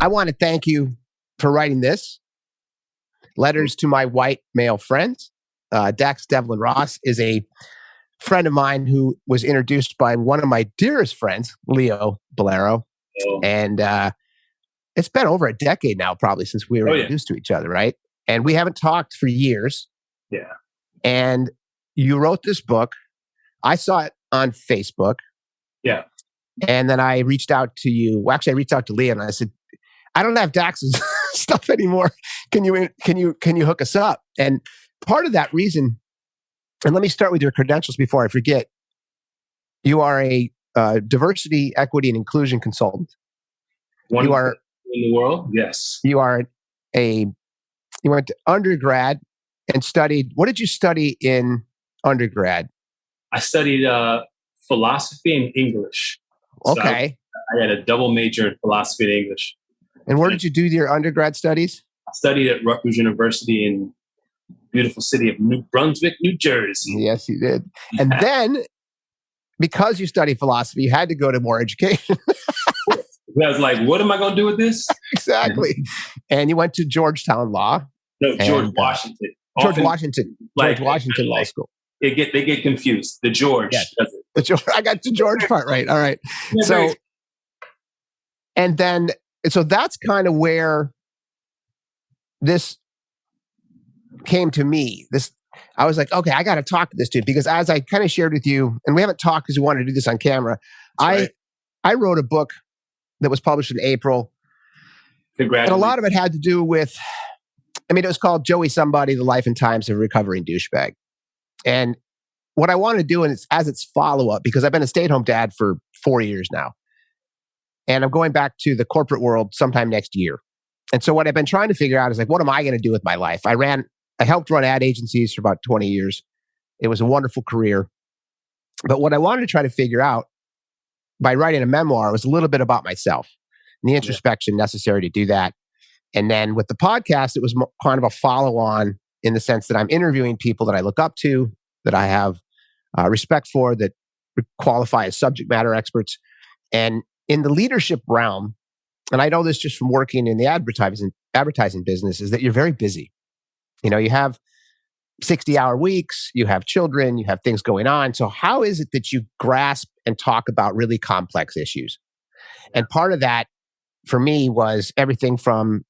I want to thank you for writing this. Letters to my white male friends. Dax-Devlon Ross is a friend of mine who was introduced by one of my dearest friends, Leo Bolero. Oh. And it's been over a decade now, probably, since we were introduced to each other, right? And we haven't talked for years. Yeah. And you wrote this book. I saw it on Facebook. Yeah. And then I reached out to you. Well, actually, I reached out to Leah and I said, I don't have Dax's stuff anymore. Can you hook us up? And part of that reason, and let me start with your credentials before I forget. You are a diversity, equity, and inclusion consultant. One you are in the world. Yes. You went to undergrad and studied. What did you study in undergrad? I studied philosophy and English. Okay. So I had a double major in philosophy and English. And where did you do your undergrad studies? I studied at Rutgers University in the beautiful city of New Brunswick, New Jersey. Yes, you did. And then, because you studied philosophy, you had to go to more education. I was like, what am I going to do with this? Exactly. And you went to Georgetown Law. No, George Washington. George Washington Law School. They get confused. The George. Yes. I got the George part right. All right. Yeah, So that's kind of where this came to me. I was like, okay, I got to talk to this dude, because as I kind of shared with you, and we haven't talked because we wanted to do this on camera. I wrote a book that was published in April. Congratulations. And a lot of it had to do with, it was called Joey Somebody, The Life and Times of a Recovering Douchebag. And what I want to do, and it's as its follow-up, because I've been a stay-at-home dad for 4 years now. And I'm going back to the corporate world sometime next year. And so what I've been trying to figure out is like, what am I going to do with my life? I helped run ad agencies for about 20 years. It was a wonderful career. But what I wanted to try to figure out by writing a memoir was a little bit about myself and the introspection necessary to do that. And then with the podcast, it was kind of a follow-on in the sense that I'm interviewing people that I look up to, that I have respect for, that qualify as subject matter experts. And in the leadership realm, and I know this just from working in the advertising business, is that you're very busy. You have 60-hour weeks, you have children, you have things going on. So how is it that you grasp and talk about really complex issues? And part of that for me was everything from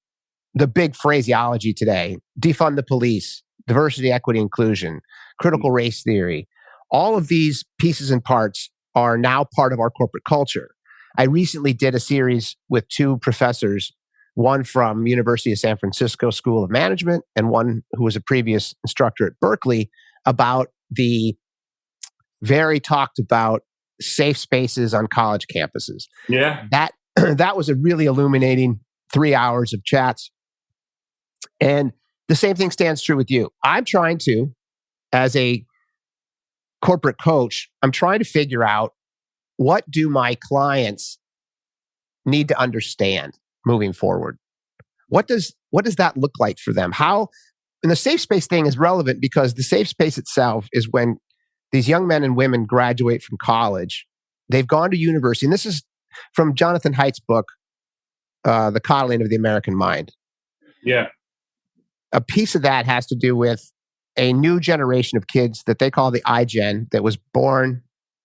the big phraseology today: defund the police, diversity, equity, inclusion, critical race theory. All of these pieces and parts are now part of our corporate culture. I recently did a series with two professors, one from University of San Francisco School of Management and one who was a previous instructor at Berkeley, about the very talked about safe spaces on college campuses. Yeah. That was a really illuminating 3 hours of chats. And the same thing stands true with you. I'm trying to, as a corporate coach, I'm trying to figure out, what do my clients need to understand moving forward? What does that look like for them? And the safe space thing is relevant because the safe space itself is when these young men and women graduate from college, they've gone to university. And this is from Jonathan Haidt's book, The Coddling of the American Mind. Yeah. A piece of that has to do with a new generation of kids that they call the iGen, that was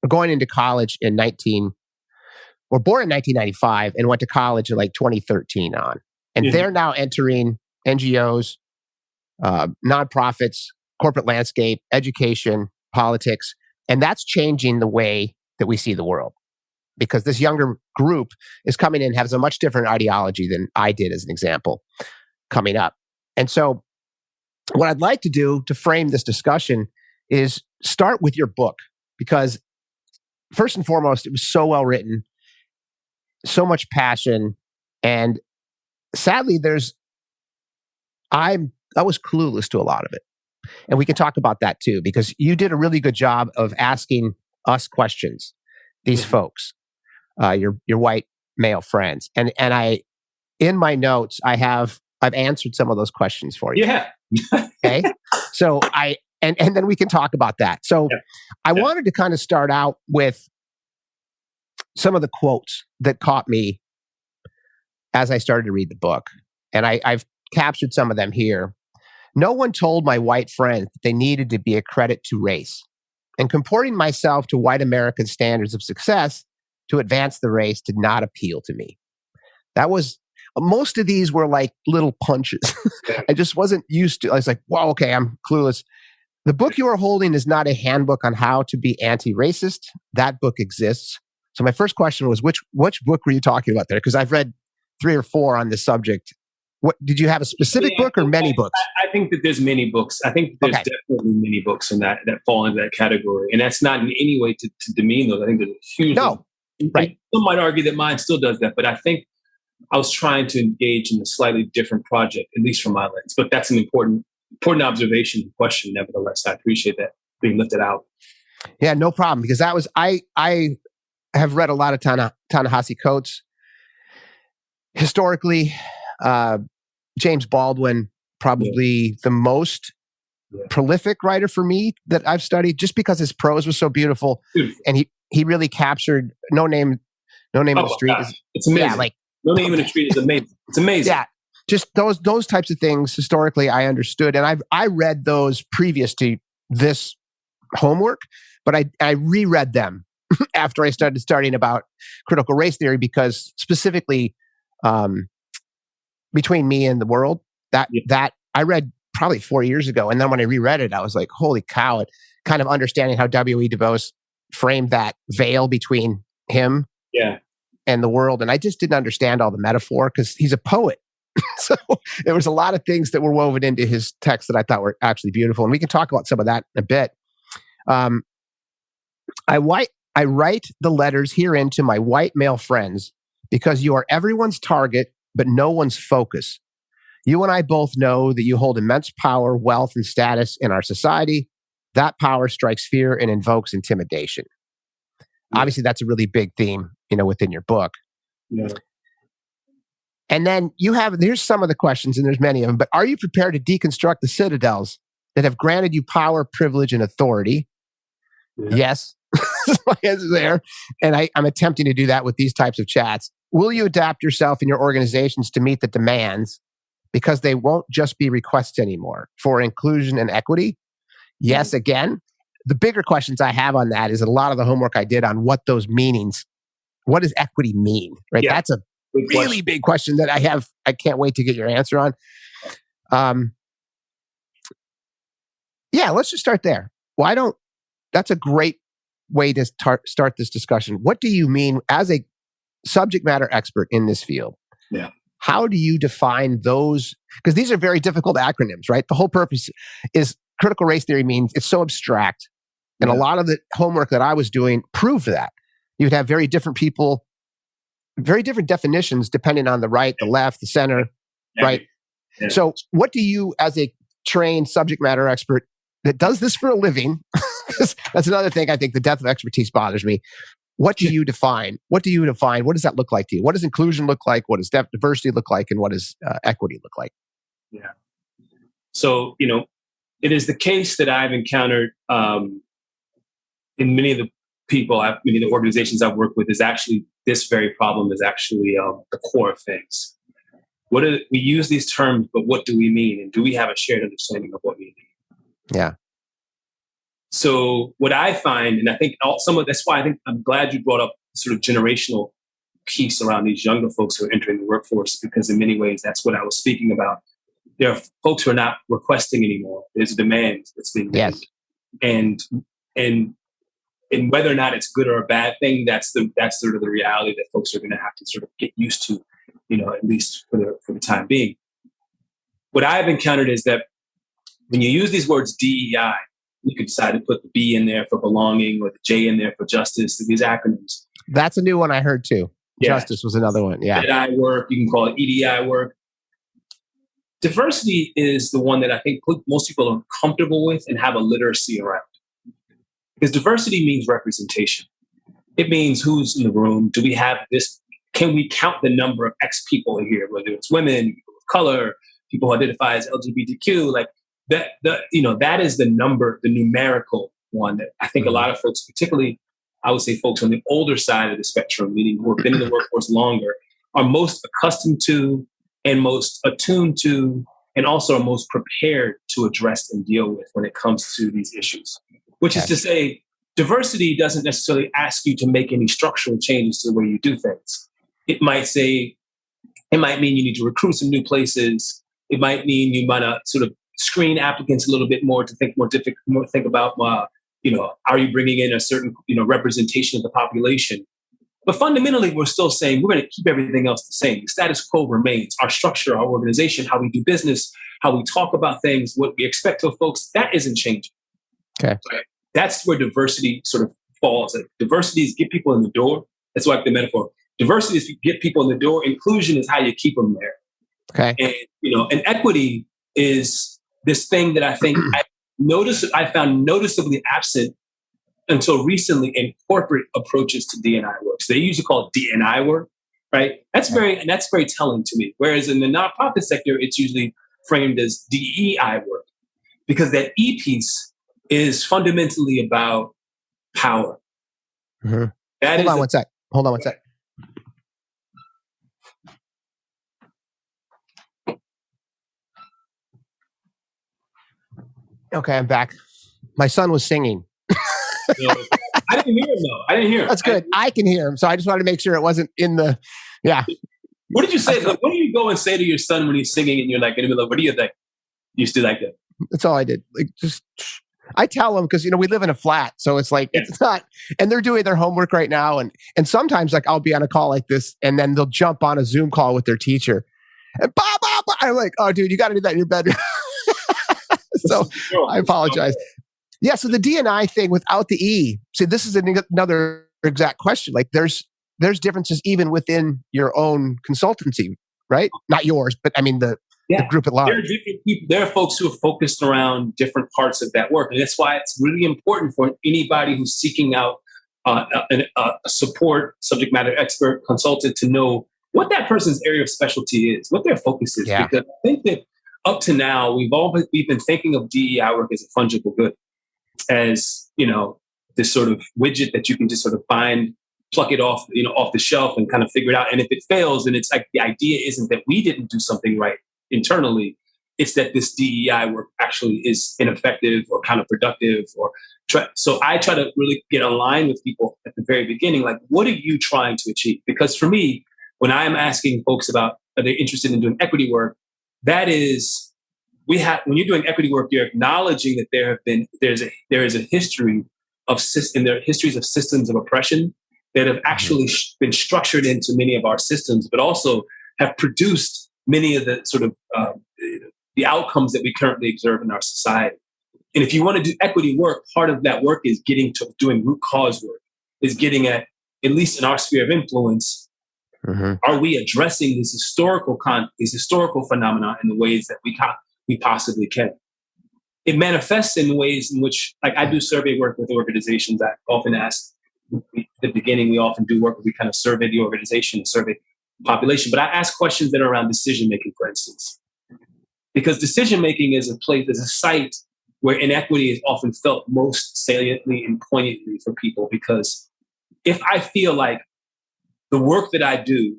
going into college born in 1995 and went to college in like 2013 on. And they're now entering NGOs, nonprofits, corporate landscape, education, politics. And that's changing the way that we see the world, because this younger group is coming in, has a much different ideology than I did, as an example, coming up. And so what I'd like to do to frame this discussion is start with your book, because first and foremost, it was so well written, so much passion, and sadly, I was clueless to a lot of it. And we can talk about that too, because you did a really good job of asking us questions, these folks, your white male friends. And I, in my notes, I've answered some of those questions for you. Yeah. Okay. So and then we can talk about that. So I wanted to kind of start out with some of the quotes that caught me as I started to read the book. And I've captured some of them here. No one told my white friends that they needed to be a credit to race. And comporting myself to white American standards of success to advance the race did not appeal to me. That was, most of these were like little punches. I just wasn't used to, I was like, wow, okay, I'm clueless. The book you are holding is not a handbook on how to be anti-racist. That book exists. So my first question was, which book were you talking about there? Because I've read 3 or 4 on this subject. What did you have a specific book or many books? I think that there's many books. I think there's definitely many books in that fall into that category, and that's not in any way to demean those. I think there's a huge. No, right. Some might argue that mine still does that, but I think I was trying to engage in a slightly different project, at least from my lens. But that's an important observation and question. Nevertheless, I appreciate that being lifted out. Yeah, no problem. Because that was I have read a lot of Ta-Nehisi Coates. Historically, James Baldwin, probably the most prolific writer for me that I've studied, just because his prose was so beautiful, and he really captured No Name in the Street. It's amazing. Yeah, like No Name in the Street is amazing. It's amazing. Yeah, just those types of things. Historically, I understood, and I read those previous to this homework, but I reread them after I started studying about critical race theory, because specifically. Between Me and the World, that I read probably 4 years ago. And then when I reread it, I was like, holy cow, it kind of understanding how W.E. Du Bois framed that veil between him and the world. And I just didn't understand all the metaphor because he's a poet. So there was a lot of things that were woven into his text that I thought were actually beautiful. And we can talk about some of that in a bit. I write the letters herein to my white male friends because you are everyone's target, but no one's focus. You and I both know that you hold immense power, wealth, and status in our society. That power strikes fear and invokes intimidation. Obviously, that's a really big theme, within your book. Yeah. And then here's some of the questions, and there's many of them, but are you prepared to deconstruct the citadels that have granted you power, privilege, and authority? Yeah. Yes. My answer there. And I'm attempting to do that with these types of chats. Will you adapt yourself and your organizations to meet the demands, because they won't just be requests anymore, for inclusion and equity? Yes, again. The bigger questions I have on that is a lot of the homework I did on what those meanings, what does equity mean, right? Yeah. That's a really big question that I can't wait to get your answer on. Let's just start there. That's a great way to start this discussion. What do you mean as a subject matter expert in this field? Yeah. How do you define those? Because these are very difficult acronyms, right? The whole purpose is critical race theory means it's so abstract. And a lot of the homework that I was doing proved that. You'd have very different people, very different definitions depending on the right, the left, the center, right? Yeah. So what do you, as a trained subject matter expert that does this for a living, that's another thing I think the depth of expertise bothers me. What do you define? What does that look like to you? What does inclusion look like? What does diversity look like? And what does equity look like? Yeah. So, it is the case that I've encountered in many of the many of the organizations I've worked with, is actually this very problem is actually the core of things. We use these terms, but what do we mean? And do we have a shared understanding of what we mean? Yeah. So what I find, and I think that's why I think I'm glad you brought up sort of generational piece around these younger folks who are entering the workforce, because in many ways, that's what I was speaking about. There are folks who are not requesting anymore. There's a demand that's being made. Yes. And whether or not it's good or a bad thing, that's sort of the reality that folks are going to have to sort of get used to, at least for the time being. What I've encountered is that when you use these words DEI, you could decide to put the B in there for belonging or the J in there for justice, these acronyms. That's a new one I heard too. Yeah. Justice was another one. Yeah. DEI work, you can call it EDI work. Diversity is the one that I think most people are comfortable with and have a literacy around. Because diversity means representation. It means who's in the room. Do we have this? Can we count the number of X people here, whether it's women, people of color, people who identify as LGBTQ, like that is the number, the numerical one that I think a lot of folks, particularly, I would say folks on the older side of the spectrum, meaning who have been in the workforce longer, are most accustomed to and most attuned to, and also are most prepared to address and deal with when it comes to these issues. Which is to say, diversity doesn't necessarily ask you to make any structural changes to the way you do things. It might mean you need to recruit some new places. It might mean you might sort of screen applicants a little bit more to think think about, are you bringing in a certain, representation of the population? But fundamentally, we're still saying we're going to keep everything else the same. The status quo remains. Our structure, our organization, how we do business, how we talk about things, what we expect of folks, that isn't changing. Okay. Right? That's where diversity sort of falls. Like, diversity is get people in the door. That's like the metaphor. Diversity is to get people in the door. Inclusion is how you keep them there. Okay. And equity is this thing that I think I found noticeably absent until recently in corporate approaches to D&I work. So they usually call it D&I work, right? That's very telling to me. Whereas in the nonprofit sector, it's usually framed as DEI work, because that E piece is fundamentally about power. Mm-hmm. Hold on one sec. Okay, I'm back. My son was singing. I didn't hear him though. I didn't hear him. That's good. I can hear him. So I just wanted to make sure it wasn't in the, yeah. What did you say? What do you go and say to your son when he's singing and you're like, in the middle of, what do you think? You used to like that. That's all I did. Like, just, I tell them, because, we live in a flat. So it's like, It's not, and they're doing their homework right now. And sometimes like I'll be on a call like this and then they'll jump on a Zoom call with their teacher. And I'm like, oh dude, you got to do that in your bedroom. So I apologize. Yeah, so the D&I thing without the E. See, this is another exact question. Like, there's differences even within your own consultancy, right? Not yours, but I mean the group at large. There are different people. There are folks who are focused around different parts of that work, and that's why it's really important for anybody who's seeking out a support subject matter expert consultant to know what that person's area of specialty is, what their focus is. Yeah. Because I think that up to now, we've been thinking of DEI work as a fungible good, as this sort of widget that you can just sort of pluck it off the shelf and kind of figure it out. And if it fails, then it's like the idea isn't that we didn't do something right internally; it's that this DEI work actually is ineffective or counterproductive. So I try to really get aligned with people at the very beginning. Like, what are you trying to achieve? Because for me, when I'm asking folks about are they interested in doing equity work, that is, when you're doing equity work, you're acknowledging that there is a history of histories of systems of oppression that have actually been structured into many of our systems, but also have produced many of the sort of the outcomes that we currently observe in our society. And if you want to do equity work, part of that work is getting to doing root cause work, is getting at least in our sphere of influence, are we addressing these historical phenomena in the ways that we possibly can? It manifests in ways in which, like, I do survey work with organizations. I often ask, at the beginning, we often do work where we kind of survey the organization, survey the population. But I ask questions that are around decision-making, for instance. Because decision-making is a site where inequity is often felt most saliently and poignantly for people. Because if I feel like the work that I do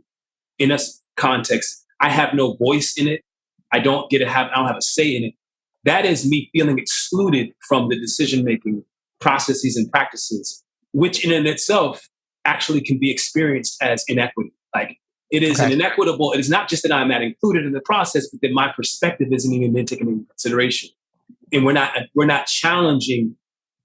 in a context, I have no voice in it, I don't have a say in it, that is me feeling excluded from the decision-making processes and practices, which in and itself actually can be experienced as inequity. Like, it is an inequitable, it is not just that I'm not included in the process, but that my perspective isn't even being taken into consideration. And we're not challenging,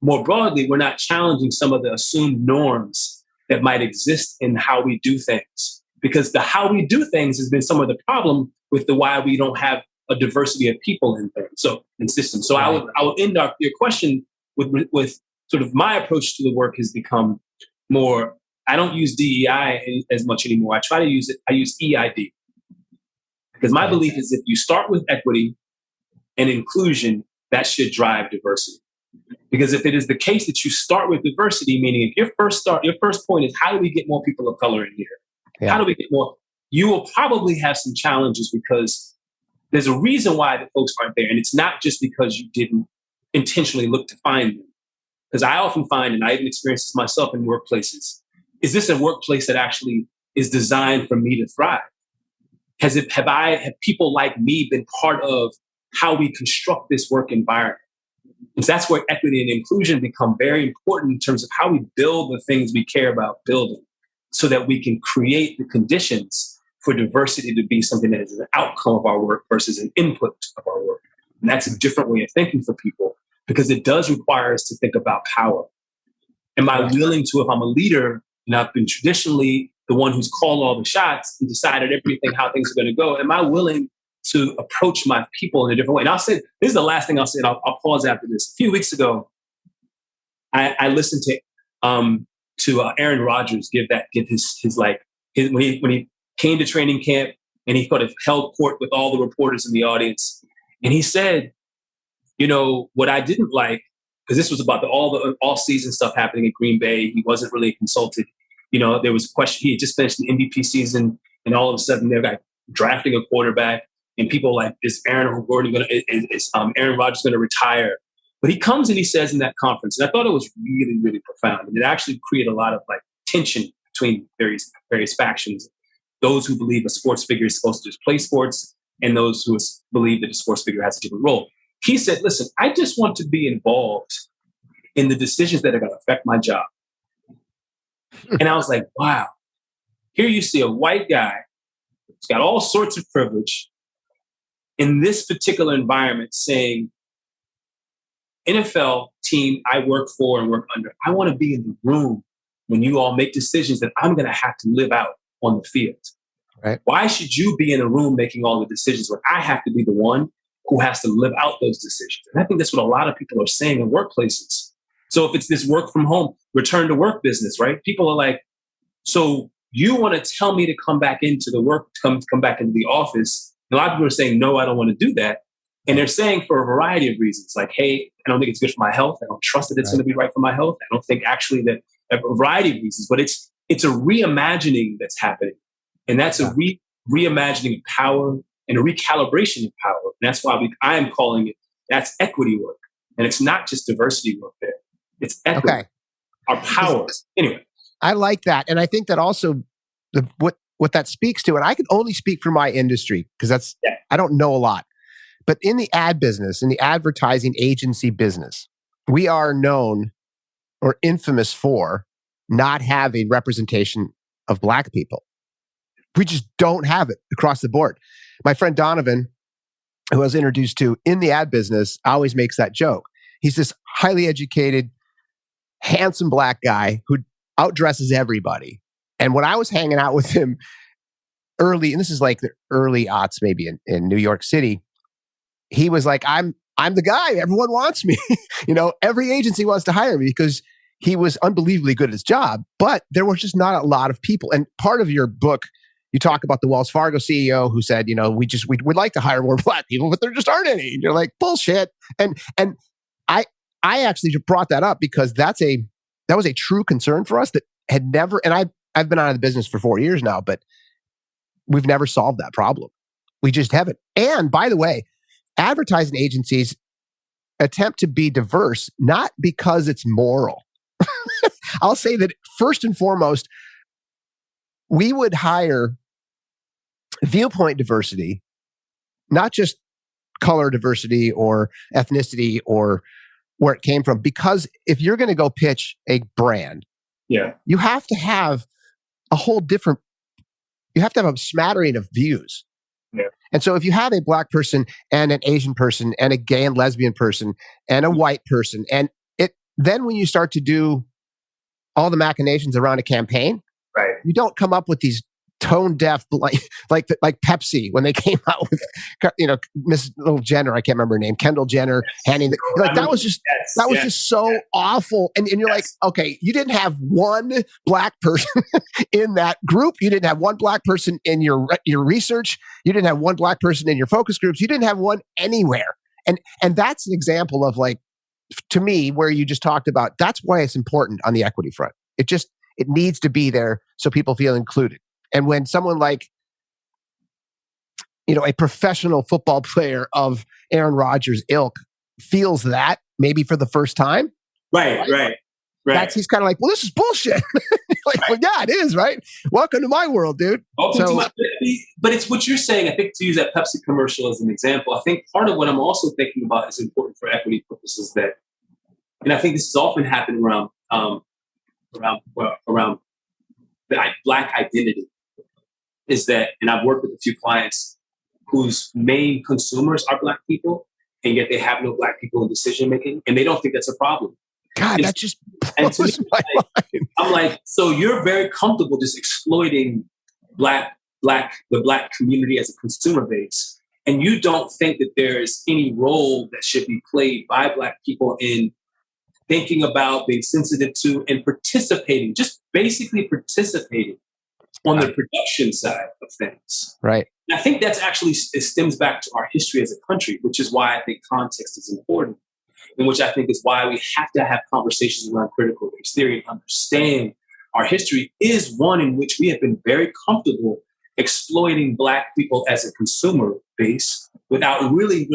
more broadly, we're not challenging some of the assumed norms that might exist in how we do things. Because the how we do things has been some of the problem with the why we don't have a diversity of people in things, in systems. So I will end up your question with sort of my approach to the work has become more, I don't use DEI as much anymore. I use EID. Because my belief is if you start with equity and inclusion, that should drive diversity. Because if it is the case that you start with diversity, meaning if your first point is how do we get more people of color in here? Yeah. How do we get more? You will probably have some challenges because there's a reason why the folks aren't there. And it's not just because you didn't intentionally look to find them. Because I often find, and I even experienced this myself in workplaces, is this a workplace that actually is designed for me to thrive? Have people like me been part of how we construct this work environment? Because that's where equity and inclusion become very important in terms of how we build the things we care about building, so that we can create the conditions for diversity to be something that is an outcome of our work versus an input of our work. And that's a different way of thinking for people, because it does require us to think about power. Am I willing to, if I'm a leader and I've been traditionally the one who's called all the shots and decided everything, how things are going to go, am I willing to approach my people in a different way? And I'll say, this is the last thing I'll say, and I'll pause after this. A few weeks ago, I listened to Aaron Rodgers give his when he came to training camp and he sort of held court with all the reporters in the audience. And he said, what I didn't like, because this was about the all season stuff happening at Green Bay. He wasn't really consulted. There was a question. He had just finished the MVP season, and all of a sudden they're like drafting a quarterback, and people like, is Aaron Rodgers going to retire? But he comes and he says in that conference, and I thought it was really, really profound, and it actually created a lot of tension between various factions. Those who believe a sports figure is supposed to just play sports, and those who believe that a sports figure has a different role. He said, listen, I just want to be involved in the decisions that are going to affect my job. And I was like, wow, here you see a white guy who's got all sorts of privilege in this particular environment saying, NFL team I work for and work under, I want to be in the room when you all make decisions that I'm going to have to live out on the field. Right. Why should you be in a room making all the decisions when I have to be the one who has to live out those decisions? And I think that's what a lot of people are saying in workplaces. So if it's this work from home, return to work business, right? People are like, so you want to tell me to come back into the work, come back into the office? And a lot of people are saying, no, I don't want to do that. And they're saying for a variety of reasons, like, hey, I don't think it's good for my health. I don't trust that it's going to be right for my health. I don't think actually that a variety of reasons, but it's a reimagining that's happening. And that's a reimagining of power and a recalibration of power. And that's why I am calling it, that's equity work. And it's not just diversity work there. It's equity. Okay. Our power. Anyway. I like that. And I think that also what that speaks to, and I can only speak for my industry because I don't know a lot. But in the ad business, in the advertising agency business, we are known or infamous for not having representation of Black people. We just don't have it across the board. My friend Donovan, who I was introduced to in the ad business, always makes that joke. He's this highly educated, handsome Black guy who outdresses everybody. And when I was hanging out with him early, and this is like the early aughts maybe in New York City, he was like, I'm the guy. Everyone wants me. Every agency wants to hire me because he was unbelievably good at his job. But there was just not a lot of people. And part of your book, you talk about the Wells Fargo CEO who said, we'd like to hire more Black people, but there just aren't any. And you're like, bullshit. And I actually just brought that up because that was a true concern for us that had never, and I've been out of the business for 4 years now, but we've never solved that problem. We just haven't. And by the way, advertising agencies attempt to be diverse, not because it's moral. I'll say that first and foremost, we would hire viewpoint diversity, not just color diversity or ethnicity or where it came from. Because if you're going to go pitch a brand, you have to have you have to have a smattering of views. Yeah. And so if you have a Black person and an Asian person and a gay and lesbian person and a white person, and then when you start to do all the machinations around a campaign, right, you don't come up with these tone deaf like Pepsi when they came out with Miss Little Jenner, I can't remember her name, Kendall Jenner, handing that was just so awful. And you're like, okay, you didn't have one Black person in that group. You didn't have one Black person in your research. You didn't have one Black person in your focus groups. You didn't have one anywhere. And that's an example of, like, to me, where you just talked about, that's why it's important on the equity front. It needs to be there so people feel included. And when someone like, a professional football player of Aaron Rodgers' ilk feels that maybe for the first time. Right. Right. he's kind of like, well, this is bullshit. Like, well, yeah, it is, right? Welcome to my world, dude. But it's what you're saying. I think, to use that Pepsi commercial as an example, I think part of what I'm also thinking about is important for equity purposes. And I think this has often happened around the Black identity. Is that, and I've worked with a few clients whose main consumers are Black people, and yet they have no Black people in decision making, and they don't think that's a problem. God, that just blows my mind. I'm like, so you're very comfortable just exploiting the Black community as a consumer base, and you don't think that there's any role that should be played by Black people in thinking about, being sensitive to, and participating, just basically participating on the production side of things. Right. And I think that's actually, it stems back to our history as a country, which is why I think context is important, and which I think is why we have to have conversations around critical race theory and understand our history is one in which we have been very comfortable exploiting Black people as a consumer base without really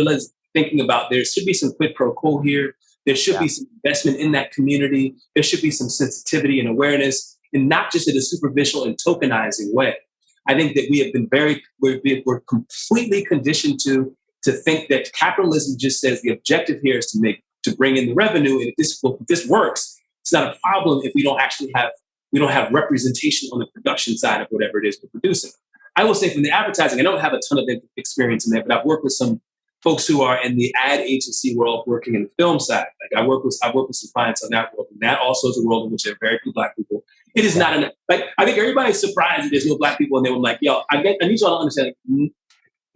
thinking about there should be some quid pro quo here. There should be some investment in that community. There should be some sensitivity and awareness, and not just in a superficial and tokenizing way. I think that we have been we're completely conditioned to think that capitalism just says the objective here is to bring in the revenue, and if this works, it's not a problem if we don't have representation on the production side of whatever it is we're producing. I will say, from the advertising, I don't have a ton of experience in that, but I've worked with some folks who are in the ad agency world working in the film side. Like I've worked with some clients on that world, and that also is a world in which there are very few Black people. It is not enough. Like, I think everybody's surprised that there's no Black people, and they were like, yo, I need y'all to understand,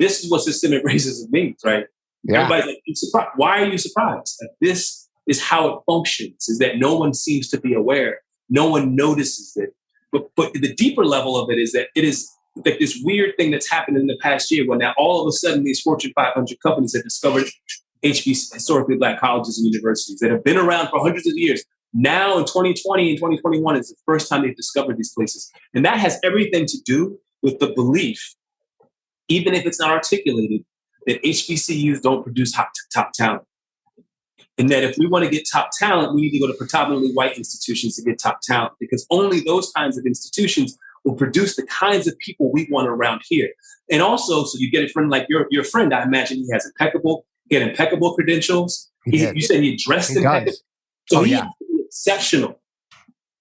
this is what systemic racism means, right? Yeah. Everybody's like, surprised. Why are you surprised? Like, this is how it functions, is that no one seems to be aware. No one notices it. But the deeper level of it is that it is like this weird thing that's happened in the past year, where now all of a sudden these Fortune 500 companies have discovered HBC, historically Black colleges and universities that have been around for hundreds of years. Now in 2020 and 2021 is the first time they've discovered these places. And that has everything to do with the belief, even if it's not articulated, that HBCUs don't produce top talent. And that if we want to get top talent, we need to go to predominantly white institutions to get top talent, because only those kinds of institutions will produce the kinds of people we want around here. And also, so you get a friend like your friend, I imagine he had impeccable credentials. You said he dressed impeccable. So he has to be exceptional.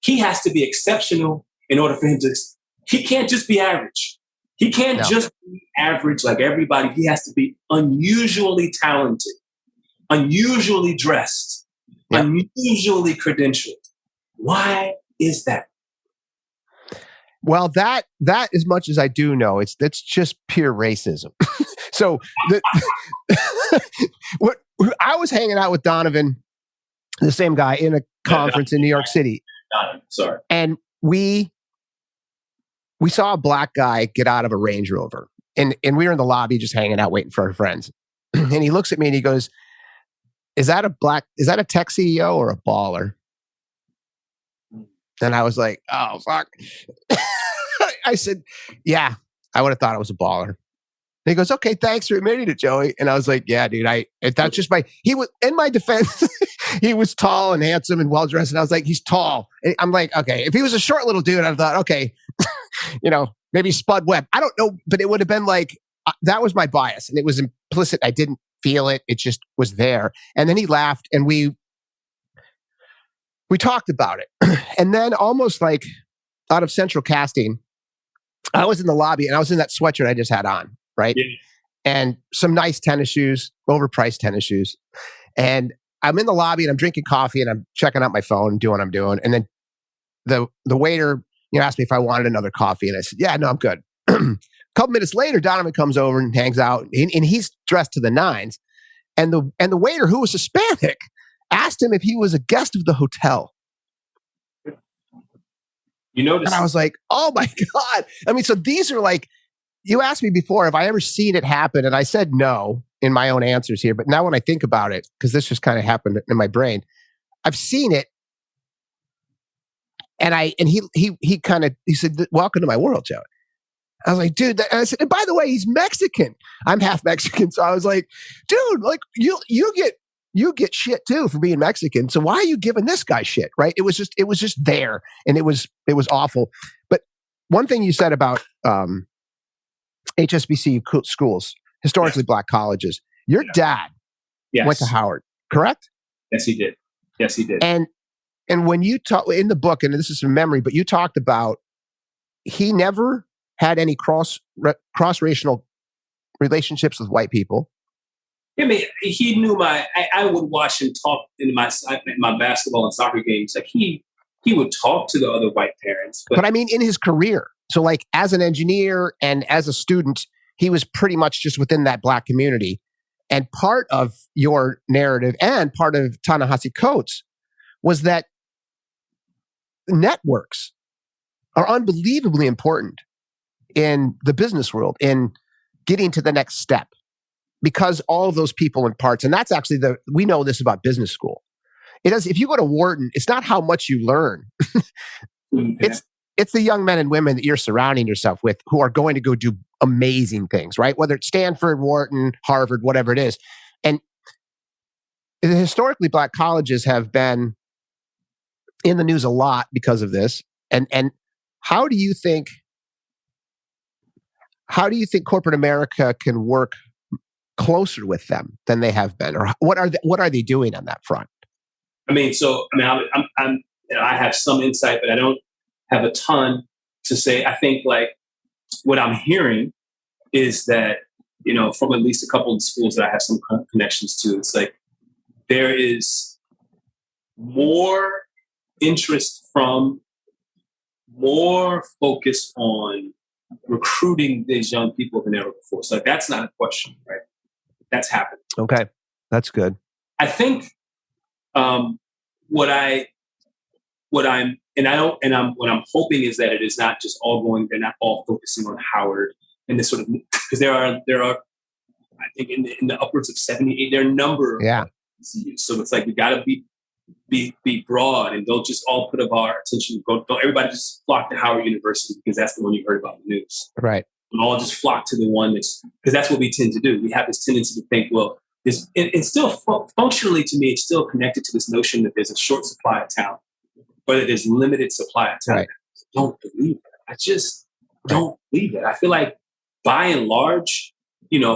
He has to be exceptional in order for him to, he can't just be average. He can't just be average like everybody. He has to be unusually talented, unusually dressed, unusually credentialed. Why is that? Well, that as much as I do know, that's just pure racism. So I was hanging out with Donovan, the same guy, in a conference in New York City. Sorry. And we saw a Black guy get out of a Range Rover, and we were in the lobby just hanging out waiting for our friends. And he looks at me and he goes, is that a tech CEO or a baller? And I was like, oh, fuck. I said, yeah, I would have thought it was a baller. And he goes, okay, thanks for admitting it, Joey. And I was like, yeah, dude, that's just he was, in my defense, he was tall and handsome and well-dressed. And I was like, he's tall. And I'm like, okay, if he was a short little dude, I thought, okay, maybe Spud Webb. I don't know, but it would have been like, that was my bias. And it was implicit. I didn't feel it. It just was there. And then he laughed, and we talked about it. And then, almost like out of central casting, I was in the lobby, and I was in that sweatshirt I just had on, right? Yeah. And some nice tennis shoes, overpriced tennis shoes. And I'm in the lobby, and I'm drinking coffee, and I'm checking out my phone, doing what I'm doing. And then the waiter, asked me if I wanted another coffee, and I said, yeah, no, I'm good. A couple minutes later, Donovan comes over and hangs out, and he's dressed to the nines. And the waiter, who was Hispanic, asked him if he was a guest of the hotel. You noticed? And I was like, oh my God. I mean, so these are like, you asked me before, have I ever seen it happen? And I said no in my own answers here. But now when I think about it, because this just kind of happened in my brain, I've seen it. And he said, welcome to my world, Joe. I was like, dude, and I said, and by the way, he's Mexican. I'm half Mexican. So I was like, dude, like you get you get shit too for being Mexican. So why are you giving this guy shit? Right? It was just there, and it was awful. But one thing you said about HSBC schools, historically black colleges, your dad went to Howard, correct? Yes, he did. Yes, he did. And when you talk in the book, and this is from memory, but you talked about he never had any cross-racial relationships with white people. I mean, he knew I would watch him talk in my basketball and soccer games. Like he would talk to the other white parents. But I mean, in his career. So like as an engineer and as a student, he was pretty much just within that black community. And part of your narrative and part of Ta-Nehisi Coates was that networks are unbelievably important in the business world, in getting to the next step, because all of those people and parts, and that's actually we know this about business school. If you go to Wharton, it's not how much you learn. It's the young men and women that you're surrounding yourself with who are going to go do amazing things, right? Whether it's Stanford, Wharton, Harvard, whatever it is. And historically, black colleges have been in the news a lot because of this. And how do you think corporate America can work closer with them than they have been, or what are they doing on that front? I have some insight, but I don't have a ton to say. I think like what I'm hearing is that, from at least a couple of schools that I have some connections to, it's like there is more interest more focus on recruiting these young people than ever before. So that's not a question, right? That's happening. Okay, that's good. I think what I'm hoping is that it is not just they're not all focusing on Howard and this sort of, because there are I think in the upwards of 78, there are a number of CUs. So it's like we got to be broad, and don't just all put up our attention. Don't everybody just flock to Howard University because that's the one you heard about in the news. Right. And all just flock to the one because that's what we tend to do. We have this tendency to think, well, it's still functionally to me, it's still connected to this notion that there's a short supply of talent, or that there's limited supply of talent. Right. I don't believe that. I just don't believe that. I feel like by and large,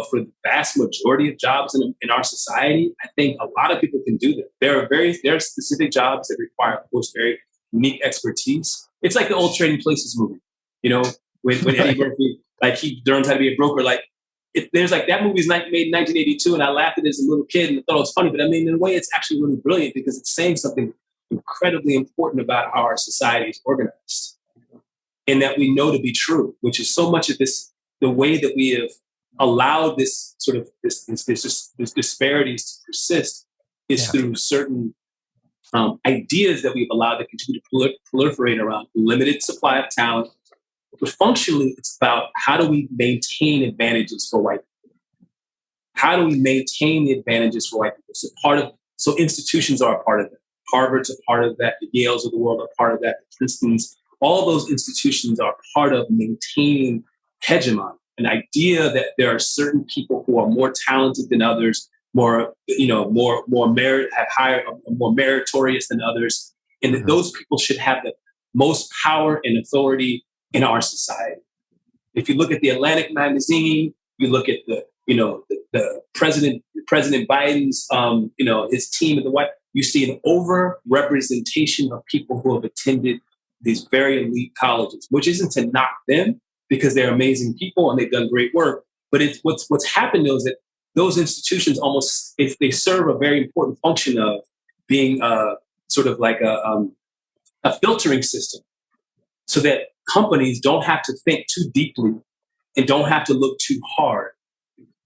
for the vast majority of jobs in our society, I think a lot of people can do that. There are specific jobs that require, of course, very unique expertise. It's like the old Trading Places movie, when Eddie Murphy, like he learns how to be a broker. Like there's like that movie's made in 1982, and I laughed at it as a little kid and thought it was funny. But I mean, in a way, it's actually really brilliant because it's saying something incredibly important about how our society is organized, and that we know to be true, which is so much of this, the way that we have allowed this sort of this disparities to persist is through certain ideas that we've allowed to continue to proliferate around limited supply of talent. But functionally, it's about how do we maintain advantages for white people? How do we maintain the advantages for white people? So institutions are a part of that. Harvard's a part of that. The Yales of the world are part of that. The Princetons, all those institutions are part of maintaining hegemony. An idea that there are certain people who are more talented than others, more meritorious than others, and that those people should have the most power and authority in our society. If you look at the Atlantic magazine, you look at the President Biden's his team at the White, you see an over-representation of people who have attended these very elite colleges, which isn't to knock them, because they're amazing people and they've done great work. But it's what's happened though is that those institutions almost, if they serve a very important function of being sort of like a filtering system, so that companies don't have to think too deeply and don't have to look too hard.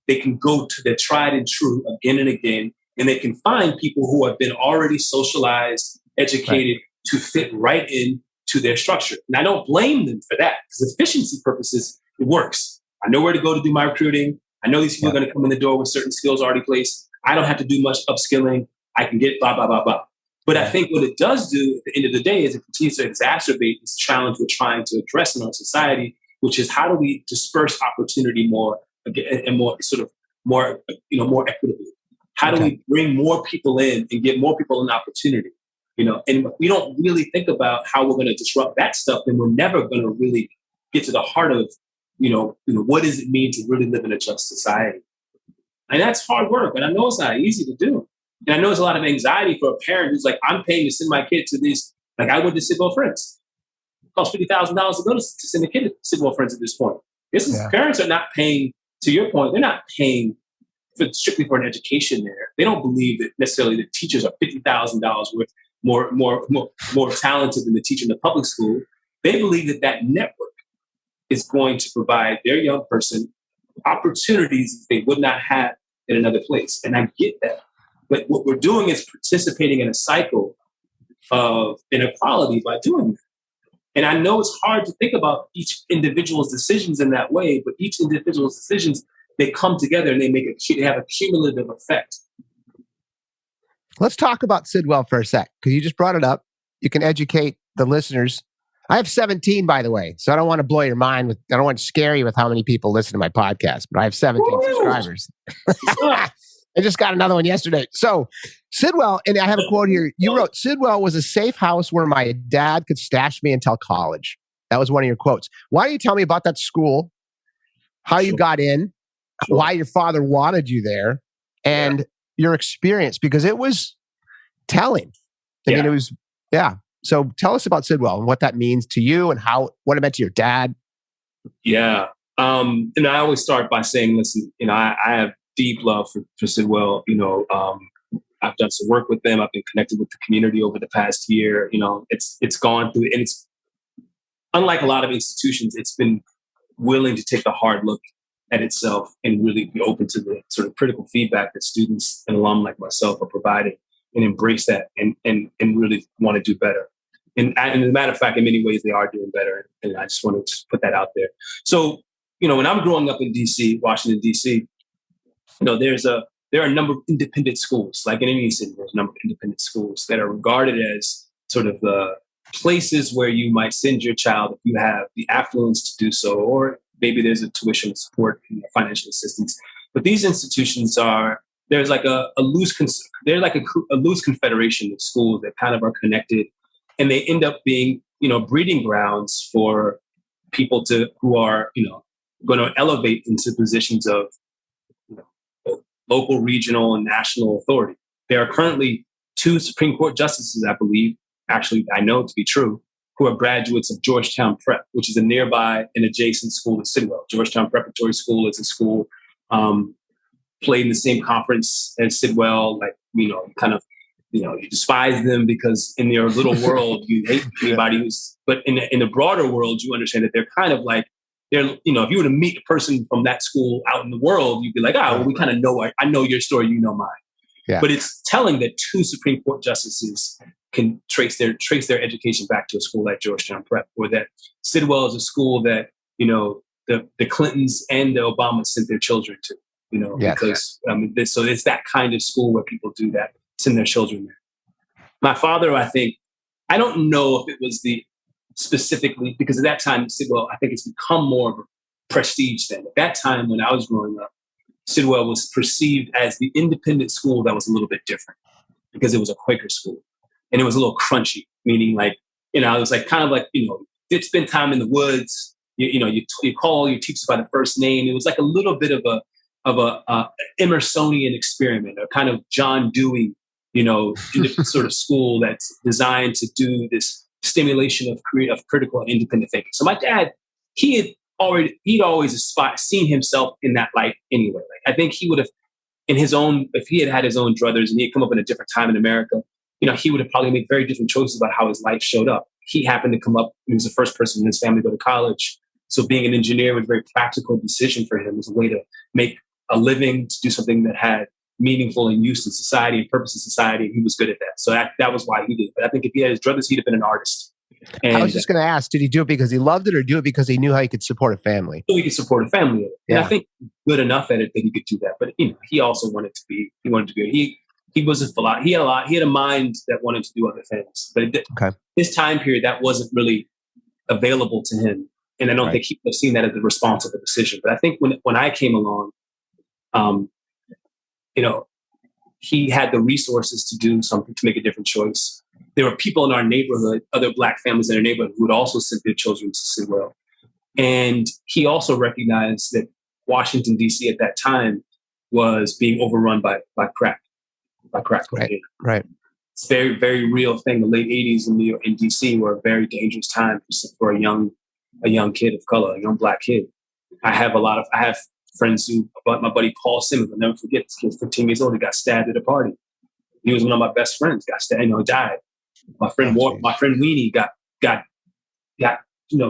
They can go to their tried and true again and again, and they can find people who have been already socialized, educated to fit right in to their structure. And I don't blame them for that, because efficiency purposes, it works. I know where to go to do my recruiting. I know these people are going to come in the door with certain skills already placed. I don't have to do much upskilling. I can get blah, blah, blah, blah. But I think what it does do at the end of the day is it continues to exacerbate this challenge we're trying to address in our society, which is how do we disperse opportunity more and more equitably? How do we bring more people in and give more people an opportunity? And if we don't really think about how we're going to disrupt that stuff, then we're never going to really get to the heart of, what does it mean to really live in a just society? And that's hard work. And I know it's not easy to do. And I know there's a lot of anxiety for a parent who's like, I'm paying to send my kid to these. Like I went to Sidwell Friends. It costs $50,000 to go to send a kid to Sidwell Friends at this point. Parents are not paying, to your point, they're not paying strictly for an education there. They don't believe that necessarily the teachers are $50,000 worth more talented than the teacher in the public school. They believe that network is going to provide their young person opportunities they would not have in another place. And I get that. But what we're doing is participating in a cycle of inequality by doing that. And I know it's hard to think about each individual's decisions in that way, but each individual's decisions, they come together and they have a cumulative effect. Let's talk about Sidwell for a sec, because you just brought it up. You can educate the listeners. I have 17, by the way, so I don't want to blow your mind I don't want to scare you with how many people listen to my podcast, but I have 17 subscribers. I just got another one yesterday. So Sidwell, and I have a quote here. You wrote, Sidwell was a safe house where my dad could stash me until college. That was one of your quotes. Why don't you tell me about that school, how you got in, why your father wanted you there, and your experience, because it was telling. I mean, it was, So tell us about Sidwell and what that means to you and what it meant to your dad. Yeah. And I always start by saying, listen, I have deep love for Sidwell. I've done some work with them. I've been connected with the community over the past year. It's gone through, and it's unlike a lot of institutions, it's been willing to take a hard look at itself and really be open to the sort of critical feedback that students and alum like myself are providing, and embrace that and really want to do better. And as a matter of fact, in many ways, they are doing better. And I just want to put that out there. So, when I'm growing up in DC, Washington, DC, there are a number of independent schools, like in any city, there's a number of independent schools that are regarded as sort of places where you might send your child if you have the affluence to do so, or maybe there's a tuition support and financial assistance. But these institutions there's like a loose confederation of schools that kind of are connected, and they end up being, breeding grounds for people who are, going to elevate into positions of local, regional, and national authority. There are currently 2 Supreme Court justices, I believe, actually I know to be true, who are graduates of Georgetown Prep, which is a nearby and adjacent school to Sidwell. Georgetown Preparatory School is a school played in the same conference as Sidwell. Like, you despise them because in your little world you hate anybody who's. But in the broader world, you understand that they're kind of like if you were to meet a person from that school out in the world, you'd be like, we kind of know. I know your story, you know mine. Yeah. But it's telling that 2 Supreme Court justices can trace their education back to a school like Georgetown Prep, or that Sidwell is a school that the Clintons and the Obamas sent their children to. Because so it's that kind of school where people do that, send their children there. My father, I don't know if it was specifically because at that time, Sidwell, I think it's become more of a prestige thing. At that time, when I was growing up, Sidwell was perceived as the independent school that was a little bit different because it was a Quaker school, and it was a little crunchy, meaning like, it was like kind of like, you'd spend time in the woods, you call your teachers by the first name. It was like a little bit of a Emersonian experiment, or kind of John Dewey, sort of school that's designed to do this stimulation of critical and independent thinking. So my dad, he'd always seen himself in that light anyway. Like, I think he would have, if he had his own druthers and he had come up in a different time in America, he would have probably made very different choices about how his life showed up. He happened to come up, he was the first person in his family to go to college. So being an engineer was a very practical decision for him, as a way to make a living, to do something that had meaningful and use in society and purpose in society. He was good at that. So that was why he did it. But I think if he had his druthers, he'd have been an artist. And I was just going to ask, did he do it because he loved it, or do it because he knew how he could support a family? So he could support a family. And I think good enough at it that he could do that. But he also wanted to be. He was he had a mind that wanted to do other things. But his time period, that wasn't really available to him. And I don't think he would have seen that as a responsible decision. But I think when I came along, he had the resources to do something, to make a different choice. There were people in our neighborhood, other Black families in our neighborhood, who would also send their children to Sidwell. And he also recognized that Washington, D.C. at that time was being overrun by crack, cocaine. Right. It's a very, very real thing. The late 80s in D.C. were a very dangerous time for a young kid of color, a young Black kid. I have friends who, my buddy Paul Simmons, I'll never forget, this kid was 15 years old. He got stabbed at a party. He was one of my best friends. Got stabbed, died. My friend Weenie got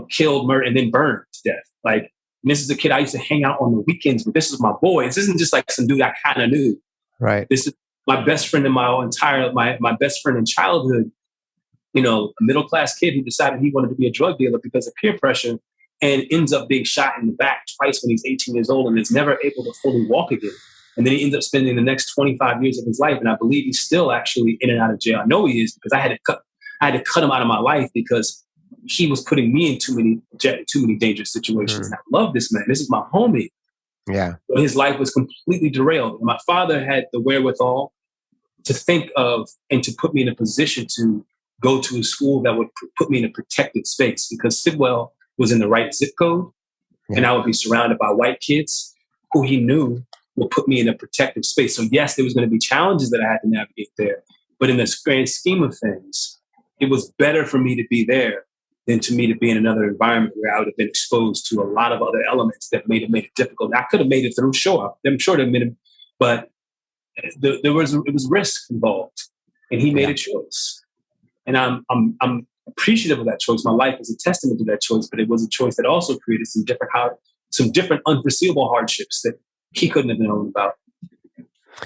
killed, murdered, and then burned to death. Like, this is a kid I used to hang out on the weekends with. This is my boy. This isn't just like some dude I kind of knew. Right. This is my best friend in my best friend in childhood. A middle class kid who decided he wanted to be a drug dealer because of peer pressure, and ends up being shot in the back twice when he's 18 years old and is never able to fully walk again. And then he ends up spending the next 25 years of his life. And I believe he's still actually in and out of jail. I know he is, because I had to cut him out of my life because he was putting me in too many dangerous situations. And I love this man. This is my homie. Yeah. But his life was completely derailed. And my father had the wherewithal to think of and to put me in a position to go to a school that would put me in a protected space, because Sidwell was in the right zip code. Yeah. And I would be surrounded by white kids who he knew would put me in a protective space. So yes, there was going to be challenges that I had to navigate there. But in the grand scheme of things, it was better for me to be there than to me to be in another environment where I would have been exposed to a lot of other elements that made it difficult. I could have made it through, sure. I'm sure there made it, but it was risk involved, and he made a choice. And I'm appreciative of that choice. My life is a testament to that choice, but it was a choice that also created some different unforeseeable hardships that he couldn't have known about.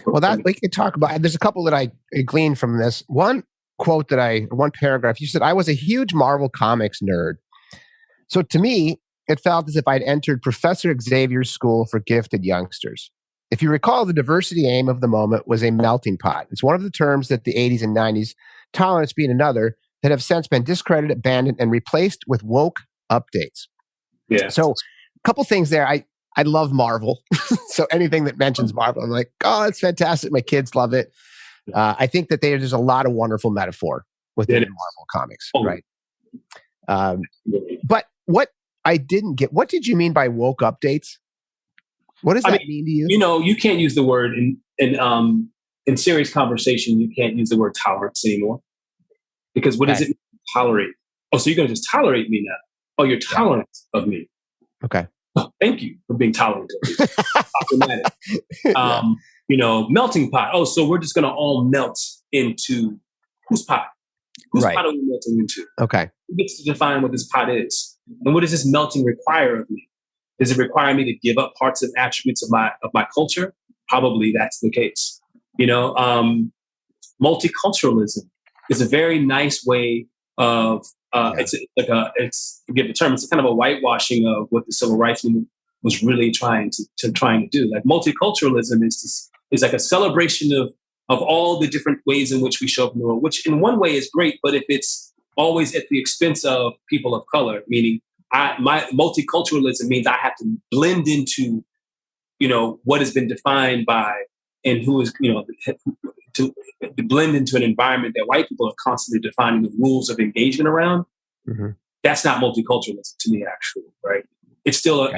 Well, that we can talk about. There's a couple that I gleaned from this. One paragraph, you said, I was a huge Marvel Comics nerd. So to me, it felt as if I'd entered Professor Xavier's school for gifted youngsters. If you recall, the diversity aim of the moment was a melting pot. It's one of the terms that the 80s and 90s, tolerance being another, that have since been discredited, abandoned, and replaced with woke updates. Yeah. So a couple things there. I love Marvel. So anything that mentions Marvel, I'm like, oh, it's fantastic. My kids love it. I think that there's a lot of wonderful metaphor within Marvel comics, right? But what I didn't get, what did you mean by woke updates? What does that mean to you? You can't use the word in serious conversation. You can't use the word tolerance anymore, because what does it mean to tolerate? Oh, so you're going to just tolerate me now? Oh, you're tolerant of me. Okay. Oh, thank you for being tolerant of me. Melting pot. Oh, so we're just going to all melt into whose pot? Whose pot are we melting into? Okay. Who gets to define what this pot is? And what does this melting require of me? Does it require me to give up parts of attributes of my culture? Probably that's the case. Multiculturalism is a very nice way of forgive the term, it's kind of a whitewashing of what the civil rights movement was really trying to do. Like, multiculturalism is like a celebration of all the different ways in which we show up in the world, which in one way is great, but if it's always at the expense of people of color, meaning my multiculturalism means I have to blend into, what has been defined by, and who is, to blend into an environment that white people are constantly defining the rules of engagement around. Mm-hmm. That's not multiculturalism to me, actually, right? It's still a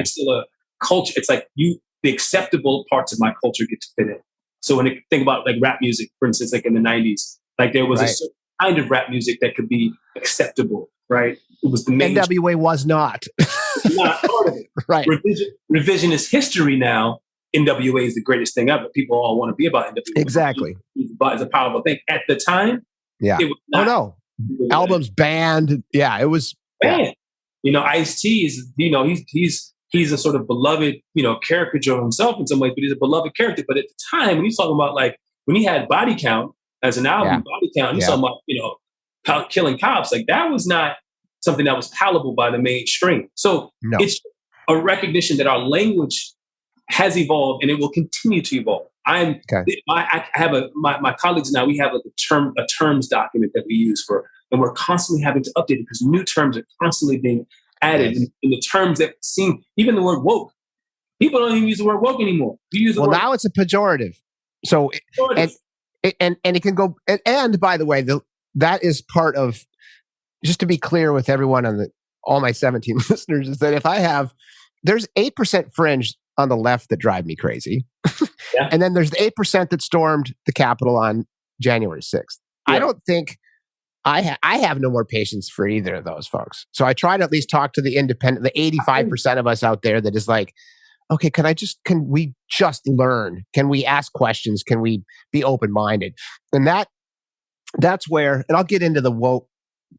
culture. It's like the acceptable parts of my culture get to fit in. So when you think about like rap music, for instance, like in the 90s, like there was a certain kind of rap music that could be acceptable, right? It was the main NWA was not. Not part of it. Right. Revisionist history now, NWA is the greatest thing ever. People all want to be about NWA. Exactly. But it's a powerful thing. At the time, it was not. Oh, no. Albums banned. Yeah, it was banned. Ice-T is, he's a sort of beloved, caricature of himself in some ways, but he's a beloved character. But at the time, when he's talking about, like, when he had Body Count as an album, Body Count, he's talking about, killing cops. Like, that was not something that was palatable by the mainstream. So it's a recognition that our language has evolved and it will continue to evolve. I have my colleagues now, we have a terms document that we use and we're constantly having to update it because new terms are constantly being added. Yes. In the terms that seem, even the word woke, people don't even use the word woke anymore. You use the word, now it's a pejorative. So, And it can go. And by the way, that is part of, just to be clear with everyone all my 17 listeners, is that there's 8% fringe on the left that drive me crazy. Yeah. And then there's the 8% that stormed the Capitol on January 6th. Yeah. I don't think I have no more patience for either of those folks. So I try to at least talk to the 85% of us out there that is like, okay, can we just learn? Can we ask questions? Can we be open-minded? And that's where, and I'll get into the woke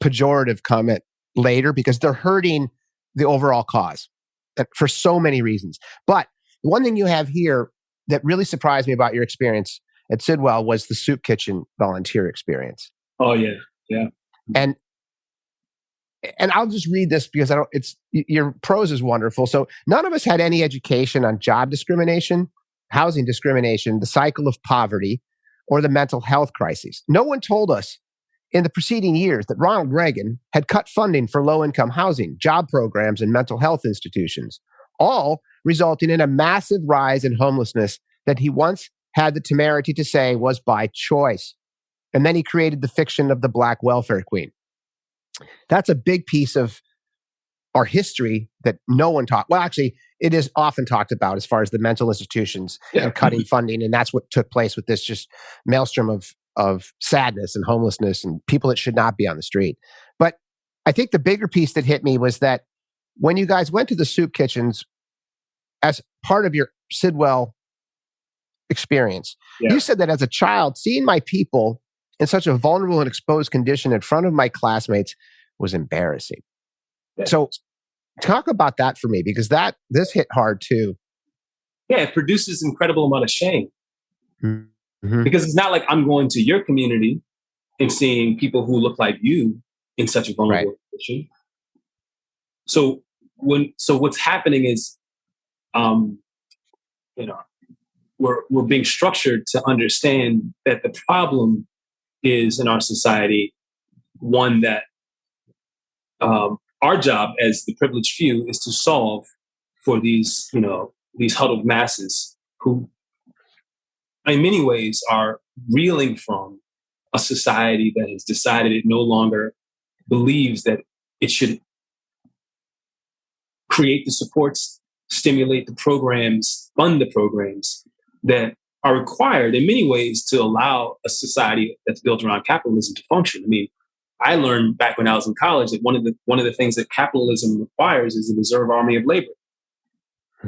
pejorative comment later, because they're hurting the overall cause for so many reasons. But one thing you have here that really surprised me about your experience at Sidwell was the soup kitchen volunteer experience. Oh yeah. Yeah. And I'll just read this because your prose is wonderful. So none of us had any education on job discrimination, housing discrimination, the cycle of poverty, or the mental health crises. No one told us in the preceding years that Ronald Reagan had cut funding for low-income housing, job programs, and mental health institutions, all resulting in a massive rise in homelessness that he once had the temerity to say was by choice. And then he created the fiction of the Black welfare queen. That's a big piece of our history that no one talked. Well, actually, it is often talked about as far as the mental institutions and cutting funding. And that's what took place with this just maelstrom of sadness and homelessness and people that should not be on the street. But I think the bigger piece that hit me was that when you guys went to the soup kitchens as part of your Sidwell experience, you said that as a child, seeing my people in such a vulnerable and exposed condition in front of my classmates was embarrassing. Yeah. So talk about that for me, because this hit hard too. Yeah, it produces incredible amount of shame. Mm-hmm. Because it's not like I'm going to your community and seeing people who look like you in such a vulnerable position. So what's happening is, we're being structured to understand that the problem is in our society one that our job as the privileged few is to solve for these huddled masses who in many ways are reeling from a society that has decided it no longer believes that it should create the supports, stimulate the programs, fund the programs that are required in many ways to allow a society that's built around capitalism to function. I mean, I learned back when I was in college that one of the things that capitalism requires is a reserve army of labor.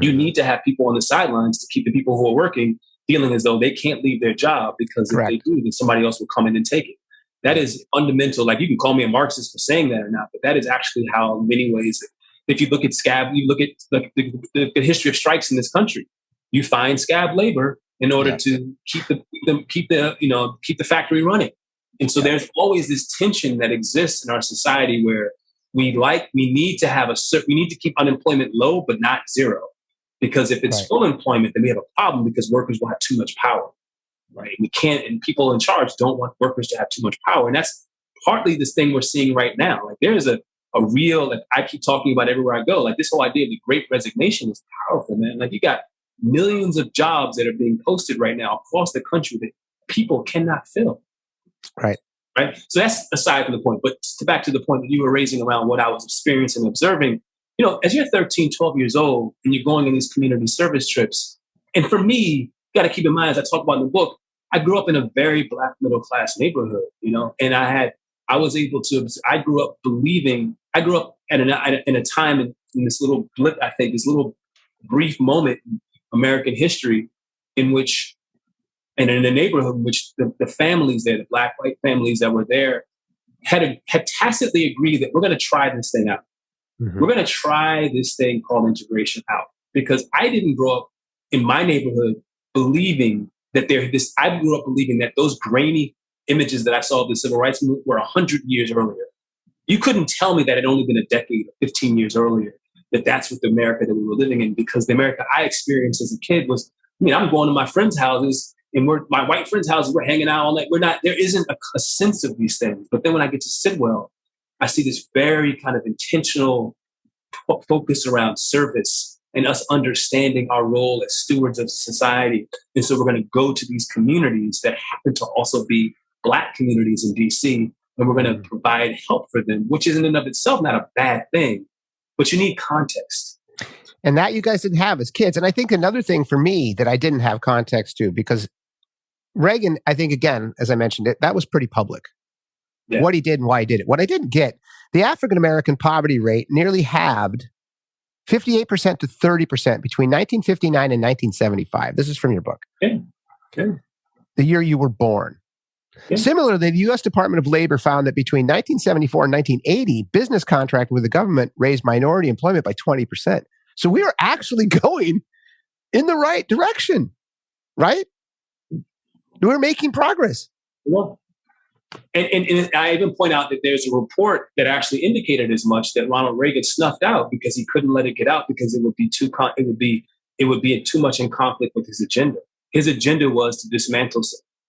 You need to have people on the sidelines to keep the people who are working feeling as though they can't leave their job, because if they do, then somebody else will come in and take it. That is fundamental. Like, you can call me a Marxist for saying that or not, but that is actually how, in many ways, if you look at scab, you look at the history of strikes in this country, you find scab labor in order to keep the factory running. And so there's always this tension that exists in our society where we need to keep unemployment low, but not zero. Because if it's full employment, then we have a problem, because workers will have too much power, right? We can't, and people in charge don't want workers to have too much power. And that's partly this thing we're seeing right now. Like, there is a real, like, I keep talking about everywhere I go, like, this whole idea of the Great Resignation is powerful, man. Like, you got millions of jobs that are being posted right now across the country that people cannot fill. Right. So that's aside from the point. But back to the point that you were raising around what I was experiencing and observing, as you're 13, 12 years old and you're going on these community service trips. And for me, you got to keep in mind, as I talk about in the book, I grew up in a very Black middle class neighborhood, and I grew up believing, I grew up in a time in this little blip, I think, this little brief moment in American history in which, and in a neighborhood in which the families there, the Black, white families that were there, had tacitly agreed that we're going to try this thing out. Mm-hmm. We're going to try this thing called integration out. Because I didn't grow up in my neighborhood believing that I grew up believing that those grainy images that I saw of the civil rights movement were 100 years earlier. You couldn't tell me that it had only been a decade or 15 years earlier that that's what the America that we were living in. Because the America I experienced as a kid was, I'm going to my friends' houses, and my white friends' houses, we're hanging out all night. There isn't a sense of these things. But then when I get to Sidwell, I see this very kind of intentional focus around service and us understanding our role as stewards of society. And so we're going to go to these communities that happen to also be Black communities in DC, and we're going to provide help for them, which is in and of itself not a bad thing, but you need context. And that you guys didn't have as kids. And I think another thing for me that I didn't have context to, because Reagan, I think, again, as I mentioned it, that was pretty public. Yeah. What he did and why he did it. What I didn't get, the African-American poverty rate nearly halved 58% to 30% between 1959 and 1975. This is from your book. Okay. Okay. The year you were born. Yeah. Similarly, the U.S. Department of Labor found that between 1974 and 1980, business contracting with the government raised minority employment by 20%. So we were actually going in the right direction, right? We were making progress. Well, and I even point out that there's a report that actually indicated as much, that Ronald Reagan snuffed out because he couldn't let it get out because it would be too much in conflict with his agenda. His agenda was to dismantle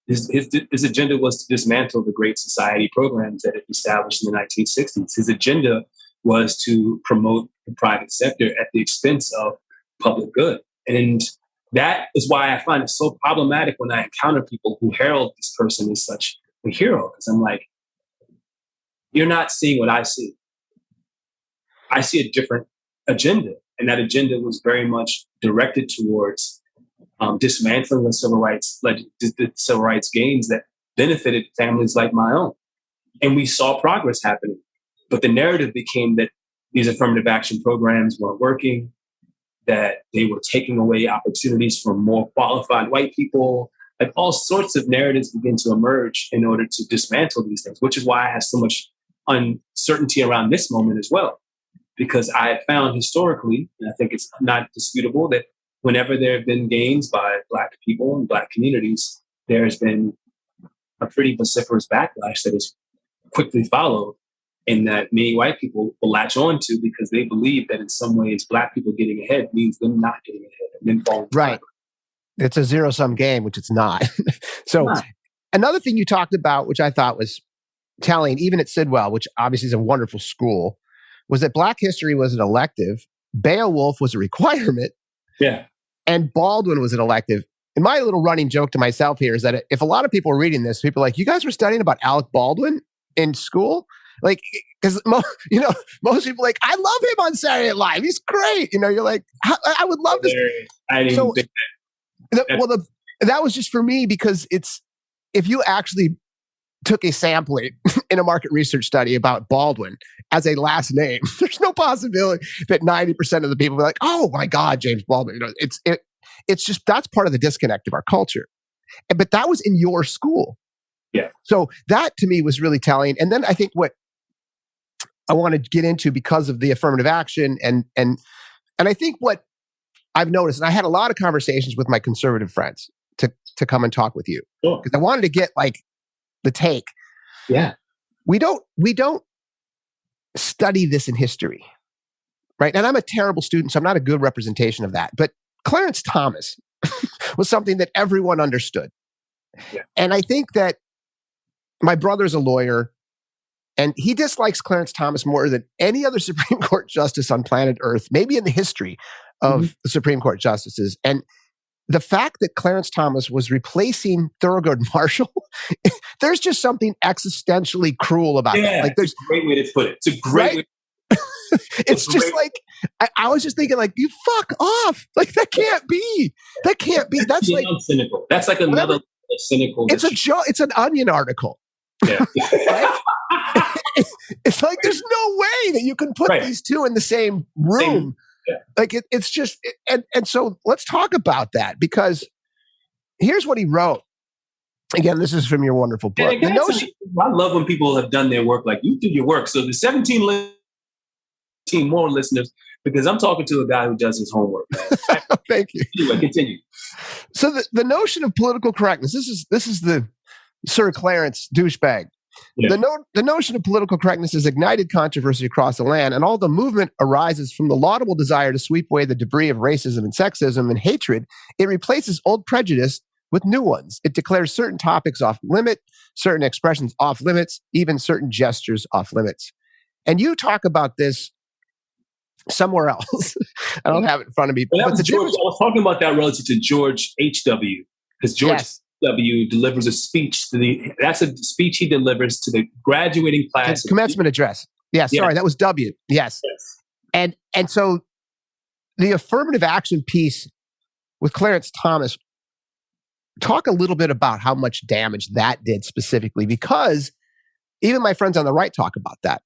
his agenda was to dismantle the Great Society programs that it established in the 1960s. His agenda was to promote the private sector at the expense of public good. And that is why I find it so problematic when I encounter people who herald this person as such a hero, because I'm like, you're not seeing what I see. I see a different agenda, and that agenda was very much directed towards dismantling the civil rights gains that benefited families like my own. And we saw progress happening, but the narrative became that these affirmative action programs weren't working, that they were taking away opportunities from more qualified white people. Like, all sorts of narratives begin to emerge in order to dismantle these things, which is why I have so much uncertainty around this moment as well. Because I have found historically, and I think it's not disputable, that whenever there have been gains by Black people and Black communities, there has been a pretty vociferous backlash that is quickly followed, and that many white people will latch on to because they believe that in some ways Black people getting ahead means them not getting ahead and then falling right. It's a zero-sum game, which it's not. So another thing you talked about, which I thought was telling, even at Sidwell, which obviously is a wonderful school, was that Black history was an elective, Beowulf was a requirement, and Baldwin was an elective. And my little running joke to myself here is that if a lot of people are reading this, people are like, you guys were studying about Alec Baldwin in school? Like, because most people are like, I love him on Saturday Night Live. He's great. You're like, I would love this. I didn't even think that. That was just for me, because if you actually took a sampling in a market research study about Baldwin as a last name, there's no possibility that 90% of the people were like, oh my God, James Baldwin. It's just, that's part of the disconnect of our culture. But that was in your school. Yeah. So that to me was really telling. And then I think what I want to get into, because of the affirmative action and I think what I've noticed, and I had a lot of conversations with my conservative friends to come and talk with you, because I wanted to get like the take. Yeah. We don't study this in history, right? And I'm a terrible student, so I'm not a good representation of that. But Clarence Thomas was something that everyone understood. Yeah. And I think that my brother's a lawyer, and he dislikes Clarence Thomas more than any other Supreme Court justice on planet Earth, maybe in the history of the Supreme Court justices. And the fact that Clarence Thomas was replacing Thurgood Marshall, there's just something existentially cruel about that. Like, there's a great way to put it. It's a great way. It's just like, I was just thinking, like, you fuck off. Like, that can't be. That can't be. That's like cynical. That's like another cynical. It's a joke. It's an Onion article. Yeah. It's like, there's no way that you can put these two in the same room. Like, it's just, and so let's talk about that, because here's what he wrote. Again, this is from your wonderful book. I love when people have done their work. Like, you do your work. So the 17 more listeners, because I'm talking to a guy who does his homework, man. Thank you. Anyway, continue. So the notion of political correctness, this is the Sir Clarence douchebag. Yeah. The notion of political correctness has ignited controversy across the land, and all the movement arises from the laudable desire to sweep away the debris of racism and sexism and hatred. It replaces old prejudice with new ones. It declares certain topics off limit, certain expressions off limits, even certain gestures off limits. And you talk about this somewhere else. I don't have it in front of me. Well, that But was the George. difference, I was talking about that relative to George H.W. because George yes, W. delivers a speech that's a speech he delivers to the graduating the class. commencement address. Yeah, Yeah. sorry, that was W. Yes. Yes. And so the affirmative action piece with Clarence Thomas, talk a little bit about how much damage that did specifically, because even my friends on the right talk about that,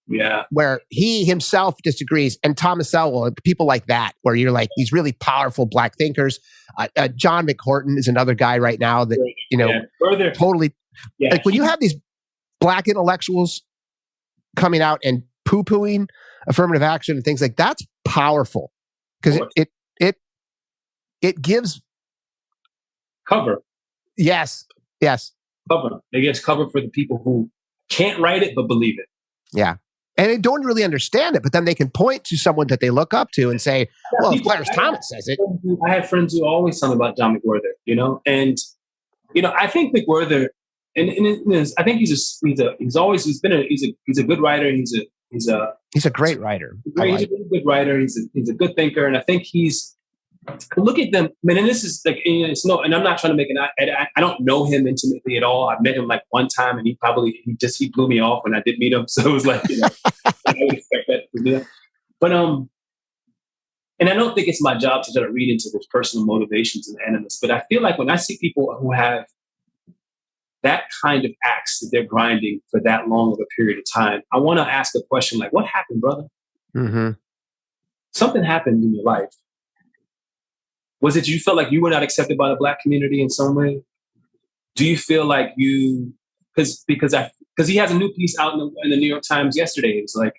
Yeah. where he himself disagrees, and Thomas Sowell, and people like that, where you're like these really powerful Black thinkers. John McHorton is another guy right now that, Yeah. Further. totally, Yeah. like when you have these Black intellectuals coming out and poo-pooing affirmative action and things like that's powerful, because it gives cover. yes Cover. It gives cover for the people who can't write it but believe it. yeah, and they don't really understand it, but then they can point to someone that they look up to and say, well, if Clarence Thomas says it. I have friends who always tell me about John McWhorter, and I think McWhorter, and I think he's a good writer. He's a great writer. He's a really good writer. He's a good thinker, and I think look at them, man. And this is like, and I'm not trying to make I don't know him intimately at all. I've met him like one time, and he blew me off when I did meet him. So it was like, I would expect that to do. But and I don't think it's my job to try to read into those personal motivations and animus. But I feel like when I see people who have that kind of axe that they're grinding for that long of a period of time, I want to ask a question like, what happened, brother? Mm-hmm. Something happened in your life. Was it you felt like you were not accepted by the Black community in some way? Do you feel like because he has a new piece out in the New York Times yesterday. It's like,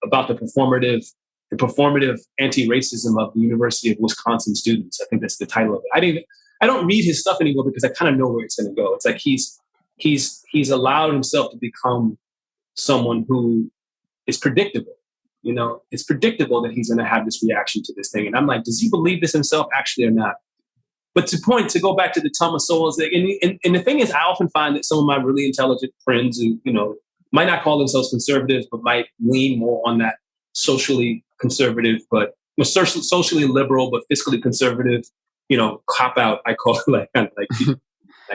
about the performative anti-racism of the University of Wisconsin students. I think that's the title of it. I don't read his stuff anymore because I kind of know where it's going to go. It's like he's allowed himself to become someone who is predictable. It's predictable that he's going to have this reaction to this thing. And I'm like, does he believe this himself actually or not? But to go back to the Thomas Sowell's, and the thing is, I often find that some of my really intelligent friends who, might not call themselves conservatives, but might lean more on that socially conservative, but socially liberal, but fiscally conservative, cop out. I call it like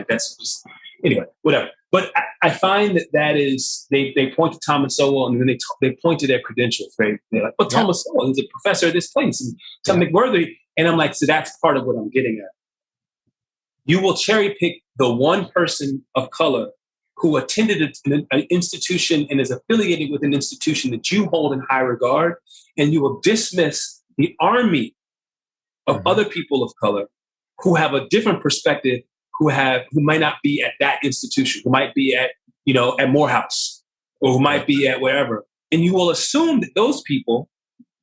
that's just, anyway, whatever. But I find that is, they point to Thomas Sowell and then they point to their credentials, right? They're like, well, Thomas Sowell is a professor at this place. And Tom McWhorter, and I'm like, so that's part of what I'm getting at. You will cherry pick the one person of color who attended an institution and is affiliated with an institution that you hold in high regard, and you will dismiss the army of other people of color who have a different perspective, who might not be at that institution, who might be at, at Morehouse, or who might be at wherever. And you will assume that those people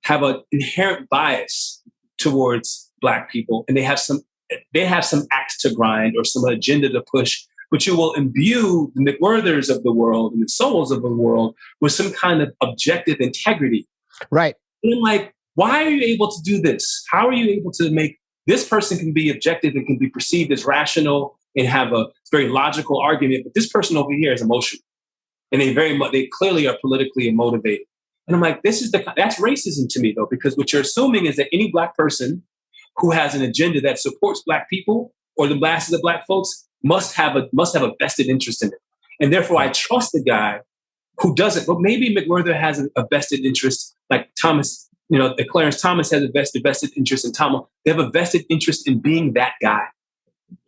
have an inherent bias towards Black people, and they have some axe to grind or some agenda to push, but you will imbue the McWhorters of the world and the Sowells of the world with some kind of objective integrity. Right. And I'm like, why are you able to do this? How are you able to make this person can be objective and can be perceived as rational and have a very logical argument, but this person over here is emotional, and they clearly are politically motivated. And I'm like, that's racism to me though, because what you're assuming is that any Black person who has an agenda that supports Black people or the masses of Black folks must have a vested interest in it, and therefore I trust the guy who doesn't. But maybe McWhorter has a vested interest, like Thomas. That Clarence Thomas has a vested interest in Thomas. They have a vested interest in being that guy.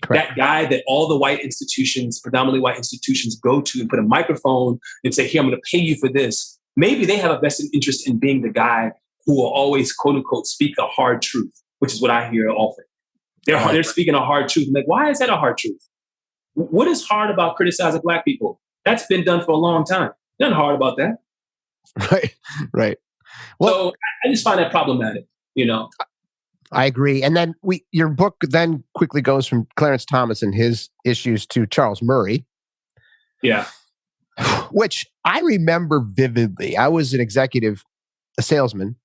Correct. That guy that all the white institutions, predominantly white institutions, go to and put a microphone and say, here, I'm going to pay you for this. Maybe they have a vested interest in being the guy who will always, quote unquote, speak a hard truth, which is what I hear often. They're speaking a hard truth. I'm like, why is that a hard truth? What is hard about criticizing Black people? That's been done for a long time. Nothing hard about that. Right. Well, so I just find that problematic, I agree. And then your book then quickly goes from Clarence Thomas and his issues to Charles Murray. Yeah. Which I remember vividly. I was a salesman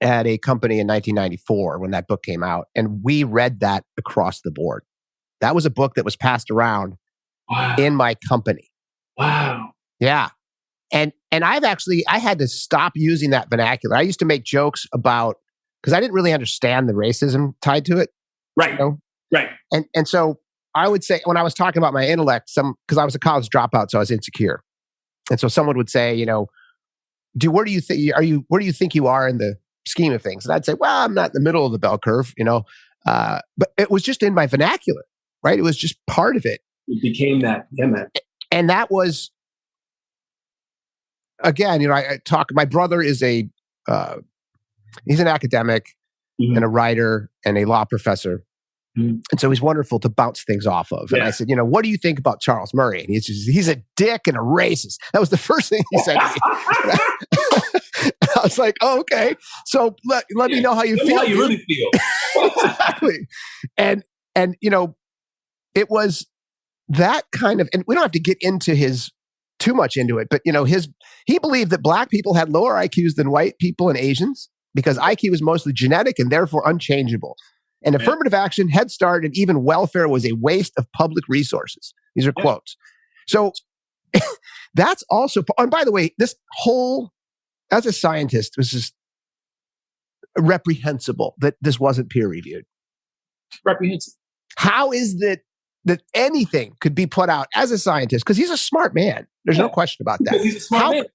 at a company in 1994 when that book came out, and we read that across the board. That was a book that was passed around in my company. Wow. Yeah. And I had to stop using that vernacular. I used to make jokes about, because I didn't really understand the racism tied to it. Right. You know? Right. And so I would say, when I was talking about my intellect, because I was a college dropout, so I was insecure. And so someone would say, where do you think you are in the scheme of things? And I'd say, well, I'm not in the middle of the bell curve, but it was just in my vernacular, right? It was just part of it. It became that. Yeah, man. And that was, again, my brother is he's an academic and a writer and a law professor. And so he's wonderful to bounce things off of. And I said, what do you think about Charles Murray? And he's a dick and a racist. That was the first thing he said to me. I was like, oh, okay. So let me know how you feel. How you really feel. Exactly. And it was that kind of, and we don't have to get into too much into it, but he believed that black people had lower IQs than white people and Asians because IQ is mostly genetic and therefore unchangeable. And affirmative action, Head Start, and even welfare was a waste of public resources. These are quotes. So that's also, and by the way, this whole, as a scientist, was just reprehensible that this wasn't peer reviewed. Reprehensible. How is that anything could be put out as a scientist? Because he's a smart man. There's no question about that. Because he's a smart man.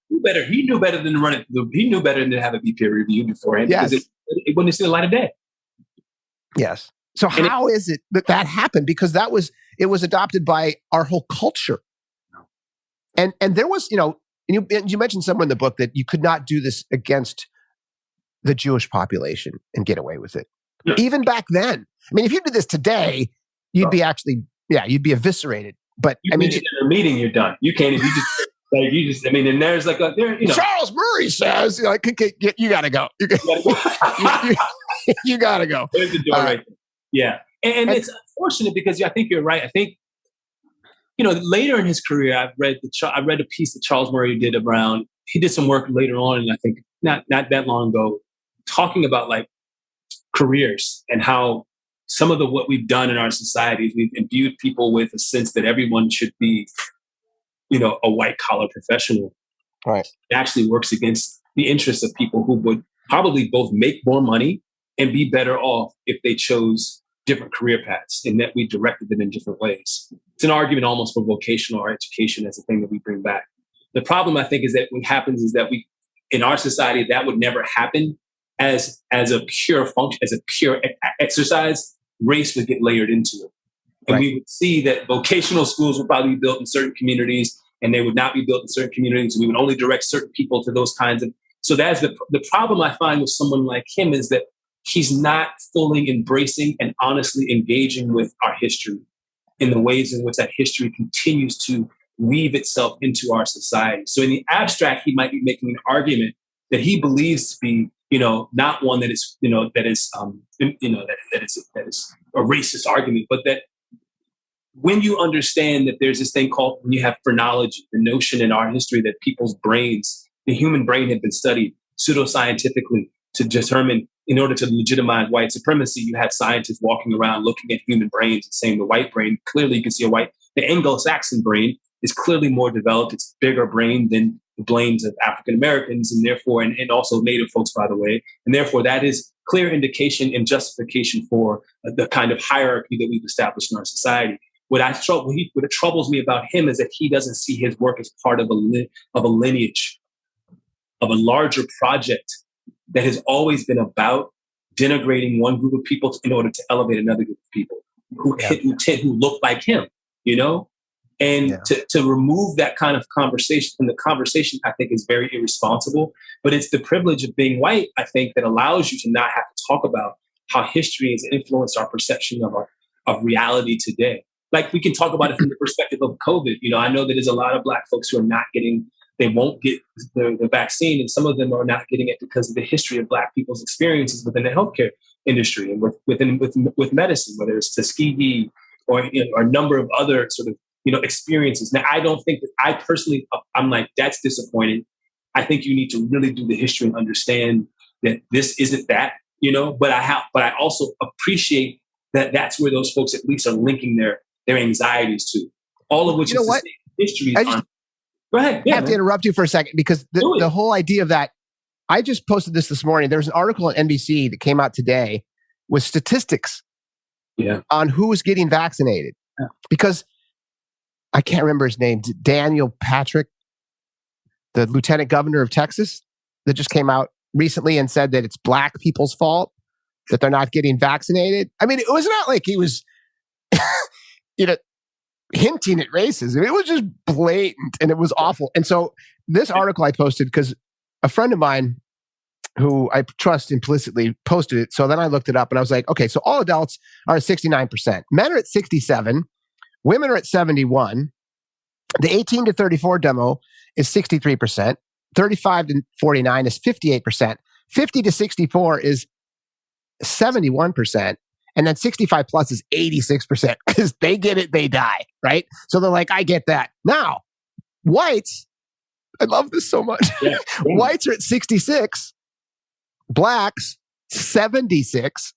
He knew better than to run it. He knew better than to have it be peer reviewed beforehand. Yes. Because it wouldn't have seen the light of day. Yes. So how is it that happened? Because it was adopted by our whole culture. And there was, and you mentioned somewhere in the book that you could not do this against the Jewish population and get away with it. Yeah. Even back then. I mean, if you did this today, you'd be you'd be eviscerated. But in a meeting, you're done. You can't, and there's Charles Murray says, you got to go. You got to go. There's the door right there. Yeah. And it's unfortunate because I think you're right. I think, later in his career, I read a piece that Charles Murray did around, he did some work later on, and I think not that long ago, talking about like careers and how some of what we've done in our society, we've imbued people with a sense that everyone should be, a white collar professional. Right. It actually works against the interests of people who would probably both make more money and be better off if they chose different career paths, and that we directed them in different ways. It's an argument almost for vocational or education as a thing that we bring back. The problem, I think, is that what happens is that in our society, that would never happen as a pure function, as a pure exercise. Race would get layered into it. And we would see that vocational schools would probably be built in certain communities and they would not be built in certain communities. We would only direct certain people to those kinds of. So that's the problem I find with someone like him, is that he's not fully embracing and honestly engaging with our history in the ways in which that history continues to weave itself into our society. So in the abstract, he might be making an argument that he believes to be, not one that is, that is a racist argument, but that when you understand that there's this thing called, when you have phrenology, the notion in our history that people's brains, the human brain had been studied pseudoscientifically to determine, in order to legitimize white supremacy, you had scientists walking around looking at human brains and saying the white brain, clearly you can see the Anglo-Saxon brain is clearly more developed. It's bigger brain than the brains of African Americans, and therefore, and also Native folks, by the way. And therefore, that is clear indication and justification for the kind of hierarchy that we've established in our society. What troubles me about him is that he doesn't see his work as part of a lineage, of a larger project that has always been about denigrating one group of people in order to elevate another group of people who look like him, And to remove that kind of conversation from the conversation, I think, is very irresponsible. But it's the privilege of being white, I think, that allows you to not have to talk about how history has influenced our perception of reality today. Like, we can talk about it from the perspective of COVID. I know that there's a lot of Black folks who they won't get the vaccine, and some of them are not getting it because of the history of Black people's experiences within the healthcare industry and with medicine, whether it's Tuskegee or a number of other sort of experiences. Now, I don't think that I personally, I'm like, that's disappointing. I think you need to really do the history and understand that this isn't that, but I also appreciate that that's where those folks at least are linking their anxieties to, all of which is to say history. Go ahead. I have to interrupt you for a second because the whole idea of that, I just posted this morning. There's an article on NBC that came out today with statistics on who is getting vaccinated. Yeah. Because I can't remember his name, Daniel Patrick, the lieutenant governor of Texas, that just came out recently and said that it's black people's fault that they're not getting vaccinated. I mean, it was not like he was, hinting at racism. It was just blatant and it was awful. And so this article I posted because a friend of mine who I trust implicitly posted it. So then I looked it up and I was like, okay, so all adults are at 69%. Men are at 67. Women are at 71. The 18 to 34 demo is 63%. 35 to 49 is 58%. 50 to 64 is 71%. And then 65 plus is 86% because they get it, they die, right? So they're like, I get that. Now, whites, I love this so much. Yeah. Whites are at 66, blacks 76,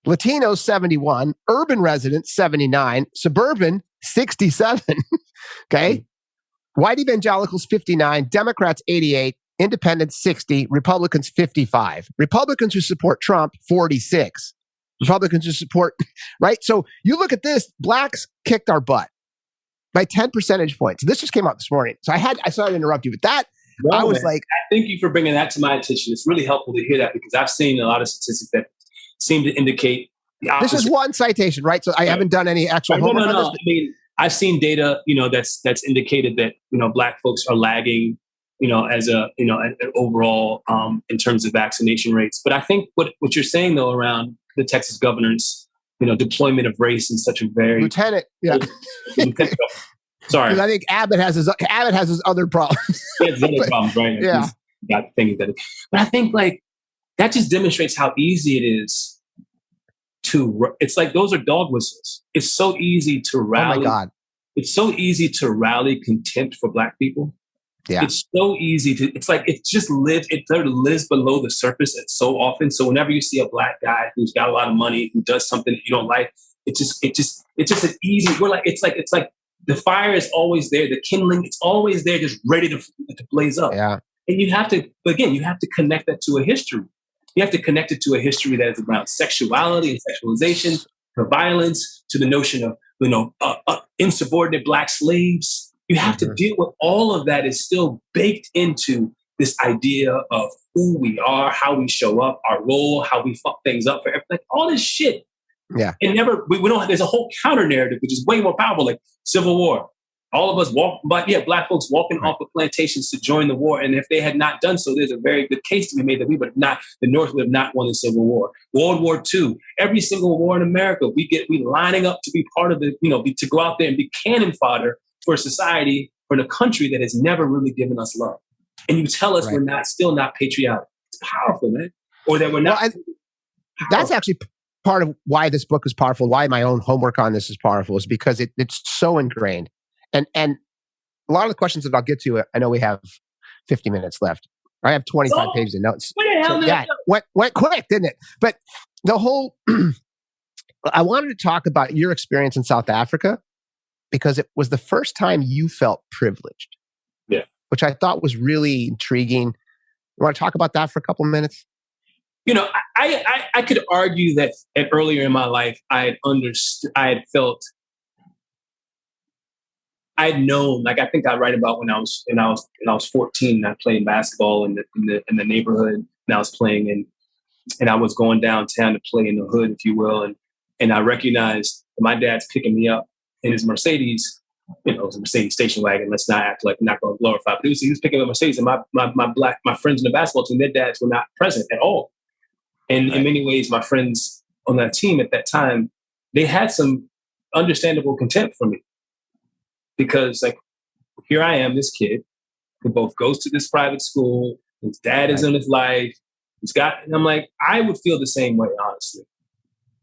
Latinos 71, urban residents 79, suburban 67. Okay. White evangelicals 59, Democrats 88, Independents 60, Republicans 55. Republicans who support Trump 46. Republicans who support, right? So you look at this, blacks kicked our butt by 10 percentage points. This just came out this morning. So I sorry to interrupt you, but that I was like, thank you for bringing that to my attention. It's really helpful to hear that because I've seen a lot of statistics that seem to indicate the opposite. This is one citation, right? So I haven't done any actual homework on this. I mean, I've seen data, that's indicated that, black folks are lagging, as an overall, in terms of vaccination rates. But I think what you're saying though, around the Texas governor's, deployment of race in such a very lieutenant. Yeah. Sorry. Because I think Abbott has his other problems. He has other problems, right? Yeah. Got things that, but I think that just demonstrates how easy it is it's like those are dog whistles. It's so easy to rally. Oh my God. It's so easy to rally contempt for black people. Yeah. It's so easy it sort of lives below the surface so often. So whenever you see a black guy who's got a lot of money, who does something that you don't like, it's just an easy, it's like the fire is always there. The kindling, it's always there, just ready to blaze up. Yeah. And you have to connect that to a history. You have to connect it to a history that is around sexuality and sexualization, to violence, to the notion of insubordinate black slaves. You have to deal with all of that is still baked into this idea of who we are, how we show up, our role, how we fuck things up for everything. All this shit. Yeah. And we don't. There's a whole counter narrative which is way more powerful, like Civil War. All of us black folks walking off of plantations to join the war. And if they had not done so, there's a very good case to be made that the North would have not won the Civil War. World War II, every single war in America, we lining up to be part of the, to go out there and be cannon fodder for a society, for the country that has never really given us love. And you tell us we're still not patriotic. It's powerful, man. Or that we're not. Well, that's actually part of why this book is powerful, why my own homework on this is powerful, is because it's so ingrained. And a lot of the questions that I'll get to, I know we have 50 minutes left. I have 25 pages of notes. Went quick, didn't it? But the whole, I wanted to talk about your experience in South Africa because it was the first time you felt privileged. Yeah. Which I thought was really intriguing. You want to talk about that for a couple of minutes? I could argue that earlier in my life, I had known, like I think I write about when I was 14 and I played basketball in the neighborhood, and I was playing and I was going downtown to play in the hood, if you will, and I recognized my dad's picking me up in his Mercedes. It was a Mercedes station wagon. Let's not act like we're not going to glorify, but he was picking up Mercedes, and my friends in the basketball team, their dads were not present at all. And in many ways, my friends on that team at that time, they had some understandable contempt for me. Because here I am, this kid who both goes to this private school, his dad is in his life, and I'm like, I would feel the same way, honestly.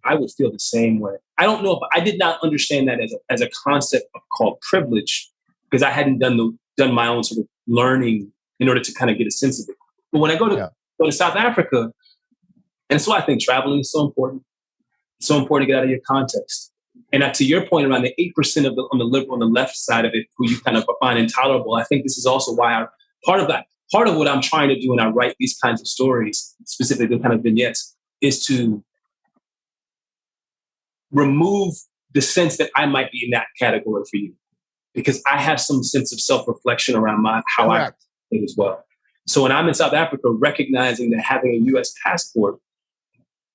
I would feel the same way. I don't know if I did not understand that as a concept called privilege because I hadn't done my own sort of learning in order to kind of get a sense of it. But when I go to South Africa, and that's why I think traveling is so important. It's so important to get out of your context. And to your point around the 8% on the liberal, on the left side of it, who you kind of find intolerable, I think this is also why part of what I'm trying to do when I write these kinds of stories, specifically the kind of vignettes, is to remove the sense that I might be in that category for you, because I have some sense of self-reflection around how I think as well. So when I'm in South Africa, recognizing that having a U.S. passport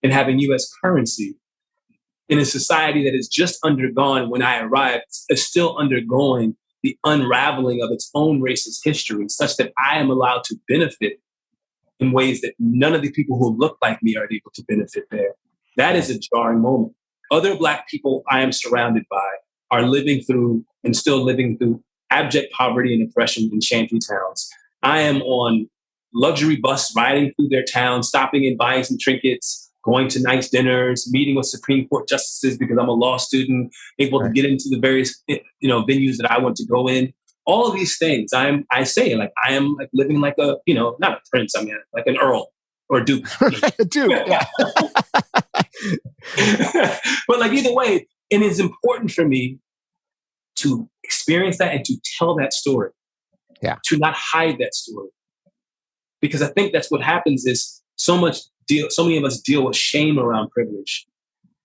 and having U.S. currency in a society that has just undergone, when I arrived, is still undergoing the unraveling of its own racist history, such that I am allowed to benefit in ways that none of the people who look like me are able to benefit there. That is a jarring moment. Other Black people I am surrounded by are living through and still living through abject poverty and oppression in shanty towns. I am on luxury bus riding through their town, stopping and buying some trinkets, going to nice dinners, meeting with Supreme Court justices because I'm a law student, able to get into the various venues that I want to go in. All of these things, I am like living like a, not a prince, I mean like an earl or a duke. Duke, yeah. But like either way, it is important for me to experience that and to tell that story. Yeah. To not hide that story. Because I think that's what happens is so many of us deal with shame around privilege,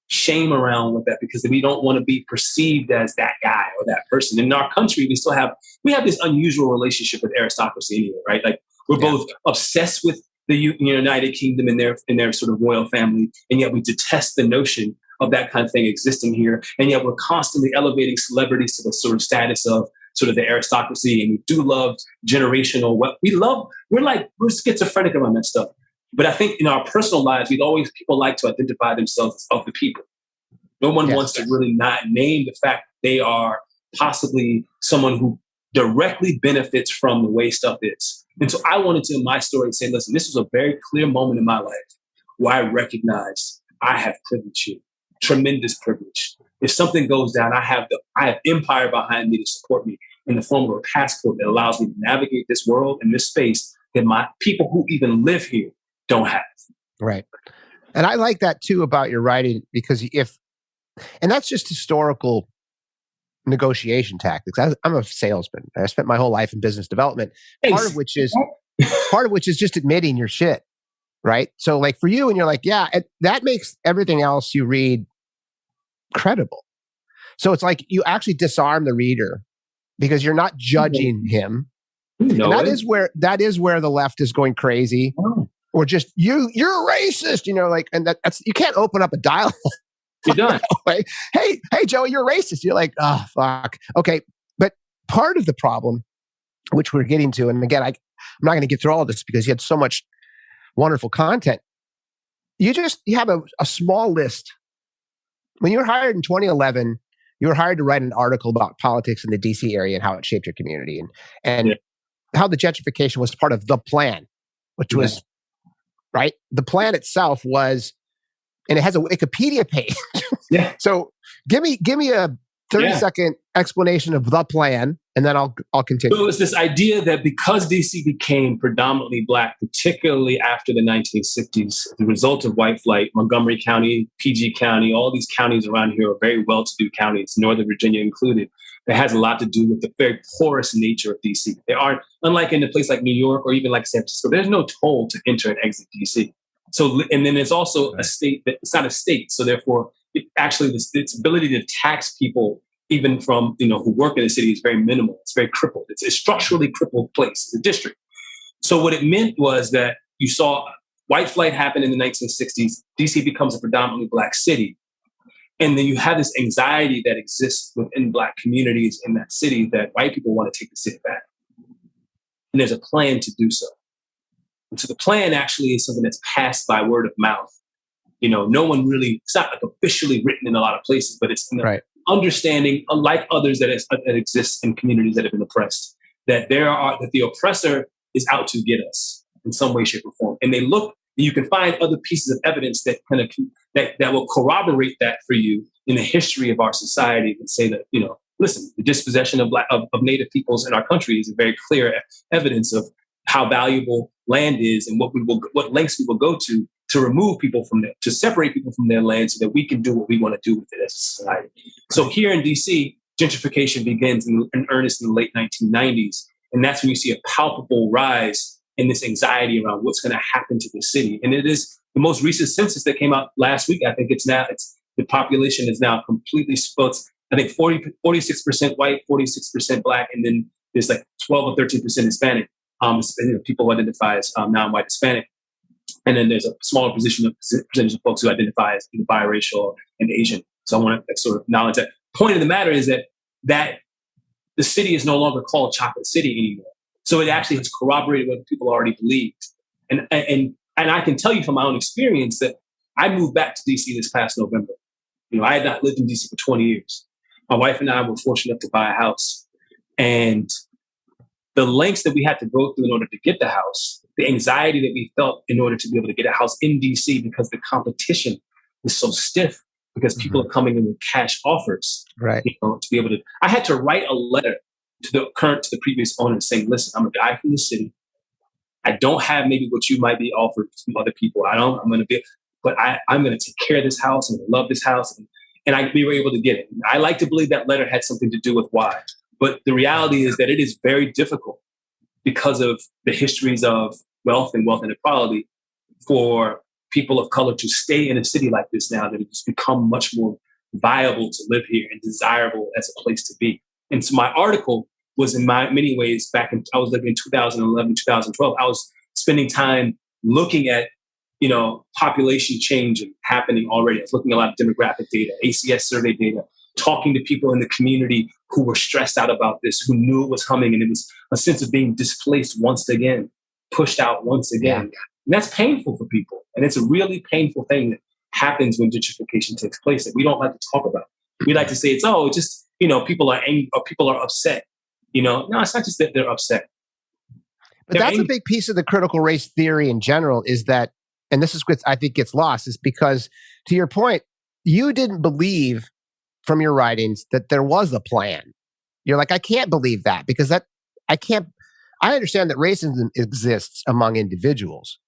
shame around with that, because we don't want to be perceived as that guy or that person. In our country, we have this unusual relationship with aristocracy anyway, right? Like we're both obsessed with the United Kingdom and their sort of royal family, and yet we detest the notion of that kind of thing existing here. And yet we're constantly elevating celebrities to the sort of status of sort of the aristocracy, and we do love generational. We're schizophrenic around that stuff. But I think in our personal lives, people like to identify themselves as of the people. No one wants to really not name the fact that they are possibly someone who directly benefits from the way stuff is. And so I wanted to, in my story, say, listen, this was a very clear moment in my life where I recognized I have privilege here, tremendous privilege. If something goes down, I have empire behind me to support me in the form of a passport that allows me to navigate this world and this space that my people who even live here don't have. Right. And I like that too about your writing, because and that's just historical negotiation tactics. I'm a salesman. I spent my whole life in business development, part of which is just admitting your shit. Right. So like for you, and you're like, yeah, that makes everything else you read credible. So it's like you actually disarm the reader because you're not judging him. And that is where the left is going crazy. Or just you're a racist, and that's you can't open up a dialogue. You're done. Like, hey, Joey, you're racist. You're like, oh, fuck. Okay. But part of the problem, which we're getting to, and again, I'm not going to get through all of this because you had so much wonderful content. You have a small list. When you were hired in 2011, you were hired to write an article about politics in the DC area and how it shaped your community and how the gentrification was part of the plan, which was, right? The plan itself was, and it has a Wikipedia page. Yeah. So give me a 30-second explanation of the plan, and then I'll continue. So it was this idea that because DC became predominantly Black, particularly after the 1960s, the result of white flight, Montgomery County, PG County, all these counties around here are very well-to-do counties, Northern Virginia included. That has a lot to do with the very porous nature of DC. There aren't, unlike in a place like New York or even like San Francisco, there's no toll to enter and exit DC. So, and then it's also a state that it's not a state. So therefore, its ability to tax people, even from, who work in the city, is very minimal. It's very crippled. It's a structurally crippled place, it's a district. So what it meant was that you saw white flight happen in the 1960s. DC becomes a predominantly Black city. And then you have this anxiety that exists within Black communities in that city that white people want to take the city back. And there's a plan to do so. And so the plan actually is something that's passed by word of mouth. No one really, it's not like officially written in a lot of places, but it's understanding, unlike others that exist in communities that have been oppressed, that the oppressor is out to get us in some way, shape, or form. And you can find other pieces of evidence that that will corroborate that for you in the history of our society and say that, listen, the dispossession of Native peoples in our country is a very clear evidence of how valuable land is and what lengths we will go to to remove people from there, to separate people from their land so that we can do what we want to do with it as a society. So here in DC, gentrification begins in earnest in the late 1990s. And that's when you see a palpable rise in this anxiety around what's going to happen to the city. And it is the most recent census that came out last week. I think the population is now completely split. I think 46% white, 46% black, and then there's like 12 or 13% Hispanic, people who identify as non-white Hispanic. And then there's a smaller percentage of folks who identify as biracial and Asian. So I want to sort of acknowledge that. Point of the matter is that the city is no longer called Chocolate City anymore. So it actually has corroborated what people already believed. And I can tell you from my own experience that I moved back to DC this past November. I had not lived in DC for 20 years. My wife and I were fortunate enough to buy a house. And the lengths that we had to go through in order to get the house, the anxiety that we felt in order to be able to get a house in DC because the competition is so stiff because people are coming in with cash offers. Right. To be able to, I had to write a letter to the previous owner saying, listen, I'm a guy from the city. I don't have maybe what you might be offered from other people. I'm going to take care of this house. I'm going to love this house. And we were able to get it. I like to believe that letter had something to do with why. But the reality is that it is very difficult because of the histories of wealth and wealth inequality for people of color to stay in a city like this now that it's become much more viable to live here and desirable as a place to be. And so my article was in many ways I was living in 2011, 2012. I was spending time looking at, population change and happening already. I was looking at a lot of demographic data, ACS survey data, talking to people in the community who were stressed out about this, who knew it was coming. And it was a sense of being displaced once again, pushed out once again. Yeah. And that's painful for people. And it's a really painful thing that happens when gentrification takes place that we don't like to talk about. We like to say people are angry or people are upset. No, it's not just that they're upset. But that's a big piece of the critical race theory in general is that, and this is what I think gets lost, is because, to your point, you didn't believe from your writings that there was a plan. You're like, I can't believe that because I understand that racism exists among individuals.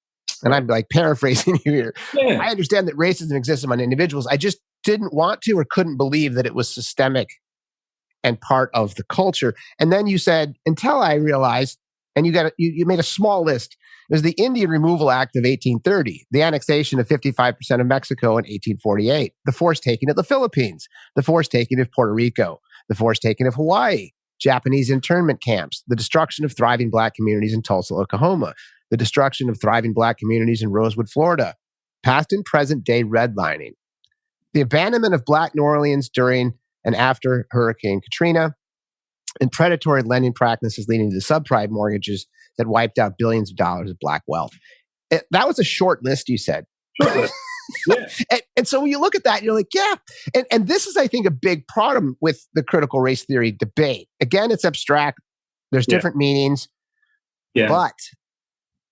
And I'm like paraphrasing here. Yeah. I understand that racism exists among individuals. I just didn't want to or couldn't believe that it was systemic and part of the culture. And then you said, until I realized, and you made a small list. It was the Indian Removal Act of 1830, the annexation of 55% of Mexico in 1848, the forced taking of the Philippines, the forced taking of Puerto Rico, the forced taking of Hawaii, Japanese internment camps, the destruction of thriving Black communities in Tulsa, Oklahoma, the destruction of thriving Black communities in Rosewood, Florida, past and present day redlining, the abandonment of Black New Orleans during and after Hurricane Katrina, and predatory lending practices leading to subprime mortgages that wiped out billions of dollars of Black wealth. That was a short list, you said. Yeah. and so when you look at that, you're like, yeah. And this is, I think, a big problem with the critical race theory debate. Again, it's abstract. There's different meanings. Yeah. But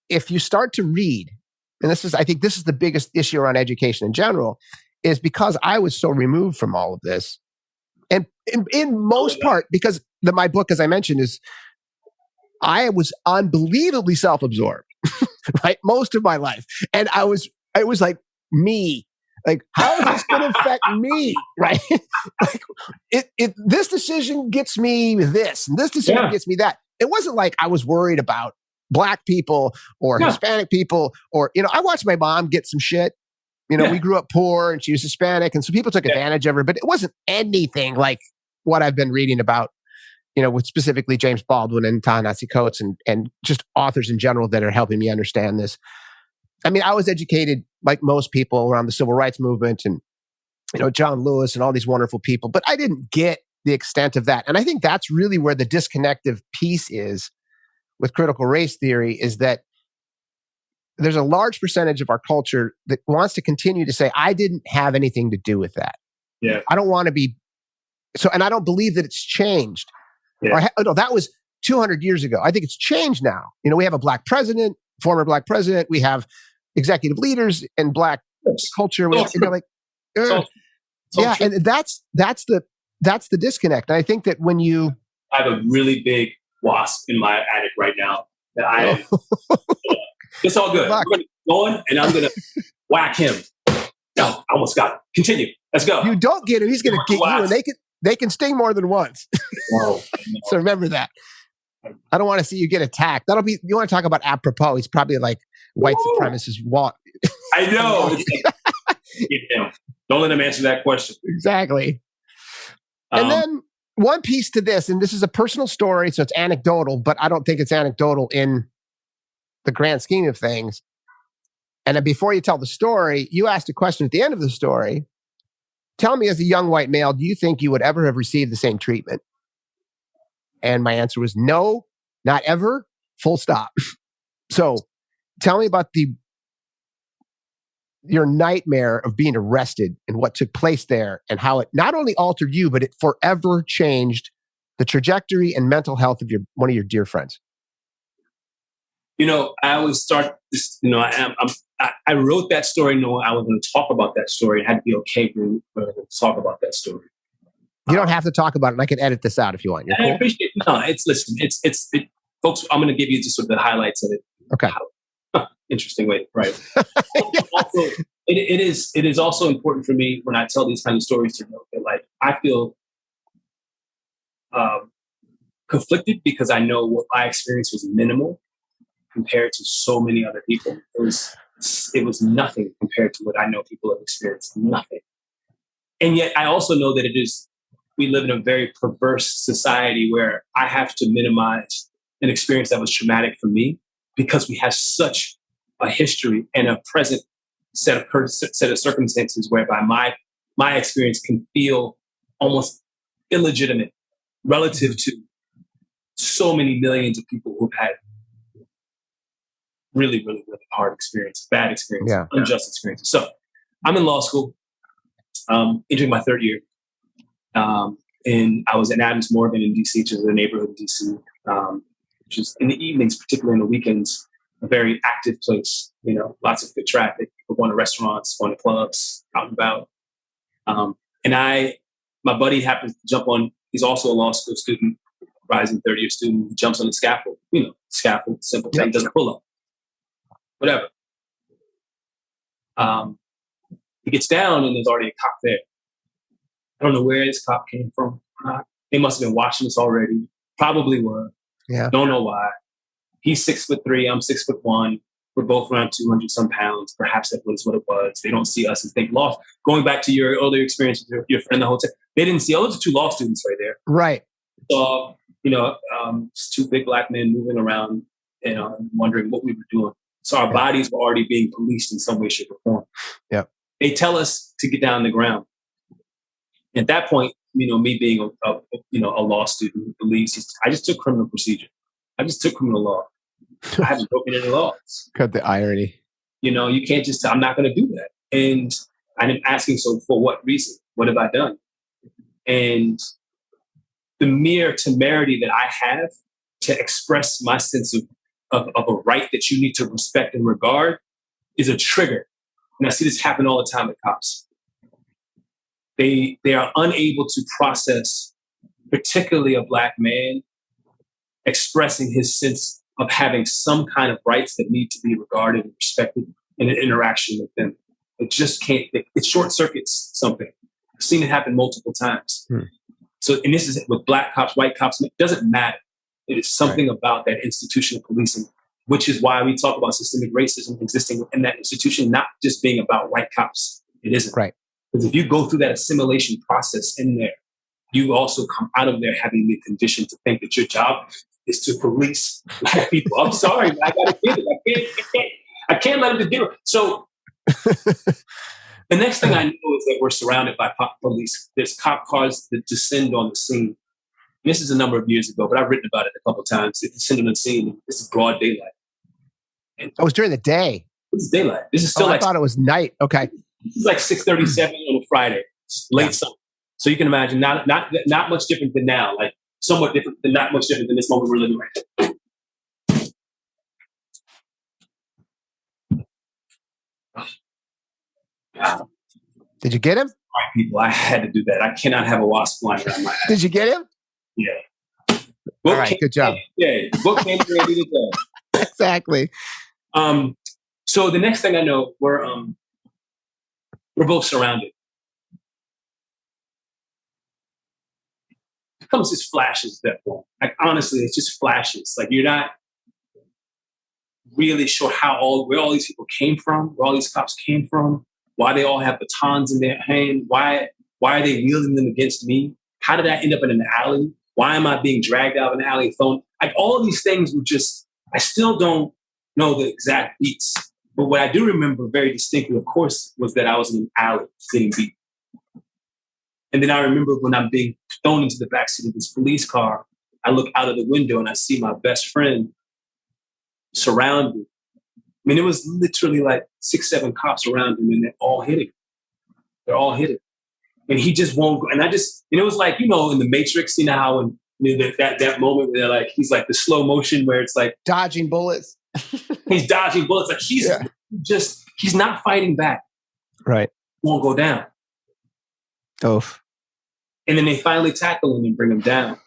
if you start to read, and I think this is the biggest issue around education in general, is because I was so removed from all of this. And in most part, because my book, as I mentioned, I was unbelievably self-absorbed, right? Most of my life. And it was like me, like, how is this going to affect me? Right? Like, this decision gets me this, and this decision gets me that. It wasn't like I was worried about Black people or Hispanic people, or, I watched my mom get some shit. We grew up poor and she was Hispanic. And so people took advantage of her, but it wasn't anything like what I've been reading about, with specifically James Baldwin and Ta-Nehisi Coates and just authors in general that are helping me understand this. I mean, I was educated like most people around the civil rights movement and, John Lewis and all these wonderful people, but I didn't get the extent of that. And I think that's really where the disconnective piece is with critical race theory, is that there's a large percentage of our culture that wants to continue to say, I didn't have anything to do with that. Yeah. I don't want to be so, and I don't believe that it's changed. Yeah. No, that was 200 years ago. I think it's changed now. We have a Black president, former Black president. We have executive leaders in Black culture. And they're like, and that's the disconnect. And I think that when you, I have a really big wasp in my attic right now that it's all good. I'm going to go on and I'm going to Whack him. No, I almost got him. Continue. Let's go. You don't get him, he's going to get you, and they can sting more than once. Whoa, so remember that. I don't want to see you get attacked. You want to talk about apropos. He's probably like white supremacist walk. I know. Get him. Don't let him answer that question. Exactly. And then one piece to this, and this is a personal story, so it's anecdotal, but I don't think it's anecdotal in the grand scheme of things. And then before you tell the story, you asked a question at the end of the story. Tell me, as a young white male, do you think you would ever have received the same treatment? And my answer was no, not ever, full stop. So tell me about your nightmare of being arrested and what took place there, and how it not only altered you, but it forever changed the trajectory and mental health of one of your dear friends. I always start this, I wrote that story knowing I was going to talk about that story. It had to be okay for me to talk about that story. You don't have to talk about it, and I can edit this out if you want. You're cool? I appreciate it. No, folks, I'm going to give you just sort of the highlights of it. Okay. Interesting way, right? Also, it is also important for me when I tell these kind of stories to know that, like, I feel conflicted because I know what my experience was minimal compared to so many other people. It was nothing compared to what I know people have experienced. Nothing. And yet I also know that we live in a very perverse society where I have to minimize an experience that was traumatic for me because we have such a history and a present set of circumstances whereby my experience can feel almost illegitimate relative to so many millions of people who've had really, really, really hard experience, bad experience, unjust experiences. So I'm in law school, entering my third year. And I was in Adams Morgan in DC, which is a neighborhood in DC, which is in the evenings, particularly on the weekends, a very active place, lots of foot traffic, people going to restaurants, going to clubs, out and about. And my buddy happens to jump on, he's also a law school student, rising third year student, he jumps on the scaffold, scaffold, simple thing, doesn't pull up, whatever. He gets down and there's already a cop there. I don't know where this cop came from. They must have been watching us already. Probably were. Yeah. Don't know why. He's 6'3", I'm 6'1". We're both around 200 some pounds. Perhaps that was what it was. They don't see us as think law. Going back to your earlier experience with your friend in the hotel, they didn't see, those are two law students right there. Right. So, just two big black men moving around, wondering what we were doing. So our bodies were already being policed in some way, shape, or form. Yeah. They tell us to get down on the ground. At that point, me being a law student who believes I just took criminal procedure. I just took criminal law. I haven't broken any laws. Cut the irony. You can't just, I'm not going to do that. And I'm asking, so for what reason? What have I done? And the mere temerity that I have to express my sense of a right that you need to respect and regard is a trigger. And I see this happen all the time with cops. They are unable to process, particularly a black man, expressing his sense of having some kind of rights that need to be regarded and respected in an interaction with them. It just can't, it short circuits something. I've seen it happen multiple times. So, and this is with black cops, white cops, it doesn't matter. It is something about that institution of policing, which is why we talk about systemic racism existing in that institution, not just being about white cops. It isn't. Right. Because if you go through that assimilation process in there, you also come out of there having the condition to think that your job is to police black people. I'm sorry, man, I gotta get it. I can't let them do it. So the next thing I know is that we're surrounded by police. There's cop cars that descend on the scene. And this is a number of years ago, but I've written about it a couple of times. They descend on the scene. This is broad daylight. And it was during the day. This is daylight. This is still I thought it was night. Okay. This is like 6:37 on a Friday, late summer. So you can imagine not much different than now, like somewhat different than not much different than this moment we're living right now. Did you get him? All right, people, I had to do that. I cannot have a wasp flying around my ass. Did you get him? Yeah. All right, good job. Yeah, book came ready to go. Exactly. So the next thing I know, we're We're both surrounded. It comes just flashes at that point. Like honestly, it's just flashes. Like you're not really sure where all these people came from, where all these cops came from, why they all have batons in their hand, why are they wielding them against me? How did I end up in an alley? Why am I being dragged out of an alley phone? Like all of these things were just, I still don't know the exact beats. But what I do remember very distinctly, of course, was that I was in an alley getting beat. And then I remember when I'm being thrown into the backseat of this police car, I look out of the window and I see my best friend surrounded. I mean, it was literally like 6, 7 cops around him and they're all hitting. They're all hitting. And he just won't go. And it was like, in the Matrix, how when that moment where they're like, he's like the slow motion where it's like dodging bullets. He's dodging bullets. Like he's not fighting back. Right. Won't go down. Oh. And then they finally tackle him and bring him down.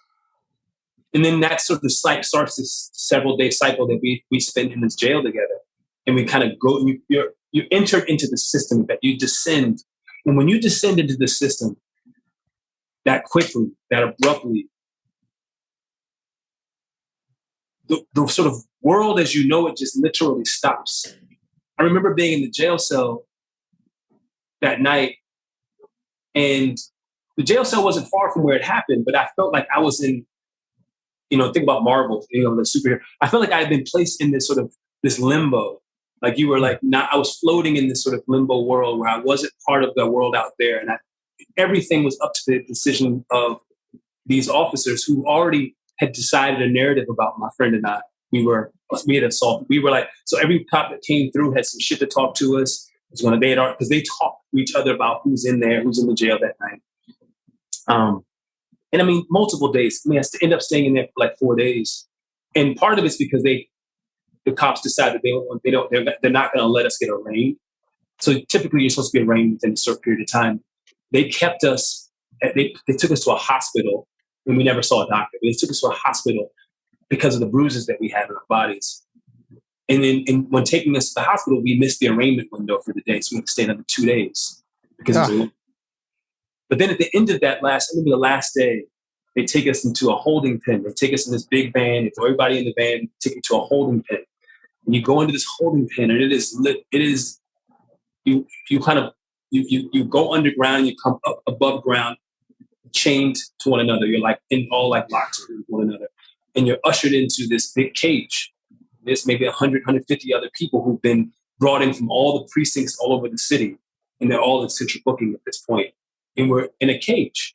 And then that sort of starts this several-day cycle that we spend in this jail together. And we kind of go, you enter into the system, that you descend. And when you descend into the system that quickly, that abruptly, the sort of world as you know it just literally stops. I remember being in the jail cell that night, and the jail cell wasn't far from where it happened, but I felt like I was in, think about Marvel, the superhero. I felt like I had been placed in this limbo. Like you were like, I was floating in this sort of limbo world where I wasn't part of the world out there. And everything was up to the decision of these officers who already had decided a narrative about my friend and I. We had assaulted. We were like, so every cop that came through had some shit to talk to us. Because they talked to each other about who's in there, who's in the jail that night. And I mean, multiple days. I mean, I ended up staying in there for like 4 days. And part of it's because the cops decided they're not going to let us get arraigned. So typically you're supposed to be arraigned within a certain period of time. They kept us, they took us to a hospital, and we never saw a doctor. They took us to a hospital because of the bruises that we had on our bodies. And then when taking us to the hospital, we missed the arraignment window for the day. So we had to stay another 2 days because it was. But then at the end of the last day, they take us into a holding pen. They take us in this big van. They throw everybody in the van, take you to a holding pen. And you go into this holding pen, and it is lit. It is, you go underground, you come up above ground, chained to one another. You're like all locked to one another. And you're ushered into this big cage. There's maybe 100, 150 other people who've been brought in from all the precincts all over the city. And they're all in central booking at this point. And we're in a cage.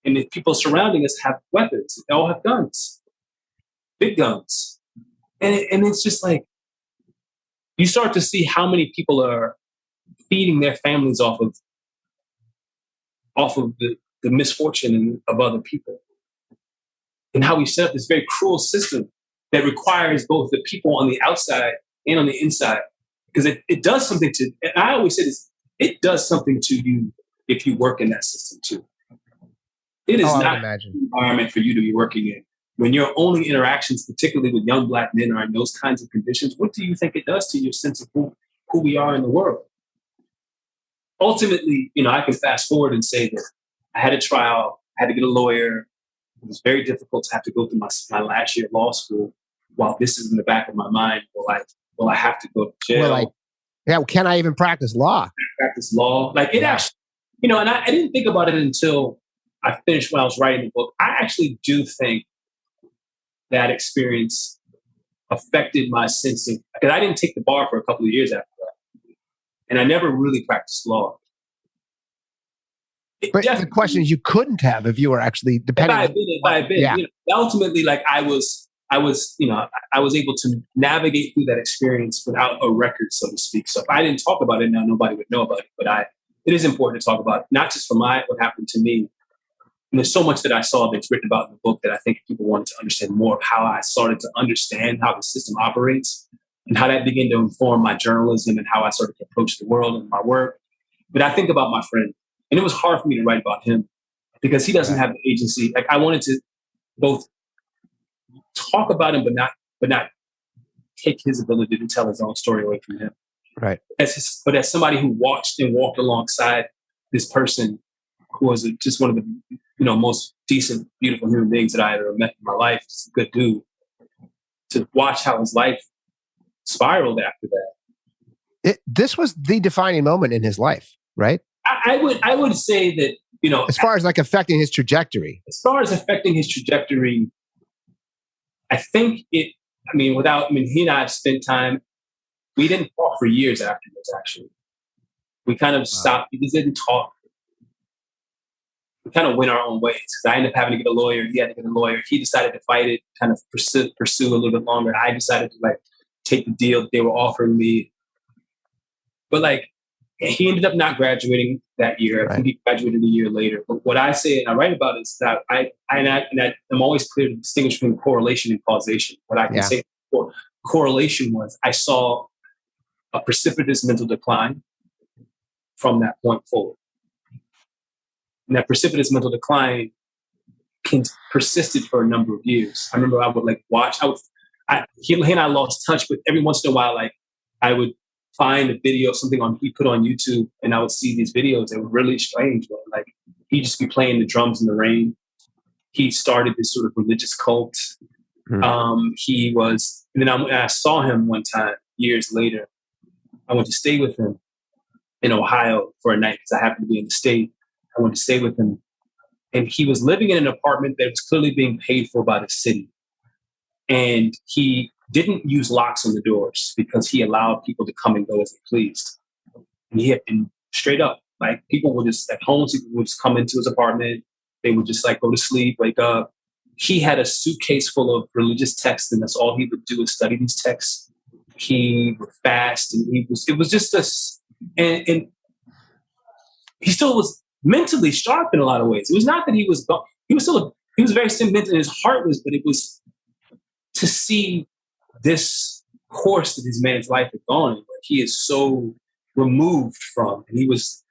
And the people surrounding us have weapons. They all have guns. Big guns. And it's just like, you start to see how many people are feeding their families off of the misfortune of other people. And how we set up this very cruel system that requires both the people on the outside and on the inside. Because it does something to, and I always say this, it does something to you if you work in that system too. It is not an environment for you to be working in. When your only interactions, particularly with young Black men, are in those kinds of conditions, what do you think it does to your sense of who we are in the world? Ultimately, I can fast forward and say that I had a trial, I had to get a lawyer. It was very difficult to have to go through my last year of law school while this is in the back of my mind. Will I have to go to jail? Can I even practice law? Practice law. Actually, and I didn't think about it until I finished when I was writing the book. I actually do think that experience affected my sense of, because I didn't take the bar for a couple of years after that. And I never really practiced law. But the question is, you couldn't have if you were actually depending. If I had been, yeah. Ultimately, I was able to navigate through that experience without a record, so to speak. So if I didn't talk about it now, nobody would know about it. But it is important to talk about, not just for what happened to me. And there's so much that I saw that's written about in the book that I think people wanted to understand more of how I started to understand how the system operates and how that began to inform my journalism and how I started to approach the world and my work. But I think about my friend, and it was hard for me to write about him because he doesn't have the agency. I wanted to both talk about him, but not take his ability to tell his own story away from him. Right. But as somebody who watched and walked alongside this person who was just one of the most decent, beautiful human beings that I ever met in my life, just a good dude, to watch how his life spiraled after that. This was the defining moment in his life, right? I would say that, as far as like affecting his trajectory. As far as affecting his trajectory, I think he and I have spent time. We didn't talk for years afterwards, actually. We kind of stopped. We just didn't talk. We kind of went our own ways because I ended up having to get a lawyer. He had to get a lawyer. He decided to fight it, kind of pursue a little bit longer. I decided to take the deal that they were offering me. But he ended up not graduating that year. Right. I think he graduated a year later. But what I say and I write about is that I'm always clear to distinguish between correlation and causation. What I can say for correlation was I saw a precipitous mental decline from that point forward. And that precipitous mental decline persisted for a number of years. I remember I would watch. He and I lost touch, but every once in a while, I would find a video, something he put on YouTube, and I would see these videos. They were really strange. He'd just be playing the drums in the rain. He started this sort of religious cult. And then I saw him one time years later. I went to stay with him in Ohio for a night because I happened to be in the state. I went to stay with him, and he was living in an apartment that was clearly being paid for by the city. And he didn't use locks on the doors because he allowed people to come and go as they pleased. And he had been straight up, people would just, at home, people would just come into his apartment. They would just go to sleep, wake up. He had a suitcase full of religious texts, and that's all he would do is study these texts. He would fast, and it was just and he still was mentally sharp in a lot of ways. It was not that he was very sentimental in his heart was, but it was to see this course that this man's life had gone, he is so removed from. And he was,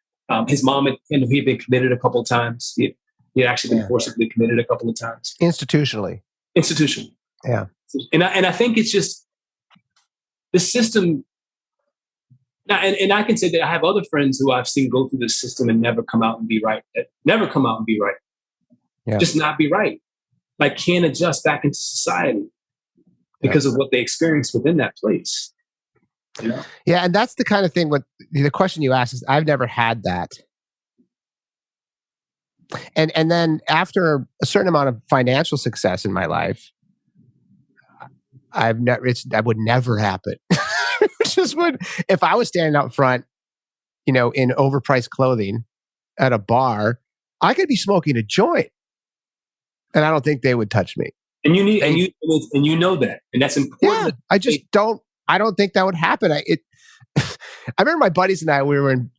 his mom he had been committed a couple of times. He had actually been forcibly committed a couple of times. Institutionally. Yeah. And I think it's just the system. Now, and I can say that I have other friends who I've seen go through the system and never come out and be right. Yeah. Just not be right. Can't adjust back into society because of what they experienced within that place. Yeah, and that's the kind of thing. What the question you asked is, I've never had that. And then after a certain amount of financial success in my life, that would never happen. If I was standing out front, in overpriced clothing at a bar, I could be smoking a joint, and I don't think they would touch me. And you know that, and that's important. Yeah, I don't think that would happen. I remember my buddies and I, we were in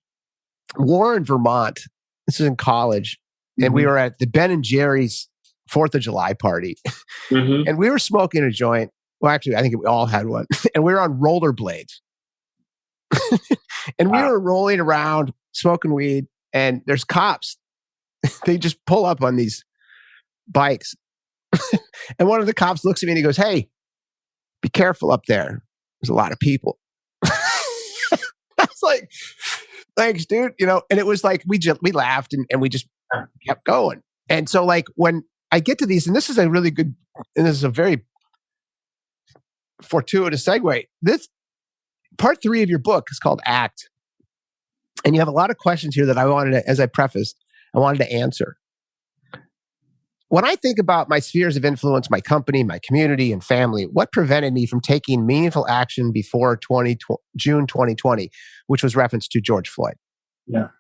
Warren, Vermont. This was in college, and we were at the Ben and Jerry's 4th of July party, and we were smoking a joint. Well, actually, I think we all had one, and we were on rollerblades, and we were rolling around smoking weed. And there's cops; they just pull up on these bikes, and one of the cops looks at me and he goes, "Hey, be careful up there. There's a lot of people." I was like, "Thanks, dude." And it was we laughed and we just kept going. And so when I get to these, and this is a really good, and this is a very fortuitous segue. This part 3 of your book is called ACT. And you have a lot of questions here that I wanted to, as I prefaced, I wanted to answer. When I think about my spheres of influence, my company, my community, and family, what prevented me from taking meaningful action before June 2020, which was reference to George Floyd? Yeah.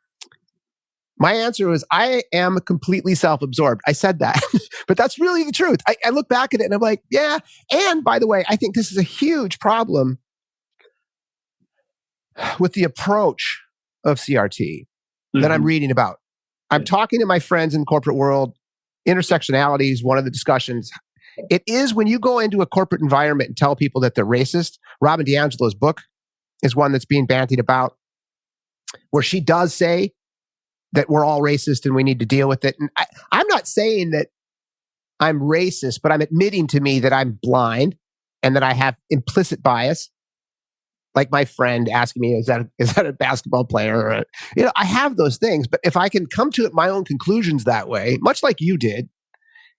My answer was, I am completely self-absorbed. I said that, but that's really the truth. I look back at it and I'm like, yeah. And by the way, I think this is a huge problem with the approach of CRT that I'm reading about. I'm talking to my friends in the corporate world. Intersectionality is one of the discussions. It is when you go into a corporate environment and tell people that they're racist. Robin DiAngelo's book is one that's being bandied about, where she does say that we're all racist and we need to deal with it. And I'm not saying that I'm racist, but I'm admitting to me that I'm blind and that I have implicit bias. like my friend asking me, is that a basketball player? Or I have those things, but if I can come to my own conclusions that way, much like you did,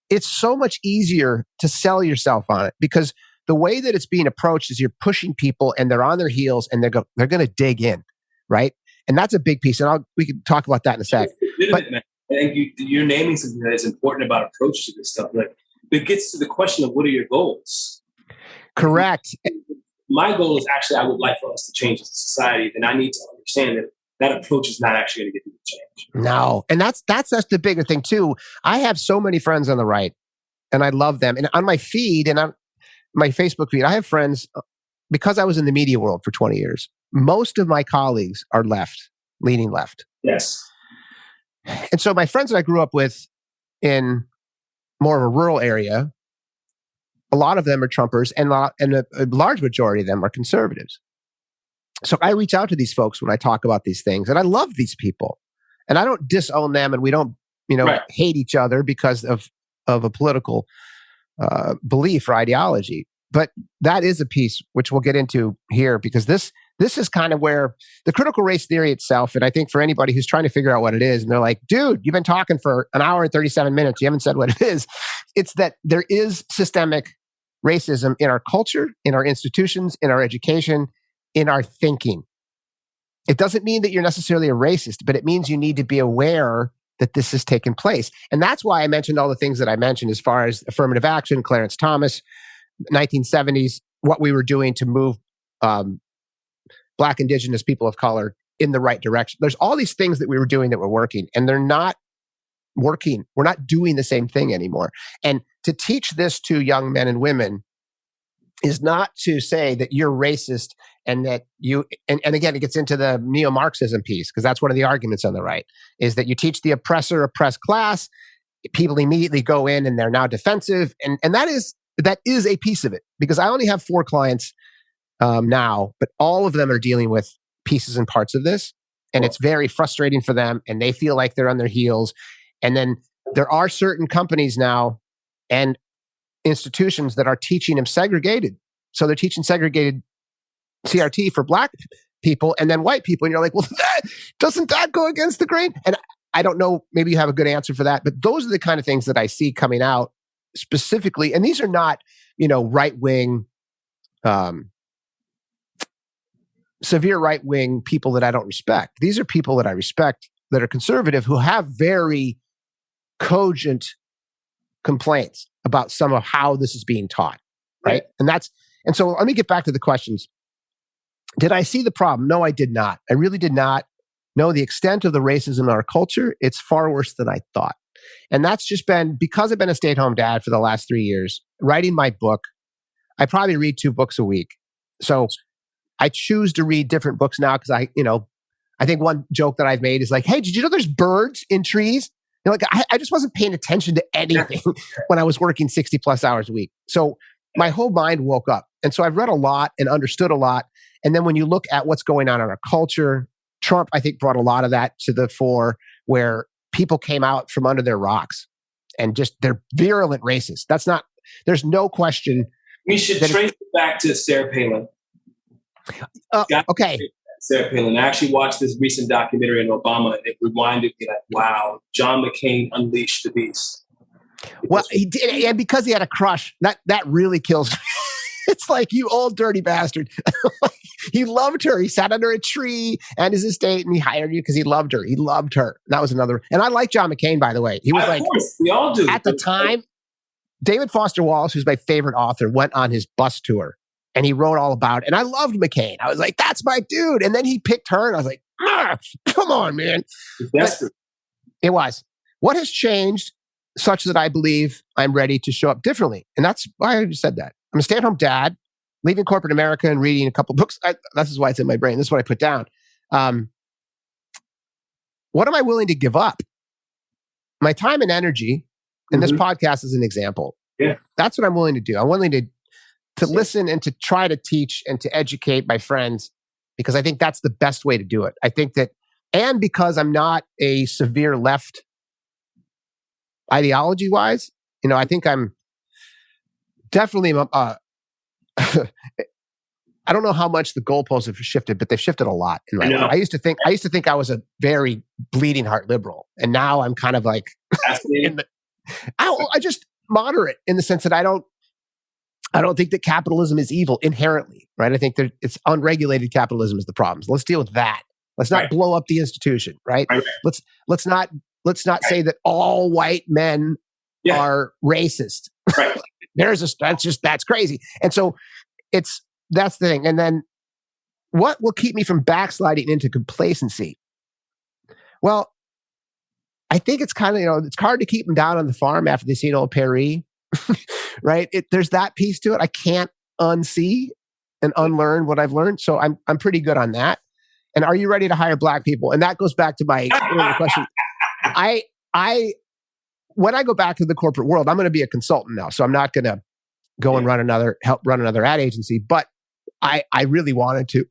it's so much easier to sell yourself on it, because the way that it's being approached is you're pushing people and they're on their heels and they're going to dig in, right? And that's a big piece. And we can talk about that in a sec. But I think you're naming something that is important about approach to this stuff. Like, it gets to the question of what are your goals? Correct. My goal is actually, I would like for us to change as a society. Then I need to understand that approach is not actually going to get people to change. No. And that's the bigger thing too. I have so many friends on the right and I love them. And on my feed and on my Facebook feed, I have friends, because I was in the media world for 20 years. Most of my colleagues are left, leaning left. Yes. And so my friends that I grew up with in more of a rural area, a lot of them are Trumpers and a large majority of them are conservatives. So I reach out to these folks when I talk about these things, and I love these people. And I don't disown them, and we don't, Right. hate each other because of a political belief or ideology. But that is a piece which we'll get into here, because this is kind of where the critical race theory itself, and I think for anybody who's trying to figure out what it is, and they're like, dude, you've been talking for an hour and 37 minutes, you haven't said what it is. It's that there is systemic racism in our culture, in our institutions, in our education, in our thinking. It doesn't mean that you're necessarily a racist, but it means you need to be aware that this has taken place. And that's why I mentioned all the things that I mentioned as far as affirmative action, Clarence Thomas, 1970s, what we were doing to move Black, Indigenous, people of color in the right direction. There's all these things that we were doing that were working, and they're not working. We're not doing the same thing anymore. And to teach this to young men and women is not to say that you're racist and that you, and again, it gets into the neo-Marxism piece, because that's one of the arguments on the right, is that you teach the oppressor oppressed class, people immediately go in and they're now defensive. And that is a piece of it, because I only have 4 clients now, but all of them are dealing with pieces and parts of this. And it's very frustrating for them, and they feel like they're on their heels. And then there are certain companies now and institutions that are teaching them segregated. So they're teaching segregated CRT for Black people and then white people. And you're like, well, doesn't that go against the grain? And I don't know, maybe you have a good answer for that, but those are the kind of things that I see coming out specifically. And these are not, right-wing, severe right-wing people that I don't respect. These are people that I respect that are conservative, who have very cogent complaints about some of how this is being taught, right? And so let me get back to the questions. Did I see the problem? No, I did not. I really did not know the extent of the racism in our culture. It's far worse than I thought. And that's just been because I've been a stay-at-home dad for the last 3 years, writing my book. I probably read 2 books a week. So I choose to read different books now because I think one joke that I've made is like, hey, did you know there's birds in trees? I just wasn't paying attention to anything when I was working 60 plus hours a week. So my whole mind woke up. And so I've read a lot and understood a lot. And then when you look at what's going on in our culture, Trump, I think, brought a lot of that to the fore, where people came out from under their rocks and just, they're virulent racists. There's no question. We should trace it back to Sarah Palin. Okay. Sarah Palin. I actually watched this recent documentary on Obama, and it reminded me, like, wow, John McCain unleashed the beast. Well, he did, and because he had a crush, that really kills me. It's like, you old dirty bastard. He loved her. He sat under a tree and his estate, and he hired you because he loved her. He loved her. That was another. And I like John McCain, by the way. He was of course, we all do. At the time, David Foster Wallace, who's my favorite author, went on his bus tour. And he wrote all about it. And I loved McCain. I was like, that's my dude. And then he picked her. And I was like, come on, man. It was. What has changed such that I believe I'm ready to show up differently? And that's why I just said that. I'm a stay-at-home dad, leaving corporate America and reading a couple books. This is why it's in my brain. This is what I put down. What am I willing to give up? My time and energy. And this podcast is an example. Yeah. That's what I'm willing to do. I'm willing to listen and to try to teach and to educate my friends, because I think that's the best way to do it. I think that, and because I'm not a severe left ideology wise, I think I'm definitely, I I don't know how much the goalposts have shifted, but they've shifted a lot in my I know. life. I used to think I was a very bleeding heart liberal, and now I'm kind of like I just moderate in the sense that I don't think that capitalism is evil inherently, right? I think that it's unregulated capitalism is the problem. So let's deal with that. Let's not blow up the institution, right? Let's not say that all white men are racist. Right. That's crazy. And so that's the thing. And then what will keep me from backsliding into complacency? Well, I think it's kind of, it's hard to keep them down on the farm after they've seen old Perry, right? There's that piece to it. I can't unsee and unlearn what I've learned. So I'm pretty good on that. And are you ready to hire Black people? And that goes back to my earlier question. When I go back to the corporate world, I'm going to be a consultant now. So I'm not going to go and help run another ad agency. But I really wanted to.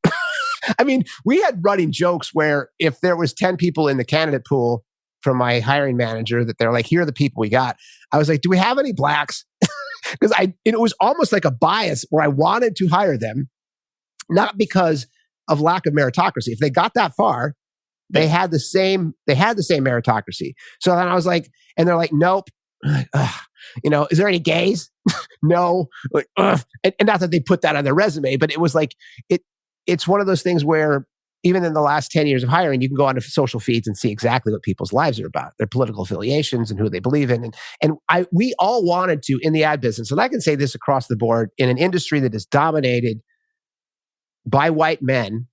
I mean, we had running jokes where if there was 10 people in the candidate pool from my hiring manager that they're like, here are the people we got. I was like, do we have any Blacks? Because it was almost like a bias where I wanted to hire them, not because of lack of meritocracy. If they got that far, they had the same meritocracy. So then I was like, and they're like, nope. Is there any gays? No. Like, and not that they put that on their resume, but it was like, it's one of those things where even in the last 10 years of hiring, you can go onto social feeds and see exactly what people's lives are about, their political affiliations and who they believe in. And we all wanted to, in the ad business, and I can say this across the board, in an industry that is dominated by white men,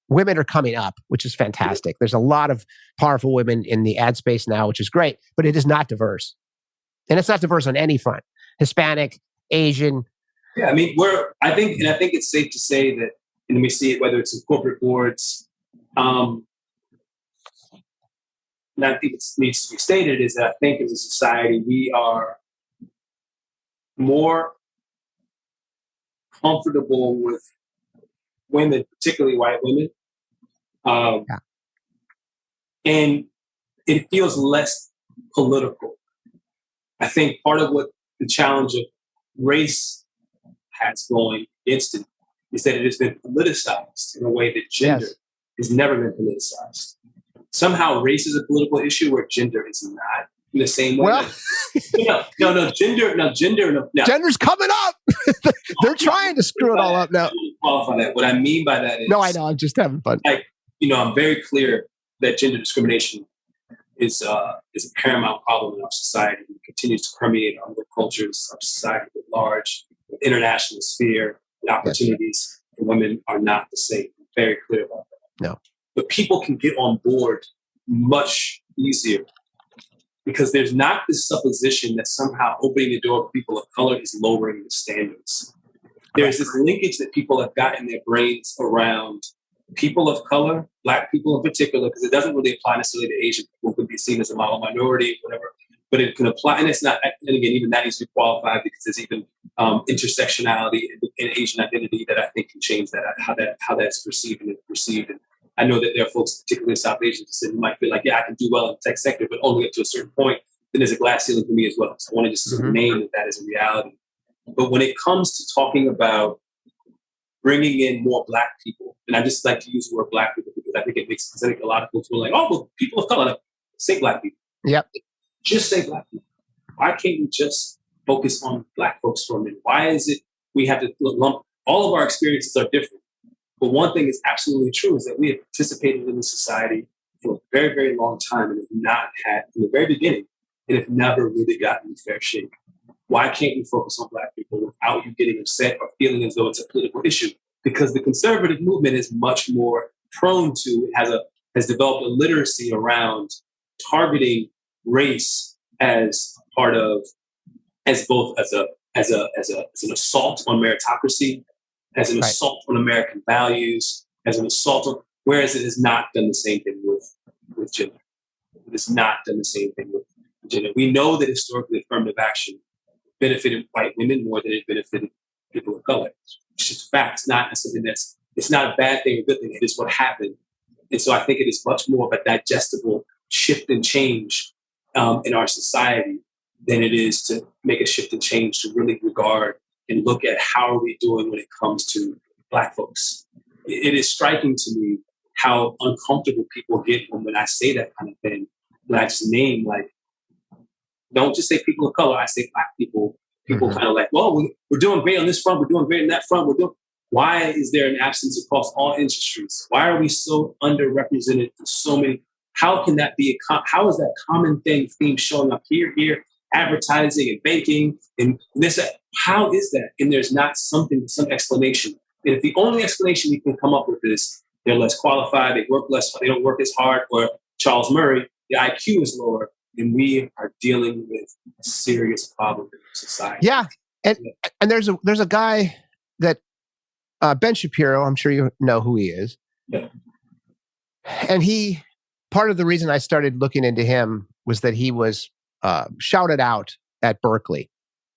women are coming up, which is fantastic. There's a lot of powerful women in the ad space now, which is great, but it is not diverse. And it's not diverse on any front. Hispanic, Asian. Yeah, I mean, I think it's safe to say that, and we see it whether it's in corporate boards, and I think it needs to be stated, is that I think as a society, we are more comfortable with women, particularly white women. And it feels less political. I think part of what the challenge of race has going against it is that it has been politicized in a way that gender has never been politicized. Somehow race is a political issue where gender is not in the same way. Well, Gender's coming up. They're trying to screw it all up now. Qualify that. What I mean by that is, no, I know. I'm just having fun. I'm very clear that gender discrimination is a paramount problem in our society. It continues to permeate our cultures, our society at large, the international sphere. The opportunities for women are not the same. I'm very clear about that. No. But people can get on board much easier because there's not this supposition that somehow opening the door for people of color is lowering the standards. There's this linkage that people have got in their brains around people of color, Black people in particular, because it doesn't really apply necessarily to Asian people who could be seen as a model minority, whatever. But it can apply, and it's not. And again, even that needs to be qualified because there's even intersectionality in Asian identity that I think can change that, how that's perceived and perceived. And I know that there are folks, particularly South Asians, who might feel like, I can do well in the tech sector, but only up to a certain point. Then there's a glass ceiling for me as well. So I want to just sort of name that as a reality. But when it comes to talking about bringing in more Black people, and I just like to use the word Black people because I think it makes sense. I think a lot of folks were like, oh, well, people of color, say Black people. Yep. Just say Black people. Why can't we just focus on Black folks for a minute? Why is it we have to lump, all of our experiences are different. But one thing is absolutely true is that we have participated in the society for a very, very long time and have not had, from the very beginning, and have never really gotten a fair shake. Why can't we focus on Black people without you getting upset or feeling as though it's a political issue? Because the conservative movement is much more prone to, has developed a literacy around targeting race as part of, as both as an assault on meritocracy, as an assault on American values, as an assault on, whereas it has not done the same thing with gender. It has not done the same thing with gender. We know that historically affirmative action benefited white women more than it benefited people of color. It's just a fact. It's not something it's not a bad thing or good thing. It is what happened. And so I think it is much more of a digestible shift and change in our society than it is to make a shift and change to really regard and look at how are we doing when it comes to Black folks. It is striking to me how uncomfortable people get when I say that kind of thing. When I just name, like, don't just say people of color, I say Black people. People kind of like, well, we're doing great on this front, we're doing great on that front. Why is there an absence across all industries? Why are we so underrepresented in so many? How can that be? How is that common theme showing up here, advertising and banking and this? How is that? And there's not some explanation. And if the only explanation we can come up with is they're less qualified, they work less, they don't work as hard, or Charles Murray, the IQ is lower, then we are dealing with a serious problem in society. Yeah, and there's a guy that Ben Shapiro. I'm sure you know who he is. Yeah. And part of the reason I started looking into him was that he was shouted out at Berkeley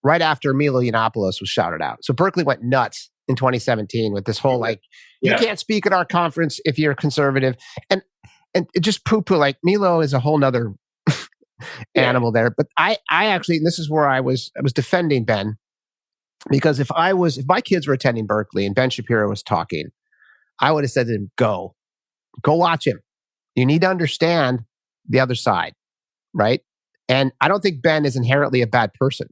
right after Milo Yiannopoulos was shouted out. So Berkeley went nuts in 2017 with this whole you can't speak at our conference if you're conservative, and it just poo-poo. Like, Milo is a whole nother animal there. But I actually, and this is where I was defending Ben, because if my kids were attending Berkeley and Ben Shapiro was talking, I would have said to him, go watch him. You need to understand the other side, right? And I don't think Ben is inherently a bad person.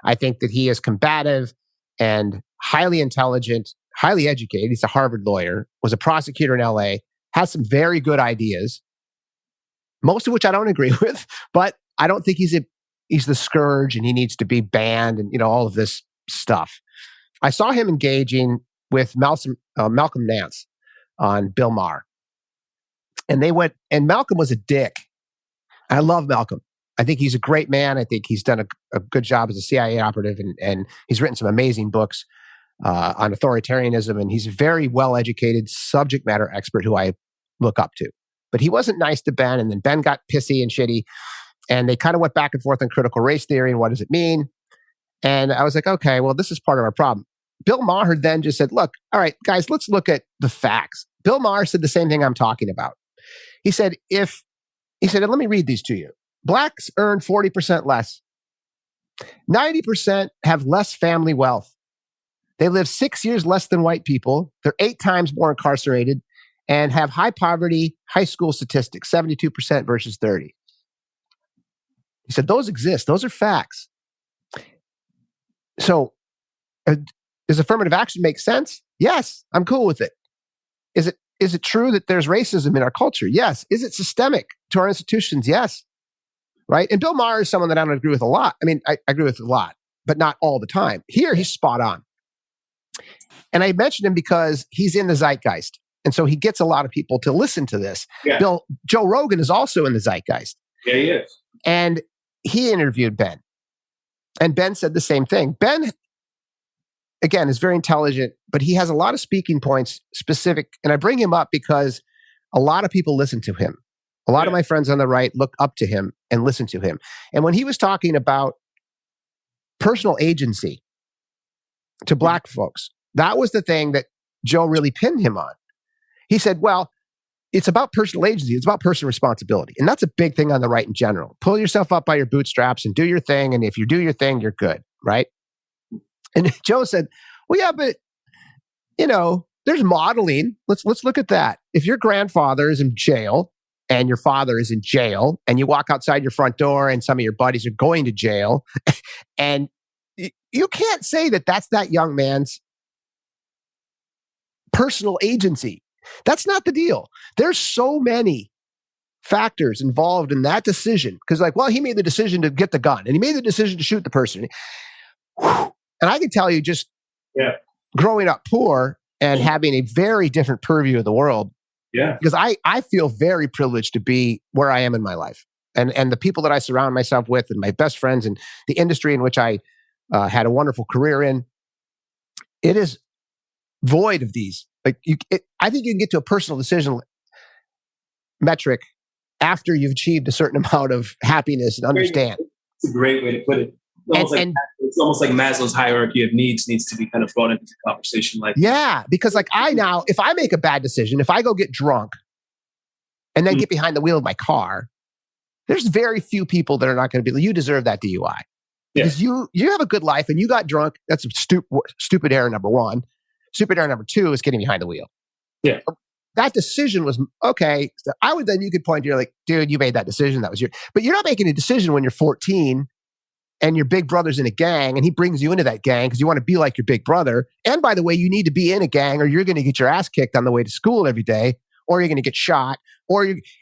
I think that he is combative and highly intelligent, highly educated. He's a Harvard lawyer, was a prosecutor in LA, has some very good ideas, most of which I don't agree with, but I don't think he's the scourge and he needs to be banned and all of this stuff. I saw him engaging with Malcolm Nance on Bill Maher. And Malcolm was a dick. I love Malcolm. I think he's a great man. I think he's done a good job as a CIA operative, and he's written some amazing books on authoritarianism, and he's a very well-educated subject matter expert who I look up to. But he wasn't nice to Ben, and then Ben got pissy and shitty, and they kind of went back and forth on critical race theory and what does it mean. And I was like, okay, well, this is part of our problem. Bill Maher then just said, look, all right, guys, let's look at the facts. Bill Maher said the same thing I'm talking about. He said, let me read these to you. Blacks earn 40% less. 90% have less family wealth. They live 6 years less than white people. They're 8 times more incarcerated and have high poverty, high school statistics, 72% versus 30. He said, those exist. Those are facts. So does affirmative action make sense? Yes, I'm cool with it. Is it true that there's racism in our culture? Yes. Is it systemic to our institutions? Yes. Right? And Bill Maher is someone that I don't agree with a lot. I mean, I agree with a lot, but not all the time. Here, he's spot on. And I mentioned him because he's in the zeitgeist. And so he gets a lot of people to listen to this. Yeah. Joe Rogan is also in the zeitgeist. Yeah, he is. And he interviewed Ben. And Ben said the same thing. Ben, again, is very intelligent, but he has a lot of speaking points specific. And I bring him up because a lot of people listen to him. A lot of my friends on the right look up to him and listen to him. And when he was talking about personal agency to Black folks, that was the thing that Joe really pinned him on. He said, well, it's about personal agency. It's about personal responsibility. And that's a big thing on the right in general. Pull yourself up by your bootstraps and do your thing. And if you do your thing, you're good, right? And Joe said, well, yeah, but, there's modeling. Let's look at that. If your grandfather is in jail and your father is in jail and you walk outside your front door and some of your buddies are going to jail and you can't say that that's that young man's personal agency. That's not the deal. There's so many factors involved in that decision. Because he made the decision to get the gun and he made the decision to shoot the person. And I can tell you just growing up poor and having a very different purview of the world. Yeah. Because I feel very privileged to be where I am in my life. And the people that I surround myself with and my best friends and the industry in which I had a wonderful career in, it is void of these. I think you can get to a personal decision metric after you've achieved a certain amount of happiness and understand. It's a great way to put it. It's almost like Maslow's hierarchy of needs to be kind of brought into the conversation. Because if I make a bad decision, if I go get drunk and then get behind the wheel of my car, there's very few people that are not going to be, you deserve that DUI. Because you have a good life and you got drunk. That's stupid error, number one. superhero number 2 is getting behind the wheel. Yeah. That decision was okay. So you could point to, you're like, dude, you made that decision. That was but you're not making a decision when you're 14 and your big brother's in a gang and he brings you into that gang because you want to be like your big brother. And by the way, you need to be in a gang or you're going to get your ass kicked on the way to school every day, or you're going to get shot,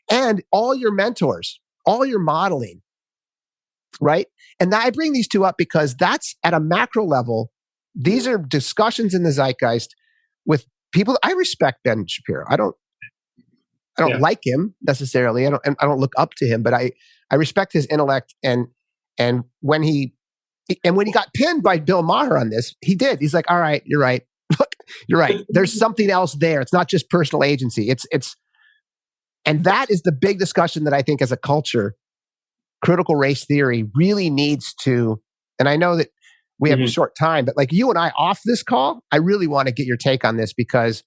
and all your mentors, all your modeling, right? And I bring these two up because that's at a macro level. These are discussions in the zeitgeist with people. I respect Ben Shapiro. I don't like him necessarily. I don't look up to him, but I respect his intellect. And when he got pinned by Bill Maher on this, he did. He's like, all right, you're right. Look, you're right. There's something else there. It's not just personal agency. And that is the big discussion that I think as a culture, critical race theory really needs to, and I know that we have a short time, but like you and I off this call, I really want to get your take on this because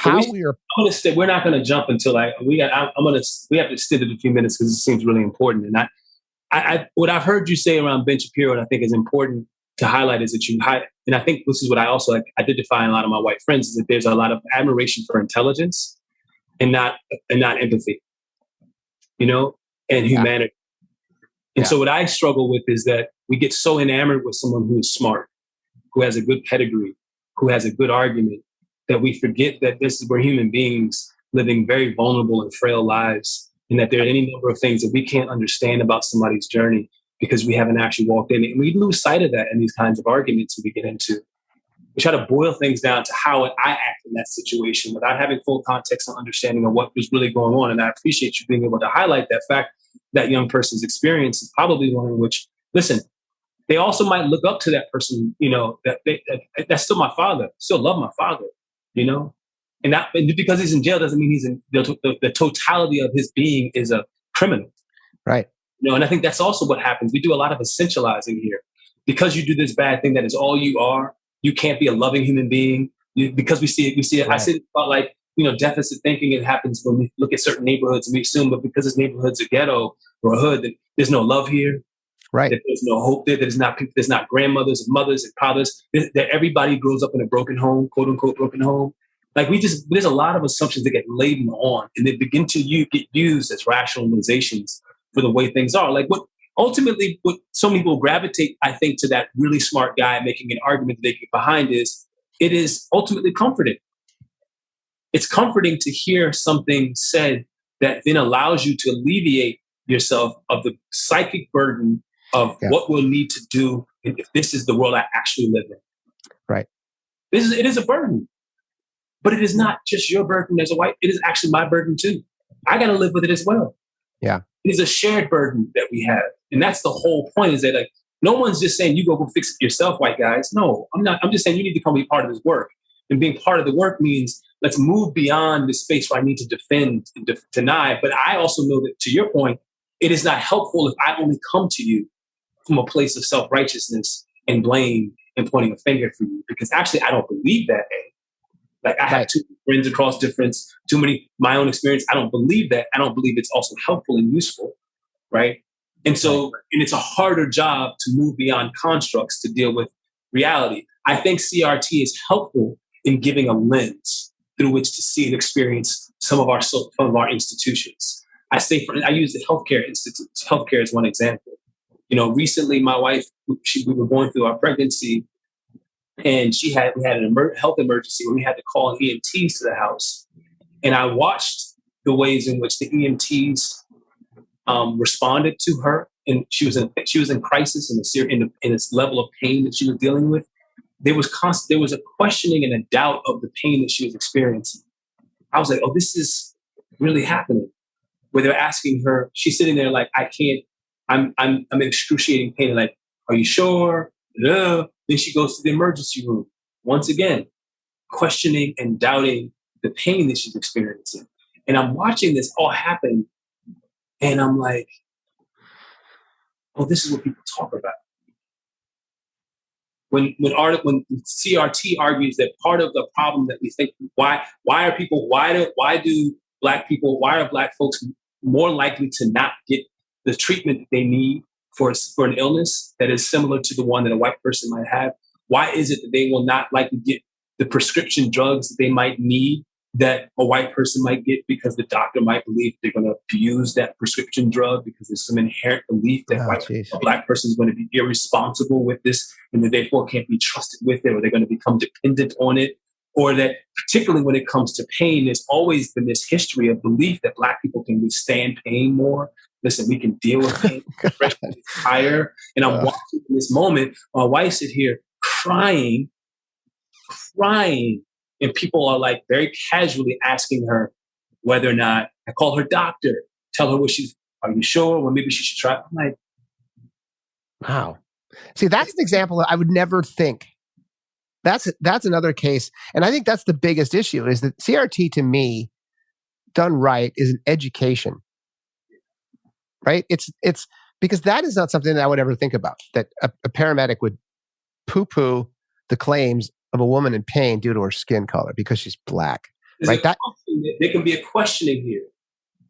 we're not going to jump until we have to extend it a few minutes because it seems really important. And I what I've heard you say around Ben Shapiro, and I think is important to highlight is that and I think this is what I also identify in a lot of my white friends, is that there's a lot of admiration for intelligence and not empathy, and humanity. And so what I struggle with is that we get so enamored with someone who is smart, who has a good pedigree, who has a good argument, that we forget that we're human beings living very vulnerable and frail lives, and that there are any number of things that we can't understand about somebody's journey because we haven't actually walked in it. And we lose sight of that in these kinds of arguments that we get into. We try to boil things down to how I act in that situation without having full context and understanding of what was really going on. And I appreciate you being able to highlight that fact. That young person's experience is probably one in which, listen, they also might look up to that person, that's still my father, still love my father, and because he's in jail doesn't mean he's in the totality of his being is a criminal. Right. And I think that's also what happens. We do a lot of essentializing here. Because you do this bad thing that is all you are, you can't be a loving human being. Because we see it. Right. I see it about deficit thinking. It happens when we look at certain neighborhoods and we assume, but because this neighborhood's a ghetto or a hood, that there's no love here. Right. That there's no hope there. There's not grandmothers and mothers and fathers. That everybody grows up in a broken home, quote unquote broken home. Like there's a lot of assumptions that get laden on, and they begin to get used as rationalizations for the way things are. Like what so many people gravitate, I think, to that really smart guy making an argument that they get behind it is ultimately comforting. It's comforting to hear something said that then allows you to alleviate yourself of the psychic burden of what we'll need to do if this is the world I actually live in. Right. It is a burden, but it is not just your burden as a white. It is actually my burden too. I got to live with it as well. Yeah. It is a shared burden that we have. And that's the whole point, is that no one's just saying you go fix it yourself, white guys. No, I'm not. I'm just saying you need to come be part of this work. And being part of the work means let's move beyond the space where I need to defend and deny. But I also know that, to your point, it is not helpful if I only come to you from a place of self-righteousness and blame and pointing a finger for you. Because actually, I don't believe that. Like I have too many friends across difference, too many, my own experience. I don't believe that. I don't believe it's also helpful and useful. Right. And so, and it's a harder job to move beyond constructs to deal with reality. I think CRT is helpful in giving a lens through which to see and experience some of our institutions. I use the healthcare institute. Healthcare is one example. Recently my wife, we were going through our pregnancy, and we had an health emergency where we had to call EMTs to the house. And I watched the ways in which the EMTs responded to her, and she was in crisis in this level of pain that she was dealing with. There was a questioning and a doubt of the pain that she was experiencing. I was like, oh, this is really happening. Where they're asking her, she's sitting there like, I can't. I'm in excruciating pain. And like, are you sure? No. Then she goes to the emergency room once again, questioning and doubting the pain that she's experiencing. And I'm watching this all happen, and I'm like, oh, this is what people talk about. When CRT argues that part of the problem that we think, why are Black folks more likely to not get the treatment that they need for an illness that is similar to the one that a white person might have? Why is it that they will not likely get the prescription drugs that they might need that a white person might get because the doctor might believe they're going to abuse that prescription drug because there's some inherent belief that a black person is going to be irresponsible with this and that therefore can't be trusted with it, or they're going to become dependent on it. Or that particularly when it comes to pain, there's always been this history of belief that black people can withstand pain more. Listen, we can deal with pain. Depression is higher. And I'm watching in this moment, my wife sit here crying, and people are like very casually asking her whether or not, I call her doctor, tell her are you sure? Well, maybe she should try. I'm like, wow. See, that's an example that I would never think. That's another case. And I think that's the biggest issue is that CRT to me, done right, is an education, right? It's because that is not something that I would ever think about, that a paramedic would poo-poo the claims of a woman in pain due to her skin color because she's black. Right? There can be a questioning here.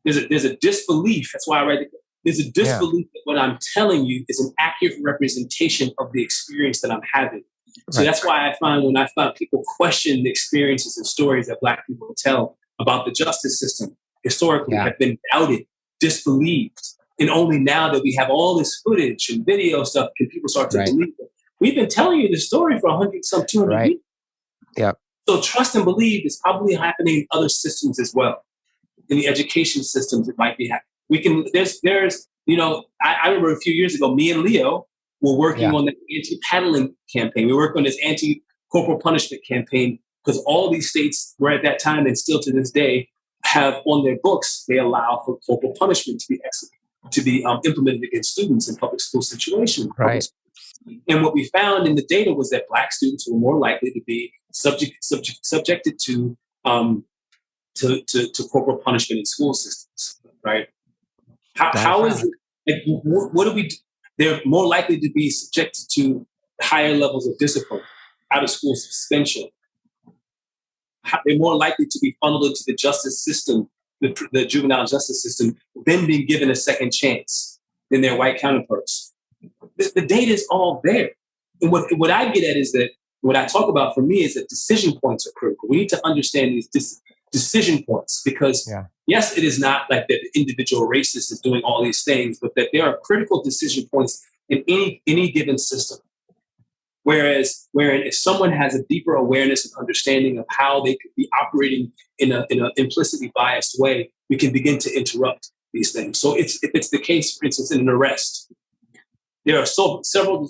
There's a disbelief. That's why I write it. There's a disbelief that what I'm telling you is an accurate representation of the experience that I'm having. So that's why I find when I find people question the experiences and stories that black people tell about the justice system, historically have been doubted, disbelieved. And only now that we have all this footage and video stuff can people start to believe it. We've been telling you the story for 200 years. Yeah. So trust and believe is probably happening in other systems as well. In the education systems, it might be happening. I remember a few years ago, me and Leo were working on the anti-paddling campaign. We worked on this anti-corporal punishment campaign because all these states were at that time and still to this day have on their books, they allow for corporal punishment to be implemented against students in public school situations. Right. And what we found in the data was that black students were more likely to be subjected to corporal punishment in school systems. Right? How is it? Like, what do we do? They're more likely to be subjected to higher levels of discipline, out of school suspension. They're more likely to be funneled into the justice system, the juvenile justice system, than being given a second chance than their white counterparts. The data is all there. And what I get at is that what I talk about for me is that decision points are critical. We need to understand these decision points because, yes, it is not like that the individual racist is doing all these things, but that there are critical decision points in any given system. Wherein if someone has a deeper awareness and understanding of how they could be operating in an implicitly biased way, we can begin to interrupt these things. So if it's the case, for instance, in an arrest, there are several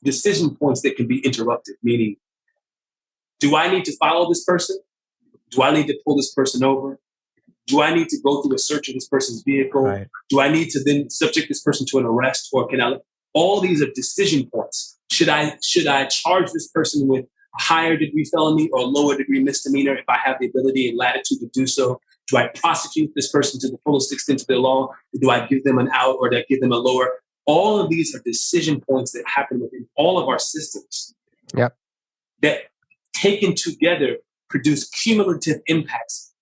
decision points that can be interrupted, meaning, do I need to follow this person? Do I need to pull this person over? Do I need to go through a search of this person's vehicle? Right. Do I need to then subject this person to an arrest, or can I? All these are decision points. Should I charge this person with a higher degree felony or a lower degree misdemeanor if I have the ability and latitude to do so? Do I prosecute this person to the fullest extent of their law? Or do I give them an out, or do I give them a lower? All of these are decision points that happen within all of our systems. Yep. That taken together produce cumulative impacts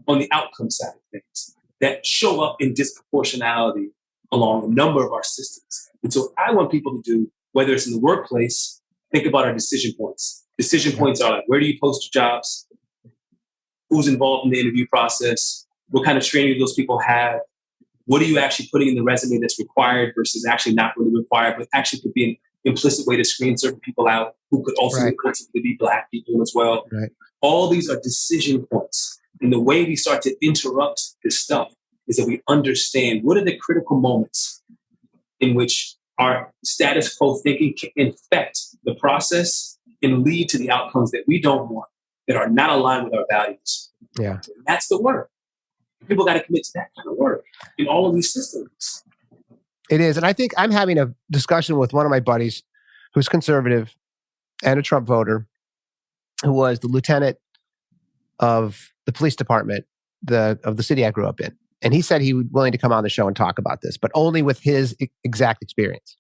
on the outcome side of things that show up in disproportionality along a number of our systems. And so I want people to do, whether it's in the workplace, think about our decision points. Decision points are like, where do you post your jobs? Who's involved in the interview process? What kind of training do those people have? What are you actually putting in the resume that's required versus actually not really required, but actually could be an implicit way to screen certain people out who could also be black people as well. Right. All these are decision points. And the way we start to interrupt this stuff is that we understand what are the critical moments in which our status quo thinking can infect the process and lead to the outcomes that we don't want, that are not aligned with our values. Yeah. And that's the work. People got to commit to that kind of work in all of these systems. It is. And I think I'm having a discussion with one of my buddies who's conservative and a Trump voter, who was the lieutenant of the police department of the city I grew up in. And he said he was willing to come on the show and talk about this, but only with his exact experience.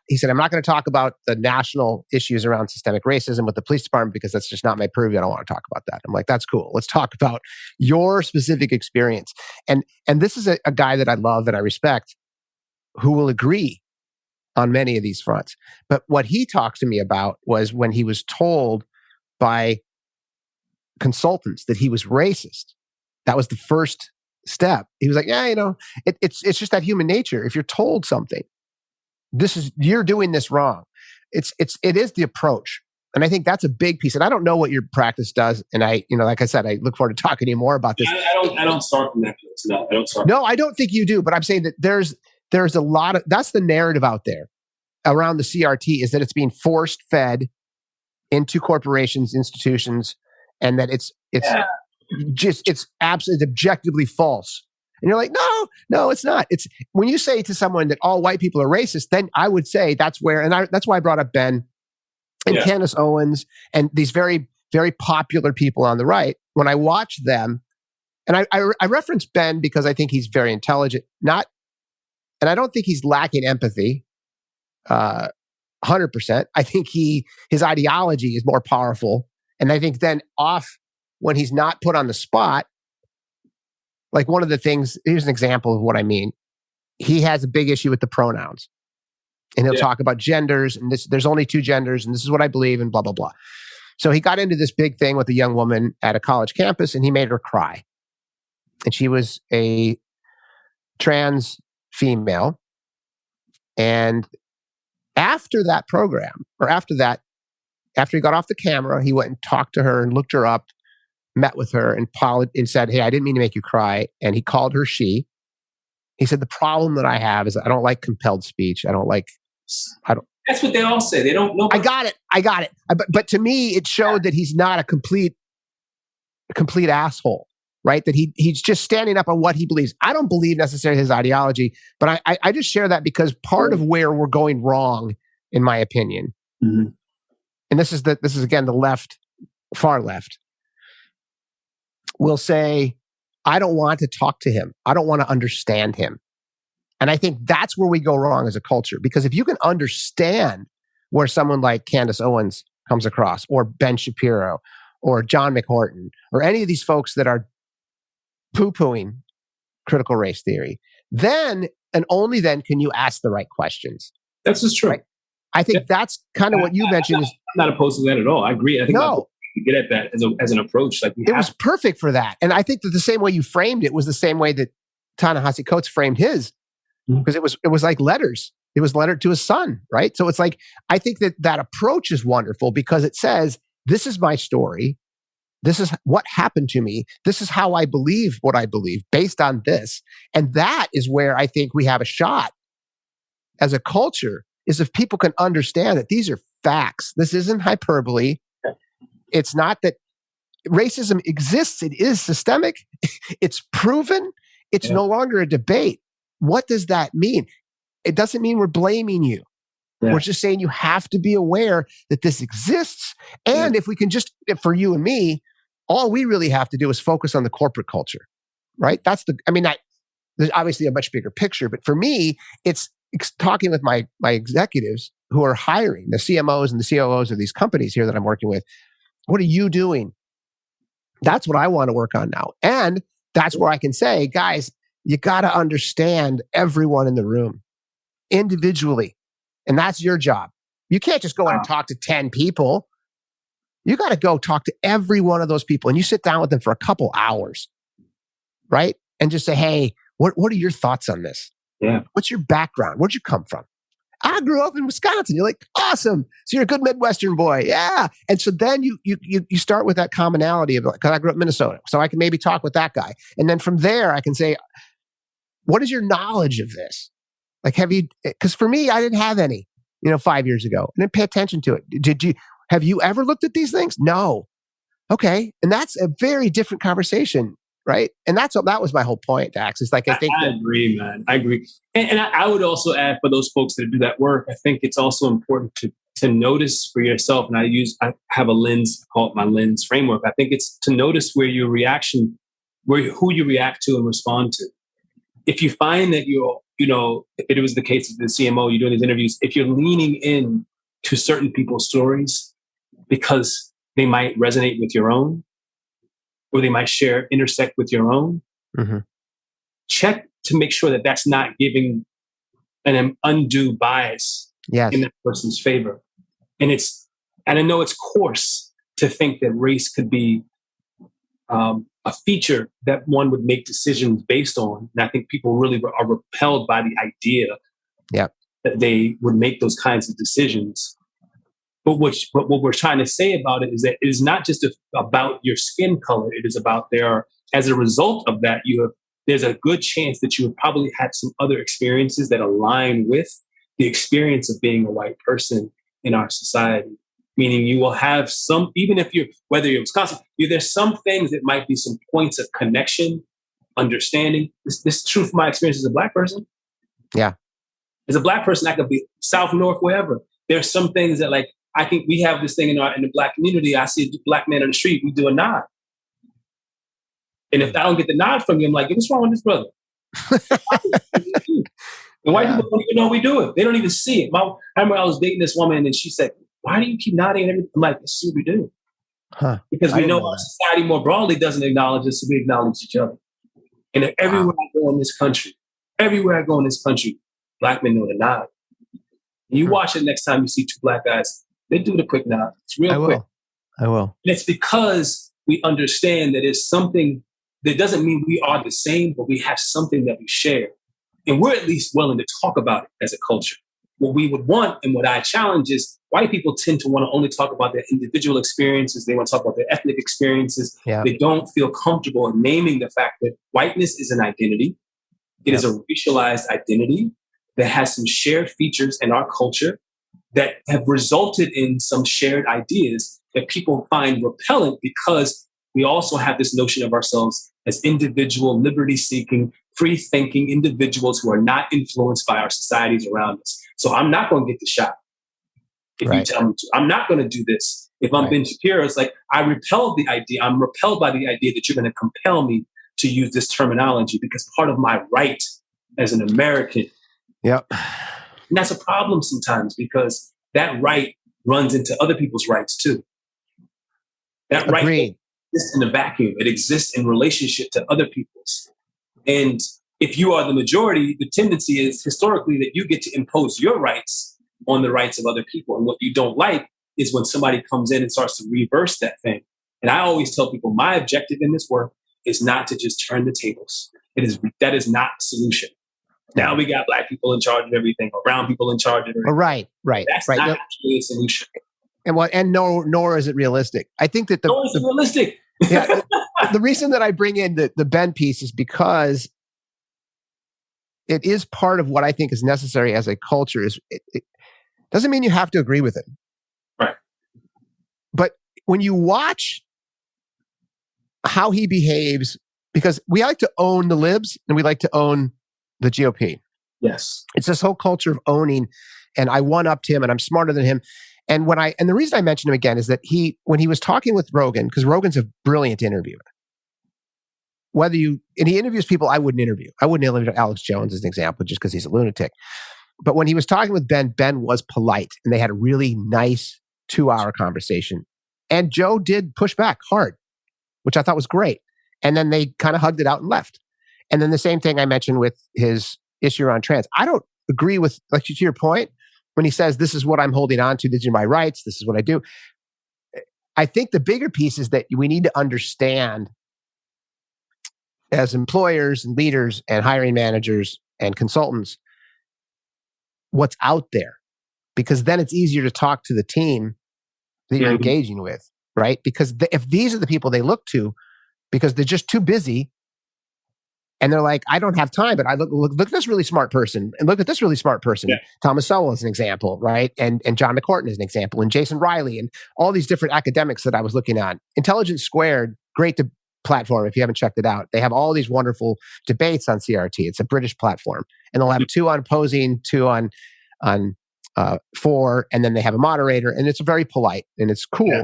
He said, I'm not going to talk about the national issues around systemic racism with the police department because that's just not my purview. I don't want to talk about that. I'm like, that's cool. Let's talk about your specific experience. And this is a guy that I love and I respect, who will agree on many of these fronts. But what he talks to me about was when he was told by consultants that he was racist. That was the first step. He was like, yeah, it's just that human nature. If you're told something, you're doing this wrong. It is the approach. And I think that's a big piece. And I don't know what your practice does. And like I said, I look forward to talking to you more about this. I don't start from that place. No, I don't start. No, I don't think you do. But I'm saying that there's a lot of, that's the narrative out there around the CRT, is that it's being forced fed into corporations, institutions, and that it's absolutely objectively false. And you're like, no, it's not. It's when you say to someone that all white people are racist, then I would say that's where, that's why I brought up Ben and Candace Owens and these very, very popular people on the right. When I watch them, and I reference Ben because I think he's very intelligent, and I don't think he's lacking empathy, 100%. I think his ideology is more powerful. And I think then when he's not put on the spot, like one of the things, here's an example of what I mean. He has a big issue with the pronouns. And he'll talk about genders, and there's only 2 genders, and this is what I believe, and blah, blah, blah. So he got into this big thing with a young woman at a college campus, and he made her cry. And she was a trans female. And after that program, or after he got off the camera, he went and talked to her and looked her up, met with her, and said, hey, I didn't mean to make you cry. And he called her she. He said, the problem that I have is I don't like compelled speech. I don't. That's what they all say. They don't know. I got it. But to me, it showed that he's not a complete asshole, right? That he's just standing up on what he believes. I don't believe necessarily his ideology, but I just share that because part of where we're going wrong, in my opinion, and this is again the left, far left, will say, I don't want to talk to him. I don't want to understand him. And I think that's where we go wrong as a culture. Because if you can understand where someone like Candace Owens comes across, or Ben Shapiro, or John McWhorton, or any of these folks that are poo-pooing critical race theory, then and only then can you ask the right questions. That's just true. Right? I think that's kind of what you mentioned. I'm not opposed to that at all. I agree. I think you get at that as an approach. Like it was perfect for that. And I think that the same way you framed it was the same way that Ta-Nehisi Coates framed his. Because it was like letters. It was lettered to his son, right? So it's like, I think that approach is wonderful because it says, this is my story. This is what happened to me. This is how I believe what I believe based on this. And that is where I think we have a shot as a culture, is if people can understand that these are facts. This isn't hyperbole. It's not that racism exists. It is systemic. It's proven. It's no longer a debate. What does that mean? It doesn't mean we're blaming you. Yeah. We're just saying you have to be aware that this exists. And if we can for you and me, all we really have to do is focus on the corporate culture, right? There's obviously a much bigger picture, but for me, it's talking with my executives who are hiring, the CMOs and the COOs of these companies here that I'm working with. What are you doing? That's what I want to work on now. And that's where I can say, guys, you got to understand everyone in the room individually. And that's your job. You can't just go and talk to 10 people. You got to go talk to every one of those people. And you sit down with them for a couple hours, right? And just say, hey, what are your thoughts on this? Yeah. What's your background? Where'd you come from? I grew up in Wisconsin. You're like, awesome. So you're a good Midwestern boy. Yeah. And so then you start with that commonality of, because I grew up in Minnesota. So I can maybe talk with that guy. And then from there, I can say, what is your knowledge of this? Like, because for me, I didn't have any, 5 years ago. I didn't pay attention to it. Have you ever looked at these things? No. Okay. And that's a very different conversation, right? And that was my whole point, Dax. It's like, I agree, man. I agree. And I would also add, for those folks that do that work, I think it's also important to notice for yourself. And I have a lens, I call it my lens framework. I think it's to notice who you react to and respond to. If you find that if it was the case of the CMO, you're doing these interviews, if you're leaning in to certain people's stories because they might resonate with your own, or they might intersect with your own, check to make sure that that's not giving an undue bias in that person's favor. And I know it's coarse, to think that race could be a feature that one would make decisions based on. And I think people really are repelled by the idea that they would make those kinds of decisions. But what we're trying to say about it is that it is not just about your skin color. It is about as a result of that, there's a good chance that you have probably had some other experiences that align with the experience of being a white person in our society. Meaning you will have some, even if whether you're Wisconsin, there's some things that might be some points of connection, understanding. This is true from my experience as a Black person. Yeah. As a Black person, I could be South, North, wherever. There's some things that, like, I think we have this thing in the Black community. I see a Black man on the street, we do a nod. And if I don't get the nod from you, I'm like, what's wrong with this brother? And white people don't even know we do it. They don't even see it. I remember I was dating this woman and she said, why do you keep nodding? I'm like, this is what we do. Because we know our society more broadly doesn't acknowledge us, so we acknowledge each other. And everywhere I go in this country, Black men know the nod. And you watch it next time you see two Black guys, they do the quick nod. It's real quick. I will. And it's because we understand that it's something that doesn't mean we are the same, but we have something that we share. And we're at least willing to talk about it as a culture. What we would want and what I challenge is white people tend to want to only talk about their individual experiences. They want to talk about their ethnic experiences. Yeah. They don't feel comfortable in naming the fact that whiteness is an identity. It is a racialized identity that has some shared features in our culture that have resulted in some shared ideas that people find repellent because we also have this notion of ourselves as individual, liberty-seeking, free-thinking individuals who are not influenced by our societies around us. So I'm not going to get the shot if you tell me to. I'm not going to do this. If I'm Ben Shapiro, it's like I'm repelled by the idea that you're going to compel me to use this terminology because part of my right as an American. Yep. And that's a problem sometimes because that right runs into other people's rights too. That right exists in a vacuum. It exists in relationship to other people's. And if you are the majority, the tendency is historically that you get to impose your rights on the rights of other people. And what you don't like is when somebody comes in and starts to reverse that thing. And I always tell people my objective in this work is not to just turn the tables. That is not the solution. Now we got Black people in charge of everything, or brown people in charge of everything. Right. That's not actually a solution. And nor is it realistic. I think that nor is it realistic. Yeah, the reason that I bring in the Ben piece is because it is part of what I think is necessary as a culture. It doesn't mean you have to agree with it. Right. But when you watch how he behaves, because we like to own the libs and we like to own the GOP. Yes. It's this whole culture of owning, and I one-upped him and I'm smarter than him. And the reason I mentioned him again is that when he was talking with Rogan, because Rogan's a brilliant interviewer. And he interviews people I wouldn't interview. I wouldn't interview Alex Jones as an example, just because he's a lunatic. But when he was talking with Ben was polite, and they had a really nice 2-hour conversation. And Joe did push back hard, which I thought was great. And then they kind of hugged it out and left. And then the same thing I mentioned with his issue on trans. I don't agree with, like, to your point, when he says, this is what I'm holding on to, these are my rights, this is what I do. I think the bigger piece is that we need to understand as employers and leaders and hiring managers and consultants what's out there, because then it's easier to talk to the team that you're engaging with, right? Because if these are the people they look to, because they're just too busy, and they're like, I don't have time, but I look at this really smart person, and look at this really smart person. Yeah. Thomas Sowell is an example, right? And John McCourtin is an example, and Jason Riley, and all these different academics that I was looking at. Intelligence Squared, great platform if you haven't checked it out. They have all these wonderful debates on CRT. It's a British platform, and they'll have 2 on opposing, 2 on for, and then they have a moderator, and it's very polite and it's cool. Yeah.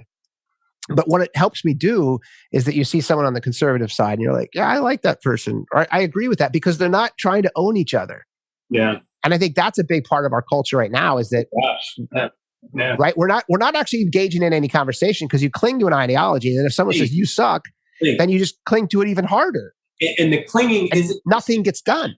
But what it helps me do is that you see someone on the conservative side and you're like, yeah, I like that person. Or I agree with that, because they're not trying to own each other. Yeah. And I think that's a big part of our culture right now is that, right? We're not actually engaging in any conversation because you cling to an ideology. And if someone says you suck, then you just cling to it even harder. And the clinging is nothing gets done.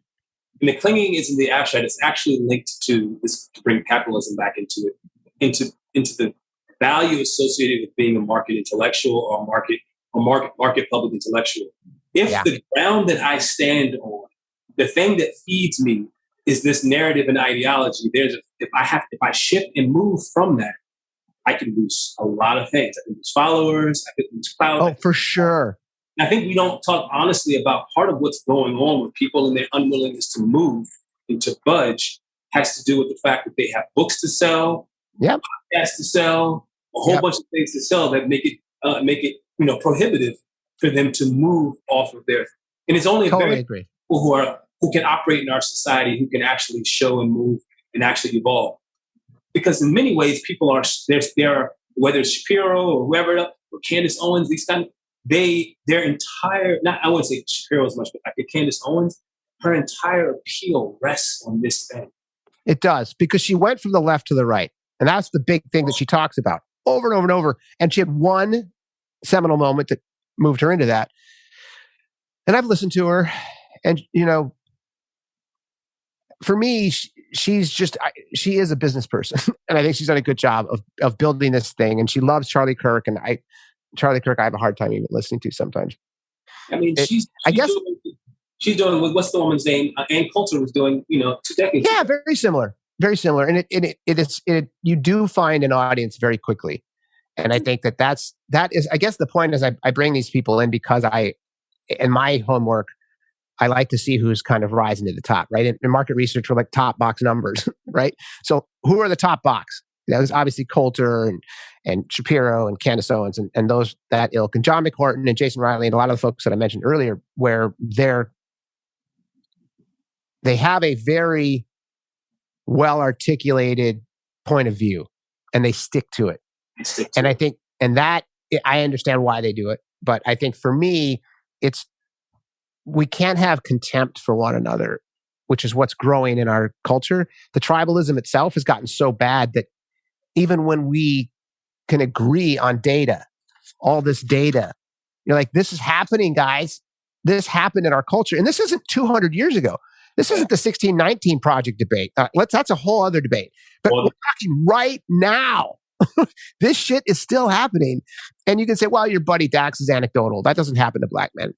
And the clinging isn't the abstract. It's actually linked to this, to bring capitalism back into it, into the value associated with being a market intellectual or market public intellectual. If Yeah. the ground that I stand on, the thing that feeds me is this narrative and ideology, if I shift and move from that, I can lose a lot of things. I can lose followers. I can lose clout. Oh, for sure. I think we don't talk honestly about part of what's going on with people and their unwillingness to move and to budge has to do with the fact that they have books to sell, Yep. podcasts to sell, a whole bunch of things to sell that make it prohibitive for them to move off of their. And it's only Totally very agree. people who can operate in our society who can actually show and move and actually evolve. Because in many ways, people are whether it's Shapiro or whoever or Candace Owens, these kind of their entire, not I wouldn't say Shapiro as much, but like Candace Owens, her entire appeal rests on this thing. It does, because she went from the left to the right. And that's the big thing that she talks about over and over and over. And she had one seminal moment that moved her into that. And I've listened to her, and for me, she is a business person. And I think she's done a good job of building this thing. And she loves Charlie Kirk. And Charlie Kirk, I have a hard time even listening to sometimes. I mean, she's doing what's the woman's name? Ann Coulter was doing, 2 decades. Yeah, very similar. Very similar. And you do find an audience very quickly. And I think that is, I guess the point is I bring these people in because in my homework, I like to see who's kind of rising to the top, right? In market research, we're like top box numbers, right? So who are the top box? There's obviously Coulter and Shapiro and Candace Owens and those, that ilk, and John McWhorton and Jason Riley and a lot of the folks that I mentioned earlier, where they have a very well articulated point of view and they stick to it. And I think, I understand why they do it, but I think for me, we can't have contempt for one another, which is what's growing in our culture. The tribalism itself has gotten so bad that even when we can agree on data, all this data, you're like, this is happening, guys. This happened in our culture. And this isn't 200 years ago. This isn't the 1619 Project debate. That's a whole other debate. But we're talking right now. This shit is still happening. And you can say, well, your buddy Dax is anecdotal. That doesn't happen to black men.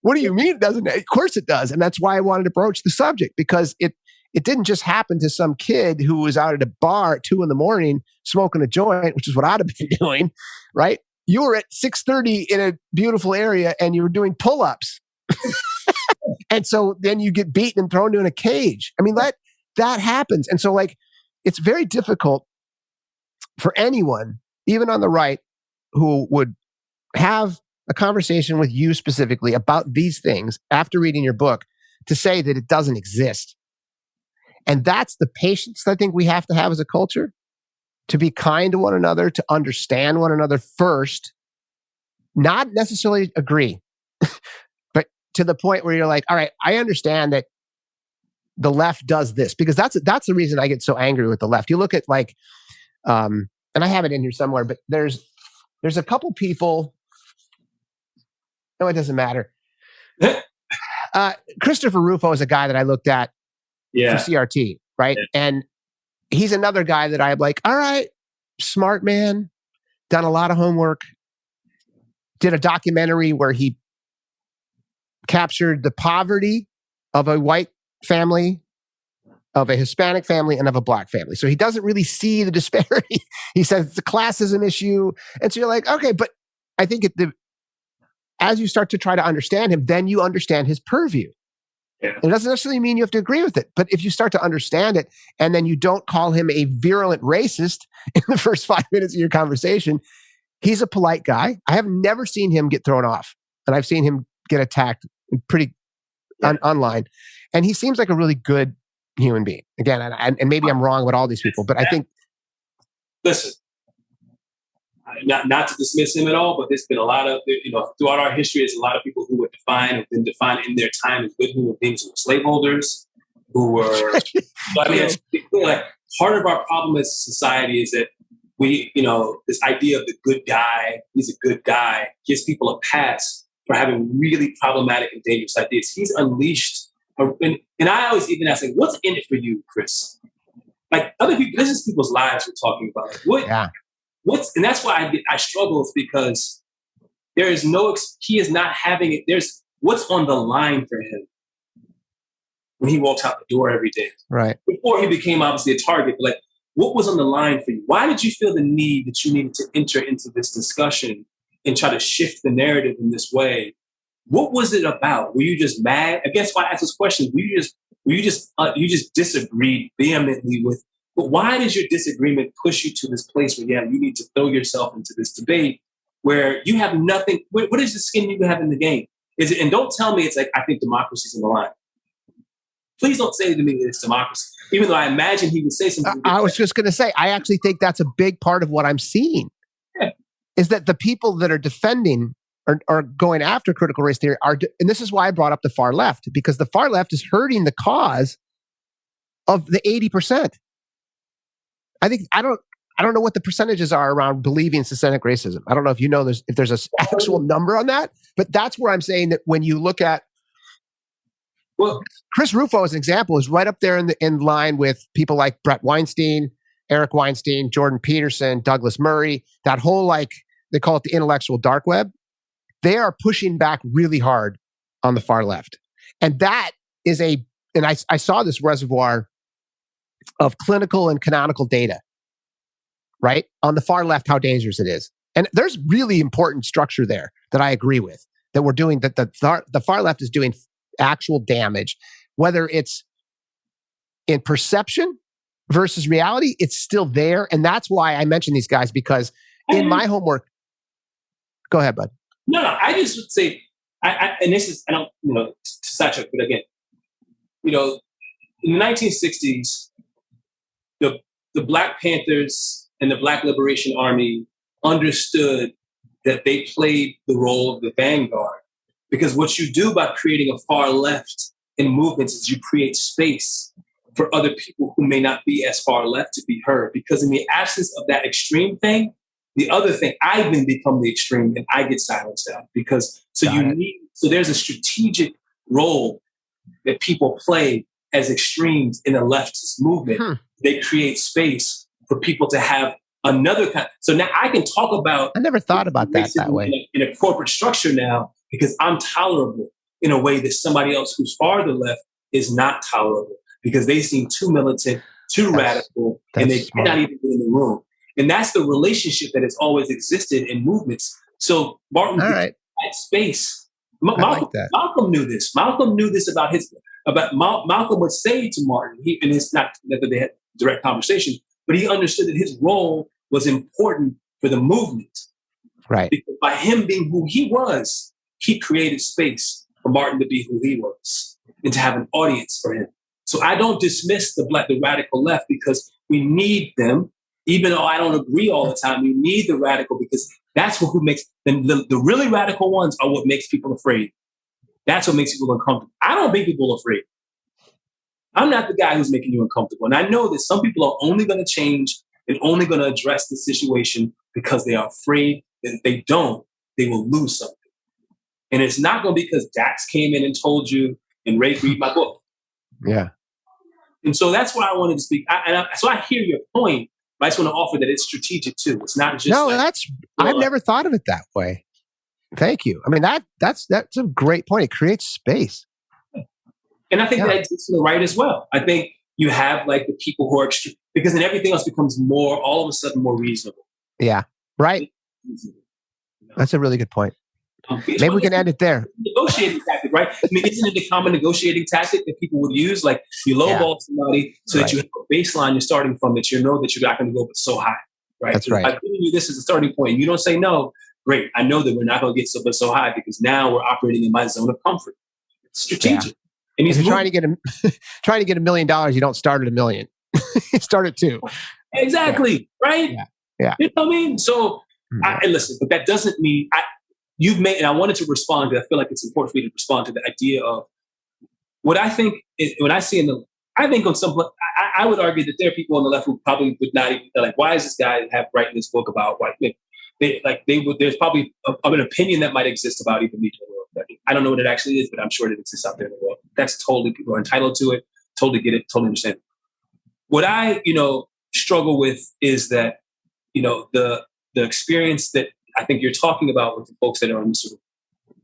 What do you mean it doesn't? Of course it does. And that's why I wanted to broach the subject, because it didn't just happen to some kid who was out at a bar at 2 a.m. smoking a joint, which is what I'd have been doing, right? You were at 6:30 in a beautiful area and you were doing pull-ups. And so then you get beaten and thrown in a cage. I mean, that happens. And so it's very difficult for anyone, even on the right, who would have a conversation with you specifically about these things after reading your book, to say that it doesn't exist. And that's the patience I think we have to have as a culture, to be kind to one another, to understand one another first, not necessarily agree, but to the point where you're like, all right, I understand that the left does this, because that's the reason I get so angry with the left. You look at and I have it in here somewhere, but there's a couple people. No, it doesn't matter. Christopher Rufo is a guy that I looked at for CRT, right? Yeah. And he's another guy that I'm like, all right, smart man, done a lot of homework, did a documentary where he captured the poverty of a white family, of a Hispanic family, and of a black family. So he doesn't really see the disparity. He says it's a classism issue. And so you're like, okay, but I think as you start to try to understand him, then you understand his purview. Yeah. It doesn't necessarily mean you have to agree with it, but if you start to understand it, and then you don't call him a virulent racist in the first 5 minutes of your conversation, he's a polite guy. I have never seen him get thrown off, and I've seen him get attacked pretty online. And he seems like a really good human being. Again, and maybe I'm wrong with all these people, but I think... Listen, not to dismiss him at all, but there's been a lot of, throughout our history, there's a lot of people who were defined in their time as good human beings, who were slaveholders, who were, part of our problem as a society is that we, this idea of the good guy, he's a good guy, gives people a pass for having really problematic and dangerous ideas. He's unleashed, and I always even ask, what's in it for you, Chris? like other people, this is people's lives we're talking about. And that's why I struggle is because there is he is not having it. There's what's on the line for him when he walks out the door every day. Right. Before he became obviously a target, but like what was on the line for you? Why did you feel the need that you needed to enter into this discussion and try to shift the narrative in this way? What was it about? Were you just mad? I guess why I asked this question. You just disagreed vehemently with, but why does your disagreement push you to this place where, you need to throw yourself into this debate where you have nothing? What is the skin you have in the game? Is it? And don't tell me it's like, I think democracy's on the line. Please don't say to me that it's democracy, even though I imagine he would say something. I was just going to say, I actually think that's a big part of what I'm seeing is that the people that are defending or going after critical race theory and this is why I brought up the far left, because the far left is hurting the cause of the 80%. I don't know what the percentages are around believing systemic racism. I don't know if you know if there's an actual number on that, but that's where I'm saying that when you look at Chris Rufo as an example is right up there in line with people like Brett Weinstein, Eric Weinstein, Jordan Peterson, Douglas Murray, that whole they call it the intellectual dark web. They are pushing back really hard on the far left. And that is and I saw this reservoir of clinical and canonical data, right? On the far left, how dangerous it is. And there's really important structure there that I agree with, that we're doing, that the far left is doing actual damage, whether it's in perception versus reality, it's still there. And that's why I mention these guys, because in my homework, go ahead, bud. No, I just would say, and this is, I don't, to sidetrack, but again, in the 1960s, the Black Panthers and the Black Liberation Army understood that they played the role of the vanguard. Because what you do by creating a far left in movements is you create space for other people who may not be as far left to be heard. Because in the absence of that extreme thing, the other thing, I then become the extreme and I get silenced out. So there's a strategic role that people play as extremes in a leftist movement. They create space for people to have another kind. So now I can talk about. I never thought about that way. In a corporate structure now, because I'm tolerable in a way that somebody else who's farther left is not tolerable because they seem too militant, too radical, and they cannot even be in the room. And that's the relationship that has always existed in movements. So Martin that space. Malcolm knew this. Malcolm knew this about Malcolm would say to Martin, and it's not that they had direct conversation, but he understood that his role was important for the movement. Right. Because by him being who he was, he created space for Martin to be who he was and to have an audience for him. So I don't dismiss the radical left because we need them. Even though I don't agree all the time, we need the radical because that's who makes the really radical ones are what makes people afraid. That's what makes people uncomfortable. I don't make people afraid. I'm not the guy who's making you uncomfortable. And I know that some people are only going to change and only going to address the situation because they are afraid that if they don't, they will lose something. And it's not going to be because Dax came in and told you and read my book. Yeah. And so that's why I wanted to speak. So I hear your point. But I just want to offer that it's strategic too. It's not just I've never thought of it that way. Thank you. I mean, that's a great point. It creates space. And I think that exists in the right as well. I think you have like the people who are extreme, because then everything else becomes all of a sudden more reasonable. Yeah. Right. That's a really good point. Maybe we can end it there. Negotiating tactic, right? I mean, isn't it a common negotiating tactic that people would use? Like you lowball somebody so that you have a baseline you're starting from that you know that you're not going to go so high, right? That's right. I've given you this as a starting point and you don't say no, great. I know that we're not going to get so high because now we're operating in my zone of comfort. It's strategic. Yeah. And if you're trying to get $1 million, you don't start at $1 million. You start at 2. Exactly. Yeah. Right? Yeah. You know what I mean? So listen, but that doesn't mean you've made, and I wanted to respond because I feel like it's important for me to respond to the idea of what I think is, when I see I think on some, I would argue that there are people on the left who probably would not even, they're like, why is this guy writing this book about white men? There's probably an opinion that might exist about even me. I don't know what it actually is, but I'm sure it exists out there in the world. That's totally, people are entitled to it, totally get it, totally understand it. what I, struggle with is that, the experience that I think you're talking about with the folks that are on sort of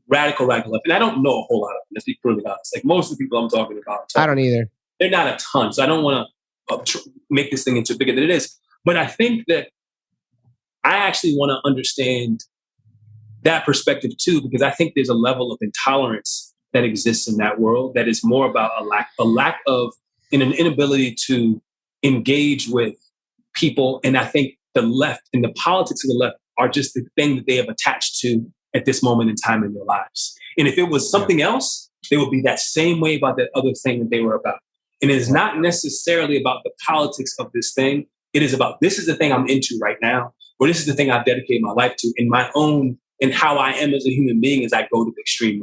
radical left, and I don't know a whole lot of them. Let's be brutally honest. Like most of the people I'm talking about, I don't either. They're not a ton, so I don't want to make this thing into bigger than it is. But I think that I actually want to understand that perspective too, because I think there's a level of intolerance that exists in that world that is more about a lack of, and an inability to engage with people. And I think the left and the politics of the left are just the thing that they have attached to at this moment in time in their lives. And if it was something else, they would be that same way about that other thing that they were about. And it is not necessarily about the politics of this thing. It is about, this is the thing I'm into right now, or this is the thing I've dedicated my life to in my own, and how I am as a human being as I go to the extreme.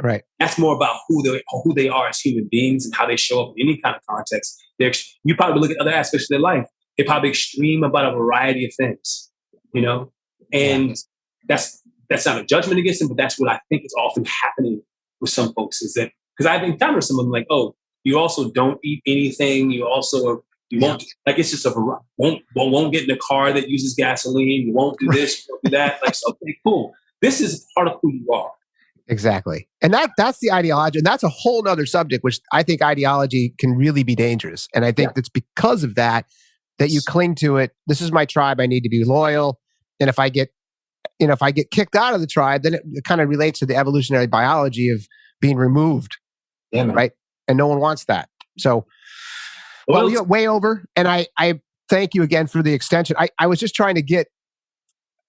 Right. That's more about who they are as human beings and how they show up in any kind of context. You probably look at other aspects of their life. They're probably extreme about a variety of things, and that's not a judgment against them, but that's what I think is often happening with some folks, is that, because I've encountered someone like, oh, you also don't eat anything. You also you won't, like, it's just won't get in a car that uses gasoline. You won't do this, you won't do that. Like, so, okay, cool. This is part of who you are. Exactly. And that's the ideology. And that's a whole nother subject, which I think ideology can really be dangerous. And I think that's because of that you cling to it. This is my tribe. I need to be loyal. And if I get kicked out of the tribe, then it kind of relates to the evolutionary biology of being removed. Yeah, man. Right. And no one wants that. So, well, we got way over. And I thank you again for the extension. I was just trying to get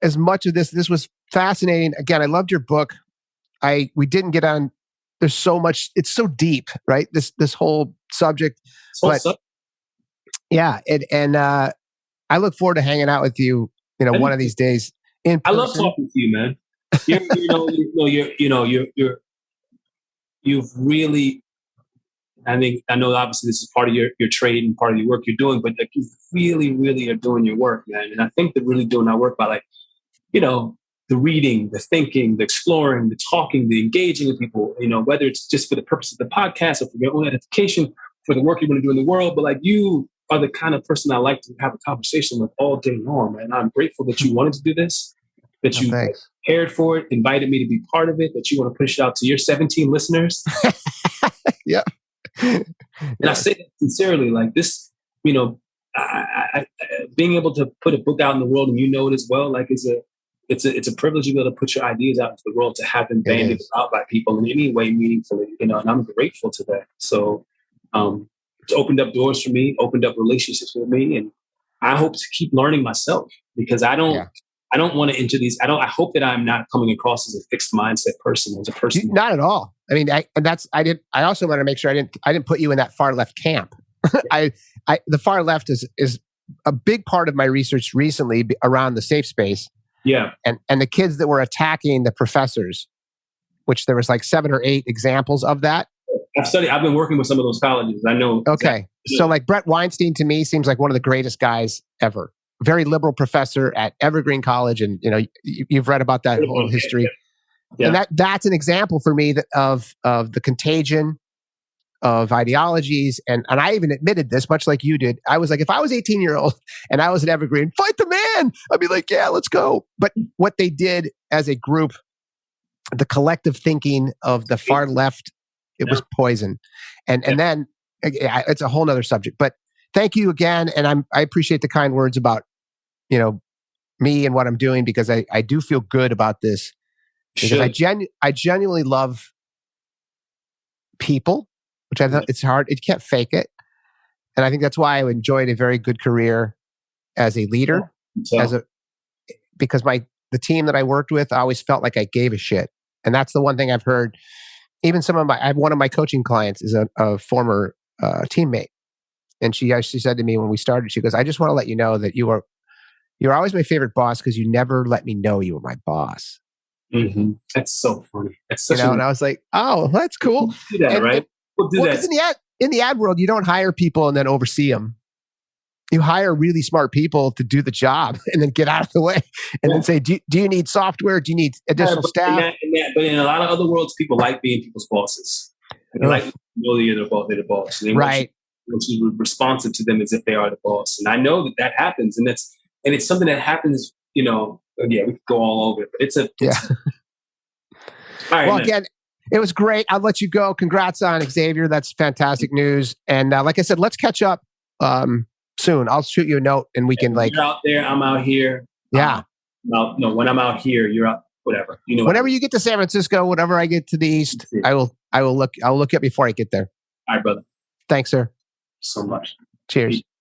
as much of this. This was fascinating. Again, I loved your book. We didn't get on. There's so much. It's so deep, right? This whole subject. Yeah, and I look forward to hanging out with you. One of these days. In person. I love talking to you, man. You've really. I know obviously this is part of your trade and part of your work you're doing, but like, you really, really are doing your work, man. And I think they're really doing our work by, like, the reading, the thinking, the exploring, the talking, the engaging with people, whether it's just for the purpose of the podcast or for your own edification, for the work you want to do in the world. But like, you are the kind of person I like to have a conversation with all day long, man. I'm grateful that you wanted to do this, that you prepared for it, invited me to be part of it, that you want to push it out to your 17 listeners. Yeah. And I say that sincerely, like this, I being able to put a book out in the world, and it as well, like it's a privilege to be able to put your ideas out into the world, to have them bandied out by people in any way meaningfully, and I'm grateful to that. So it's opened up doors for me, opened up relationships with me, and I hope to keep learning myself, because I don't want to enter these. I hope that I'm not coming across as a fixed mindset person, as a person. Not at all. I mean, I also want to make sure I didn't put you in that far left camp. The far left is a big part of my research recently around the safe space. Yeah. And the kids that were attacking the professors, which there was like 7 or 8 examples of that. I've been working with some of those colleges. I know. Okay. So like Brett Weinstein to me seems like one of the greatest guys ever. Very liberal professor at Evergreen College. And, you've read about that whole history. Yeah. And that's an example for me of the contagion of ideologies. And I even admitted this, much like you did. I was like, if I was 18-year-old and I was at Evergreen, fight the man, I'd be like, yeah, let's go. But what they did as a group, the collective thinking of the far left, it was poison. And then it's a whole nother subject. But thank you again. And I appreciate the kind words about, me and what I'm doing, because I do feel good about this. Because I genuinely love people, which I thought it's hard. You can't fake it. And I think that's why I enjoyed a very good career as a leader, because the team that I worked with, I always felt like I gave a shit. And that's the one thing I've heard. Even one of my coaching clients is a former teammate. And she actually said to me when we started, she goes, I just want to let you know that you're always my favorite boss, because you never let me know you were my boss. Mm-hmm. That's so funny. That's and I was like, oh, that's cool. Do that, right? We'll do that. In the ad world, you don't hire people and then oversee them. You hire really smart people to do the job and then get out of the way and then say, do you need software? Do you need additional staff? But in a lot of other worlds, people like being people's bosses. They like to know they're the boss. Right. who's responsive to them as if they are the boss. And I know that that happens, and it's something that happens. Again, we could go all over it, but it's Yeah. all right. Well, Man. again, it was great. I'll let you go. Congrats on Xavier. That's fantastic news. And like I said, let's catch up soon. I'll shoot you a note, and we can you're out there, I'm out here. Yeah. When I'm out here, you're out. Whatever. Whenever you get to San Francisco, whenever I get to the east, I'll look up before I get there. All right, brother. Thanks, sir. So much. Cheers.